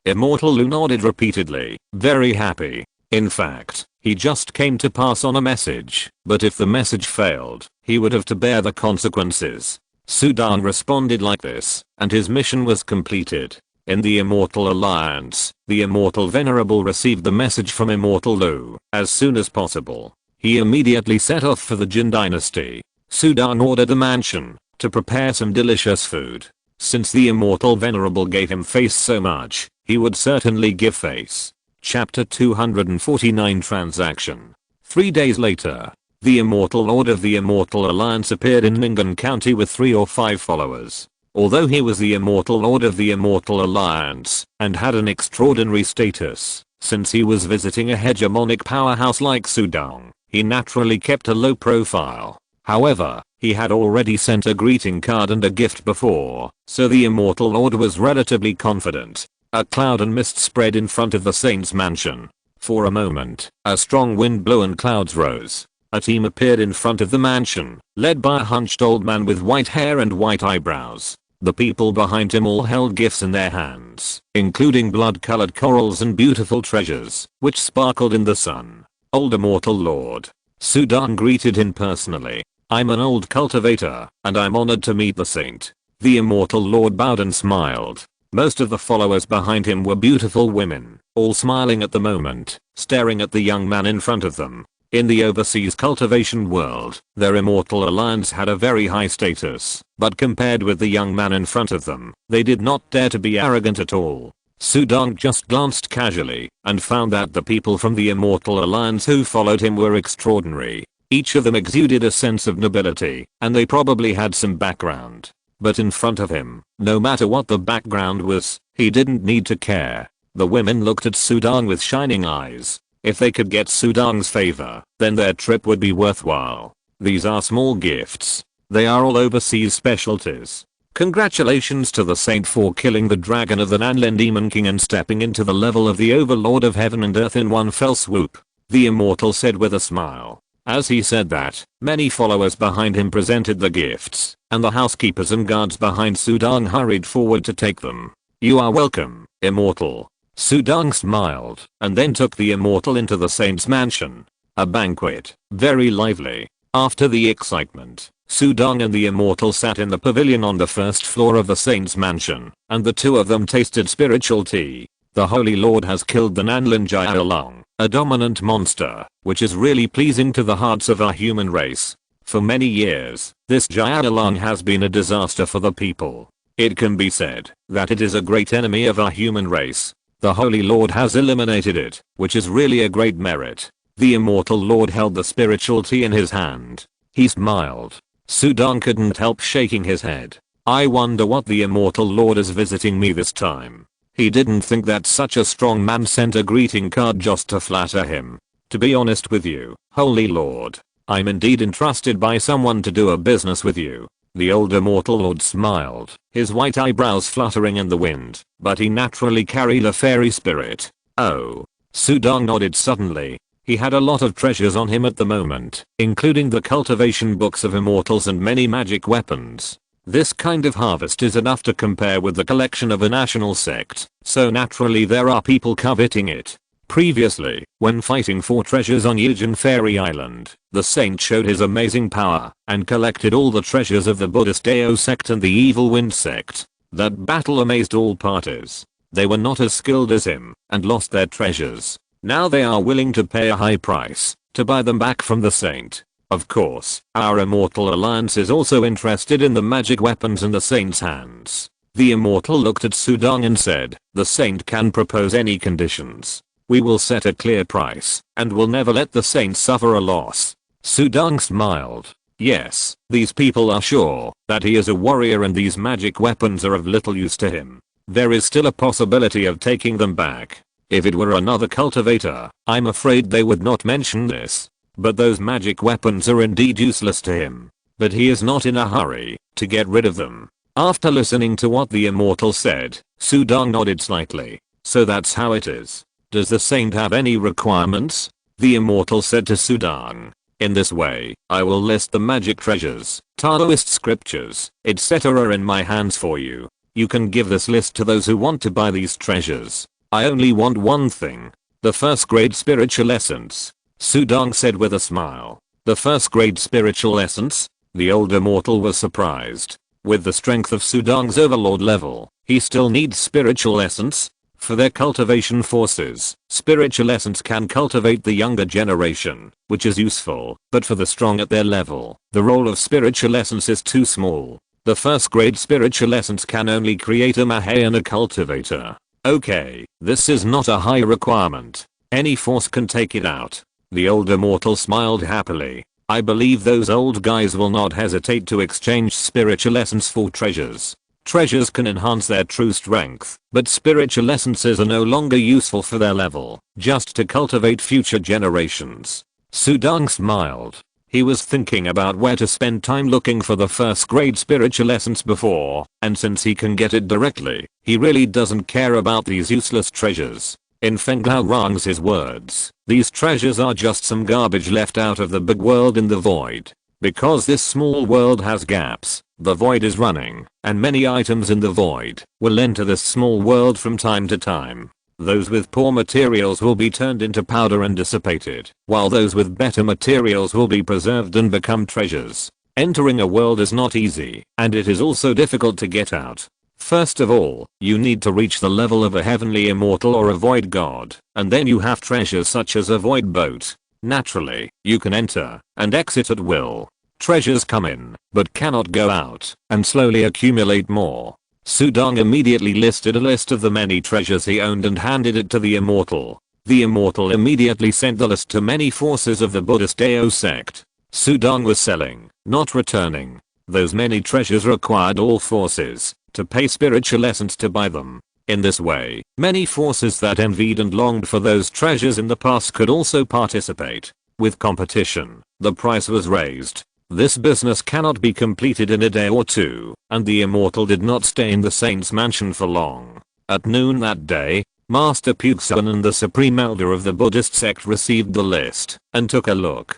Speaker 1: Immortal Lu nodded repeatedly, very happy. In fact, he just came to pass on a message, but if the message failed, he would have to bear the consequences. Sudong responded like this, and his mission was completed. In the Immortal Alliance, the Immortal Venerable received the message from Immortal Lu as soon as possible. He immediately set off for the Jin Dynasty. Sudong ordered the mansion to prepare some delicious food. Since the Immortal Venerable gave him face so much, he would certainly give face. Chapter 249 Transaction. 3 days later, the Immortal Lord of the Immortal Alliance appeared in Ningen County with 3 or 5 followers. Although he was the Immortal Lord of the Immortal Alliance and had an extraordinary status, since he was visiting a hegemonic powerhouse like Sudong, he naturally kept a low profile. However, he had already sent a greeting card and a gift before, so the Immortal Lord was relatively confident. A cloud and mist spread in front of the Saint's mansion. For a moment, a strong wind blew and clouds rose. A team appeared in front of the mansion, led by a hunched old man with white hair and white eyebrows. The people behind him all held gifts in their hands, including blood-colored corals and beautiful treasures, which sparkled in the sun. Old Immortal Lord. Sudong greeted him personally. I'm an old cultivator, and I'm honored to meet the saint. The Immortal Lord bowed and smiled. Most of the followers behind him were beautiful women, all smiling at the moment. staring at the young man in front of them. In the overseas cultivation world, their immortal alliance had a very high status, but compared with the young man in front of them, they did not dare to be arrogant at all. Sudong just glanced casually and found that the people from the immortal alliance who followed him were extraordinary. Each of them exuded a sense of nobility, and they probably had some background. But in front of him, no matter what the background was, he didn't need to care. The women looked at Sudong with shining eyes. If they could get Sudong's favor, then their trip would be worthwhile. These are small gifts. They are all overseas specialties. Congratulations to the saint for killing the dragon of the Nanlin Demon King and stepping into the level of the overlord of heaven and earth in one fell swoop, the immortal said with a smile. As he said that, many followers behind him presented the gifts, and the housekeepers and guards behind Sudong hurried forward to take them. You are welcome, immortal. Sudong smiled, and then took the immortal into the saint's mansion. A banquet, very lively. After the excitement, Sudong and the immortal sat in the pavilion on the first floor of the saint's mansion, and the two of them tasted spiritual tea. The Holy Lord has killed the Nanlin Jiaolong, a dominant monster, which is really pleasing to the hearts of our human race. For many years, this Jiaolong has been a disaster for the people. It can be said that it is a great enemy of our human race. The Holy Lord has eliminated it, which is really a great merit. The immortal Lord held the spiritual tea in his hand. He smiled. Sudong couldn't help shaking his head. I wonder what the immortal Lord is visiting me this time. He didn't think that such a strong man sent a greeting card just to flatter him. To be honest with you, Holy Lord, I'm indeed entrusted by someone to do a business with you. The old immortal lord smiled, his white eyebrows fluttering in the wind, but he naturally carried a fairy spirit. Oh. Sudong nodded suddenly. He had a lot of treasures on him at the moment, including the cultivation books of immortals and many magic weapons. This kind of harvest is enough to compare with the collection of a national sect, so naturally there are people coveting it. Previously, when fighting for treasures on Yujin Fairy Island, the saint showed his amazing power and collected all the treasures of the Buddhist Dao sect and the Evil Wind sect. That battle amazed all parties. They were not as skilled as him and lost their treasures. Now they are willing to pay a high price to buy them back from the saint. Of course, our immortal alliance is also interested in the magic weapons in the saint's hands. The immortal looked at Sudong and said, the saint can propose any conditions. We will set a clear price, and will never let the saint suffer a loss. Sudong smiled. Yes, these people are sure that he is a warrior and these magic weapons are of little use to him. There is still a possibility of taking them back. If it were another cultivator, I'm afraid they would not mention this. But those magic weapons are indeed useless to him. But he is not in a hurry to get rid of them. After listening to what the immortal said, Sudong nodded slightly. So that's how it is. Does the saint have any requirements? The immortal said to Sudong. In this way, I will list the magic treasures, Taoist scriptures, etc. in my hands for you. You can give this list to those who want to buy these treasures. I only want one thing. The first grade spiritual essence. Sudong said with a smile. The first grade spiritual essence? The old immortal was surprised. With the strength of Sudong's overlord level, he still needs spiritual essence? For their cultivation forces, spiritual essence can cultivate the younger generation, which is useful, but for the strong at their level, the role of spiritual essence is too small. The first grade spiritual essence can only create a Mahayana cultivator. Okay, this is not a high requirement. Any force can take it out. The old immortal smiled happily. I believe those old guys will not hesitate to exchange spiritual essence for treasures. Treasures can enhance their true strength, but spiritual essences are no longer useful for their level, just to cultivate future generations. Sudong smiled. He was thinking about where to spend time looking for the first grade spiritual essence before, and since he can get it directly, he really doesn't care about these useless treasures. In Feng Lao Rang's his words, these treasures are just some garbage left out of the big world in the void. Because this small world has gaps, the void is running, and many items in the void will enter this small world from time to time. Those with poor materials will be turned into powder and dissipated, while those with better materials will be preserved and become treasures. Entering a world is not easy, and it is also difficult to get out. First of all, you need to reach the level of a heavenly immortal or a void god, and then you have treasures such as a void boat. Naturally, you can enter and exit at will. Treasures come in, but cannot go out, and slowly accumulate more. Sudong immediately listed a list of the many treasures he owned and handed it to the immortal. The immortal immediately sent the list to many forces of the Buddhist Dao sect. Sudong was selling, not returning. Those many treasures required all forces to pay spiritual essence to buy them. In this way, many forces that envied and longed for those treasures in the past could also participate. With competition, the price was raised. This business cannot be completed in a day or two, and the immortal did not stay in the saint's mansion for long. At noon that day, Master Puxan and the Supreme Elder of the Buddhist sect received the list and took a look.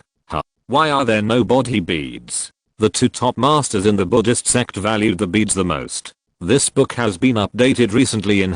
Speaker 1: Why are there no body beads? The two top masters in the Buddhist sect valued the beads the most. This book has been updated recently in ..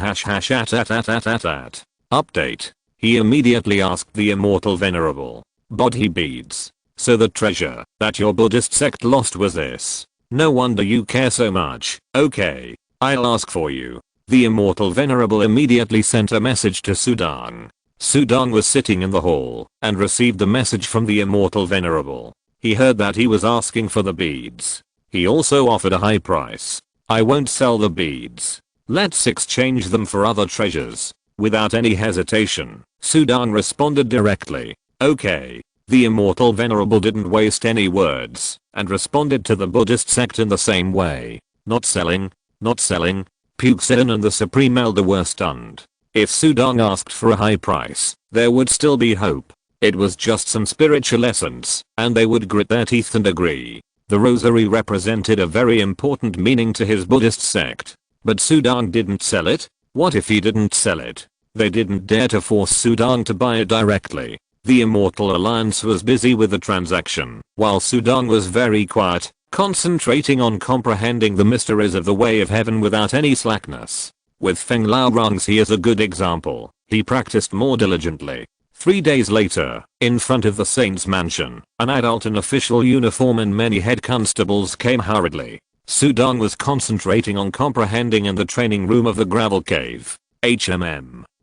Speaker 1: Update. He immediately asked the immortal venerable. Body beads. So the treasure that your Buddhist sect lost was this. No wonder you care so much. Okay, I'll ask for you. The immortal venerable immediately sent a message to Sudong. Sudong was sitting in the hall and received the message from the immortal venerable. He heard that he was asking for the beads. He also offered a high price. I won't sell the beads. Let's exchange them for other treasures. Without any hesitation, Sudong responded directly. Okay. The immortal venerable didn't waste any words and responded to the Buddhist sect in the same way. Not selling, not selling. Puxan and the Supreme Elder were stunned. If Sudong asked for a high price, there would still be hope. It was just some spiritual essence, and they would grit their teeth and agree. The rosary represented a very important meaning to his Buddhist sect. But Sudong didn't sell it? What if he didn't sell it? They didn't dare to force Sudong to buy it directly. The Immortal Alliance was busy with the transaction, while Sudong was very quiet, concentrating on comprehending the mysteries of the way of heaven without any slackness. With Feng Laorong's he is a good example. He practiced more diligently. 3 days later, in front of the saint's mansion, an adult in official uniform and many head constables came hurriedly. Sudong was concentrating on comprehending in the training room of the gravel cave.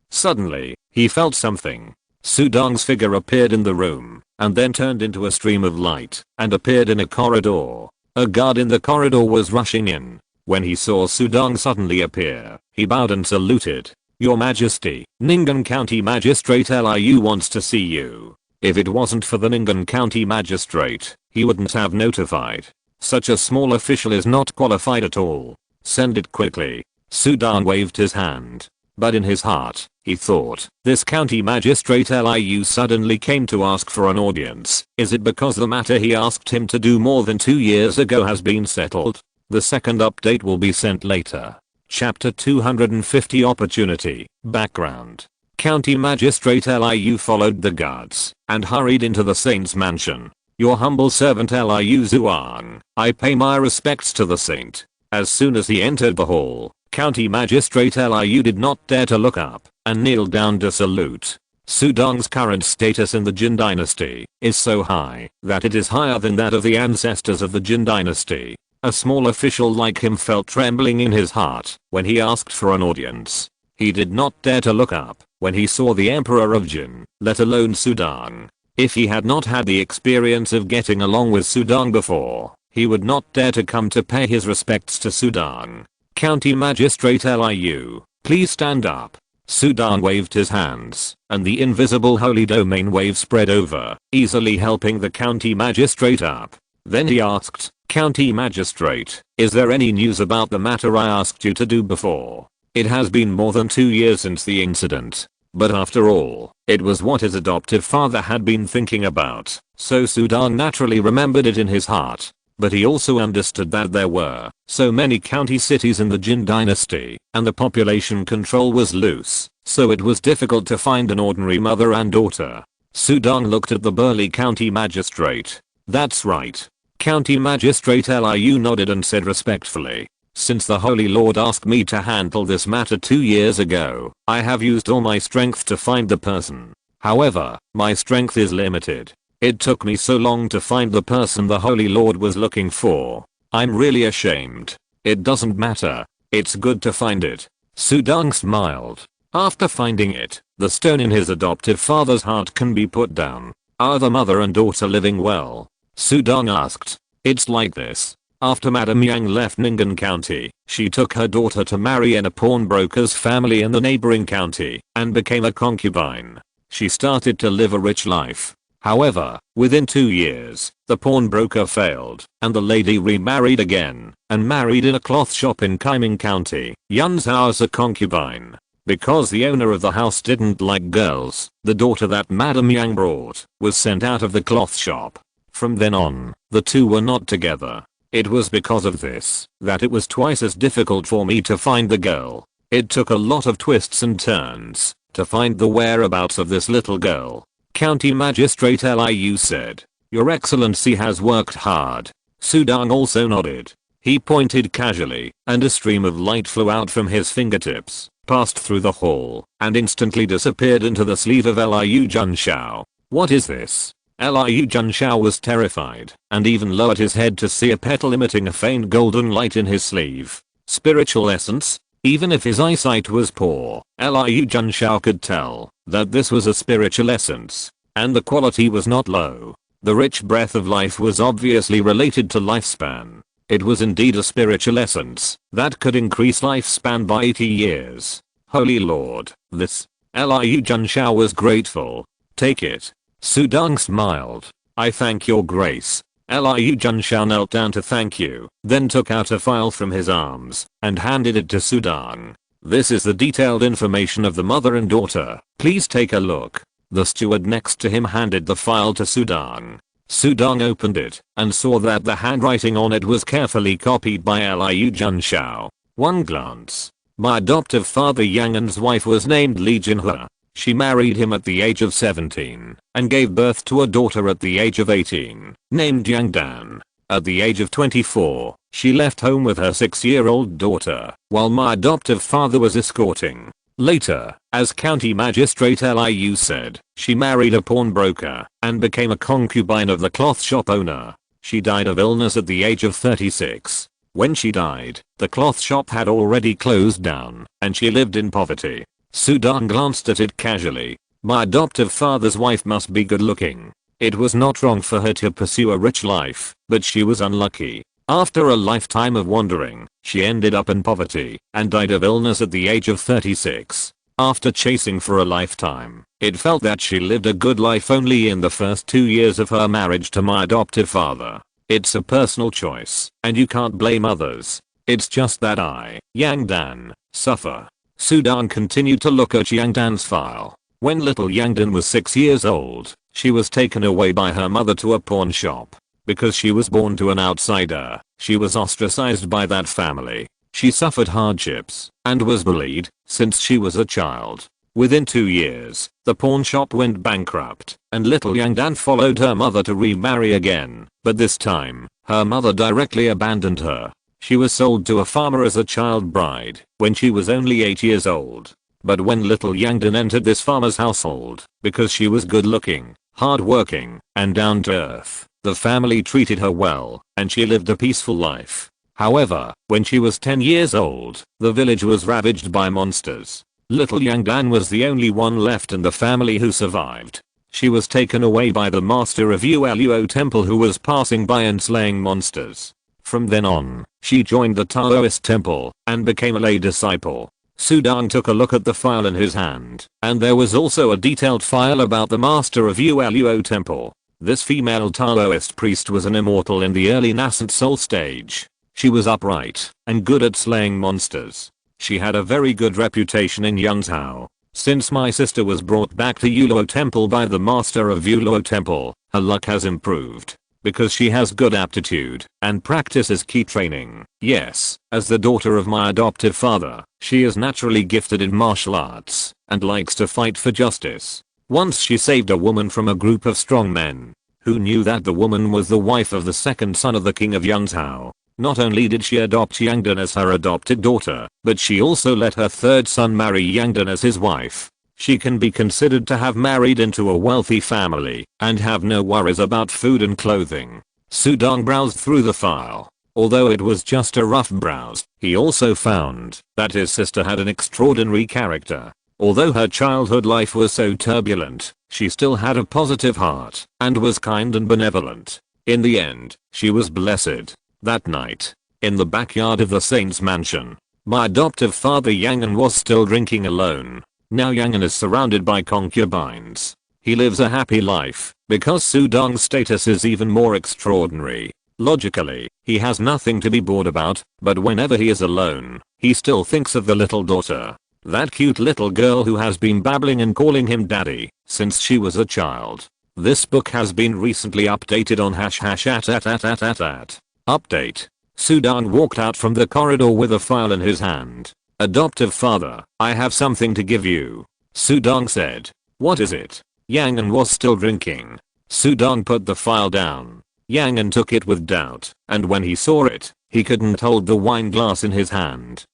Speaker 1: Suddenly, he felt something. Sudong's figure appeared in the room, and then turned into a stream of light, and appeared in a corridor. A guard in the corridor was rushing in. When he saw Sudong suddenly appear, he bowed and saluted. Your Majesty, Ning'an County Magistrate Liu wants to see you. If it wasn't for the Ning'an County Magistrate, he wouldn't have notified. Such a small official is not qualified at all. Send it quickly. Sudong waved his hand. But in his heart, he thought, this county magistrate Liu suddenly came to ask for an audience. Is it because the matter he asked him to do more than 2 years ago has been settled? The second update will be sent later. Chapter 250 Opportunity. Background. County Magistrate Liu followed the guards and hurried into the saint's mansion. Your humble servant Liu Zhuang. I pay my respects to the saint. As soon as he entered the hall, County Magistrate Liu did not dare to look up and kneeled down to salute. Sudong's current status in the Jin Dynasty is so high that it is higher than that of the ancestors of the Jin Dynasty. A small official like him felt trembling in his heart when he asked for an audience. He did not dare to look up when he saw the Emperor of Jin, let alone Sudong. If he had not had the experience of getting along with Sudong before, he would not dare to come to pay his respects to Sudong. County Magistrate Liu, please stand up. Sudong waved his hands, and the invisible holy domain wave spread over, easily helping the county magistrate up. Then he asked, County Magistrate, is there any news about the matter I asked you to do before? It has been more than 2 years since the incident. But after all, it was what his adoptive father had been thinking about, so Sudong naturally remembered it in his heart. But he also understood that there were so many county cities in the Jin Dynasty, and the population control was loose, so it was difficult to find an ordinary mother and daughter. Sudong looked at the burly county magistrate. That's right. County Magistrate Liu nodded and said respectfully. Since the Holy Lord asked me to handle this matter 2 years ago, I have used all my strength to find the person. However, my strength is limited. It took me so long to find the person the Holy Lord was looking for. I'm really ashamed. It doesn't matter. It's good to find it. Sudong smiled. After finding it, the stone in his adoptive father's heart can be put down. Are the mother and daughter living well? Sudong asked. It's like this. After Madame Yang left Ning'an County, she took her daughter to marry in a pawnbroker's family in the neighboring county and became a concubine. She started to live a rich life. However, within 2 years, the pawnbroker failed and the lady remarried again and married in a cloth shop in Kaiming County, Yunzhou as a concubine. Because the owner of the house didn't like girls, the daughter that Madame Yang brought was sent out of the cloth shop. From then on, the two were not together. It was because of this that it was twice as difficult for me to find the girl. It took a lot of twists and turns to find the whereabouts of this little girl. County Magistrate Liu said, "Your Excellency has worked hard." Sudong also nodded. He pointed casually, and a stream of light flew out from his fingertips, passed through the hall, and instantly disappeared into the sleeve of Liu Junshao. What is this? Liu Junshao was terrified, and even lowered his head to see a petal emitting a faint golden light in his sleeve. Spiritual essence? Even if his eyesight was poor, Liu Junshao could tell that this was a spiritual essence, and the quality was not low. The rich breath of life was obviously related to lifespan. It was indeed a spiritual essence that could increase lifespan by 80 years. Holy Lord, this. Liu Junshao was grateful. Take it. Sudong smiled. I thank your grace. Liu Junshao knelt down to thank you, then took out a file from his arms and handed it to Sudong. This is the detailed information of the mother and daughter. Please take a look. The steward next to him handed the file to Sudong. Sudong opened it and saw that the handwriting on it was carefully copied by Liu Junshao. One glance. My adoptive father Yang An's wife was named Li Jinhua. She married him at the age of 17 and gave birth to a daughter at the age of 18, named Yang Dan. At the age of 24, she left home with her 6-year-old daughter, while my adoptive father was escorting. Later, as County Magistrate Liu said, she married a pawnbroker and became a concubine of the cloth shop owner. She died of illness at the age of 36. When she died, the cloth shop had already closed down, and she lived in poverty. Sudong glanced at it casually. My adoptive father's wife must be good looking. It was not wrong for her to pursue a rich life, but she was unlucky. After a lifetime of wandering, she ended up in poverty and died of illness at the age of 36. After chasing for a lifetime, it felt that she lived a good life only in the first 2 years of her marriage to my adoptive father. It's a personal choice, and you can't blame others. It's just that I, Yang Dan, suffer. Sudong continued to look at Yang Dan's file. When little Yang Dan was 6 years old, she was taken away by her mother to a pawn shop. Because she was born to an outsider, she was ostracized by that family. She suffered hardships and was bullied since she was a child. Within 2 years, the pawn shop went bankrupt, and little Yang Dan followed her mother to remarry again, but this time, her mother directly abandoned her. She was sold to a farmer as a child bride when she was only 8 years old. But when little Yang Dan entered this farmer's household, because she was good looking, hard-working, and down to earth, the family treated her well, and she lived a peaceful life. However, when she was 10 years old, the village was ravaged by monsters. Little Yang Dan was the only one left in the family who survived. She was taken away by the master of Luo temple who was passing by and slaying monsters. From then on, she joined the Taoist temple and became a lay disciple. Sudong took a look at the file in his hand, and there was also a detailed file about the master of Luo temple. This female Taoist priest was an immortal in the early nascent soul stage. She was upright and good at slaying monsters. She had a very good reputation in Yunzhou. Since my sister was brought back to Luo temple by the master of Luo temple, her luck has improved. Because she has good aptitude and practices key training. Yes, as the daughter of my adoptive father, she is naturally gifted in martial arts and likes to fight for justice. Once she saved a woman from a group of strong men who knew that the woman was the wife of the second son of the king of Yunzhou. Not only did she adopt Yang Dan as her adopted daughter, but she also let her third son marry Yang Dan as his wife. She can be considered to have married into a wealthy family and have no worries about food and clothing. Sudong browsed through the file. Although it was just a rough browse, he also found that his sister had an extraordinary character. Although her childhood life was so turbulent, she still had a positive heart and was kind and benevolent. In the end, she was blessed. That night, in the backyard of the saint's mansion, my adoptive father Yangan was still drinking alone. Now Yangan is surrounded by concubines. He lives a happy life because Sudong's status is even more extraordinary. Logically, he has nothing to be bored about, but whenever he is alone, he still thinks of the little daughter. That cute little girl who has been babbling and calling him daddy since she was a child. This book has been recently updated on #@. Update. Sudong walked out from the corridor with a file in his hand. Adoptive father, I have something to give you. Sudong said. What is it? Yangan was still drinking. Sudong put the file down. Yangan took it with doubt, and when he saw it, he couldn't hold the wine glass in his hand.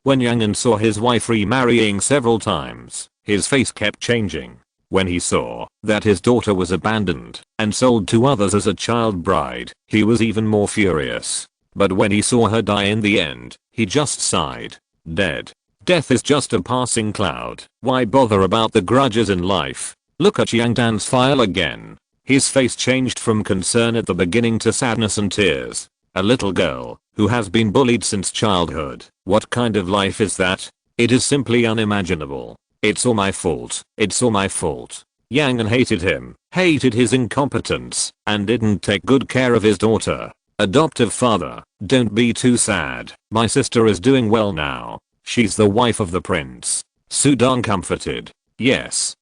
Speaker 1: When Yangan saw his wife remarrying several times, his face kept changing. When he saw that his daughter was abandoned and sold to others as a child bride, he was even more furious. But when he saw her die in the end, he just sighed. Dead. Death is just a passing cloud. Why bother about the grudges in life? Look at Yang Dan's file again. His face changed from concern at the beginning to sadness and tears. A little girl who has been bullied since childhood. What kind of life is that? It is simply unimaginable. It's all my fault. It's all my fault. Yangan hated him, hated his incompetence, and didn't take good care of his daughter. Adoptive father, don't be too sad. My sister is doing well now. She's the wife of the prince. Sudong comforted. Yes,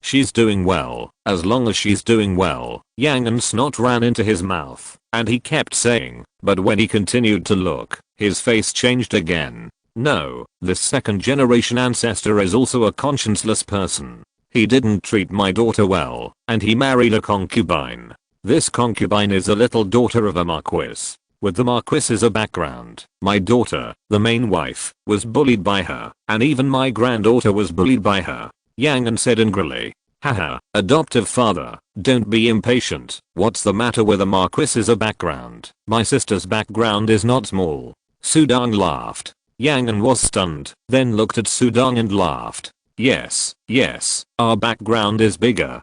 Speaker 1: she's doing well. As long as she's doing well. Yangan's snot ran into his mouth, and he kept saying, but when he continued to look, his face changed again. No, this second generation ancestor is also a conscienceless person. He didn't treat my daughter well, and he married a concubine. This concubine is a little daughter of a marquis. With the marquis as a background, my daughter, the main wife, was bullied by her, and even my granddaughter was bullied by her. Yangan said angrily. Haha, adoptive father, don't be impatient. What's the matter with a marquis as a background? My sister's background is not small. Sudong laughed. Yangan was stunned, then looked at Sudong and laughed. Yes, our background is bigger.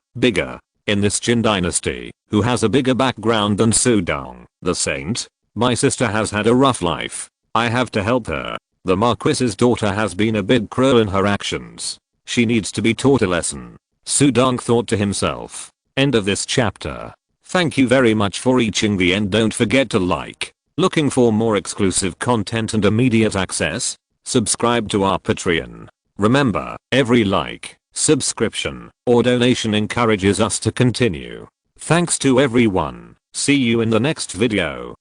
Speaker 1: In this Jin Dynasty, who has a bigger background than Sudong, the saint? My sister has had a rough life. I have to help her. The marquis's daughter has been a bit cruel in her actions. She needs to be taught a lesson. Sudong thought to himself. End of this chapter. Thank you very much for reaching the end. Don't forget to like. Looking for more exclusive content and immediate access? Subscribe to our Patreon. Remember, every like, subscription, or donation encourages us to continue. Thanks to everyone. See you in the next video.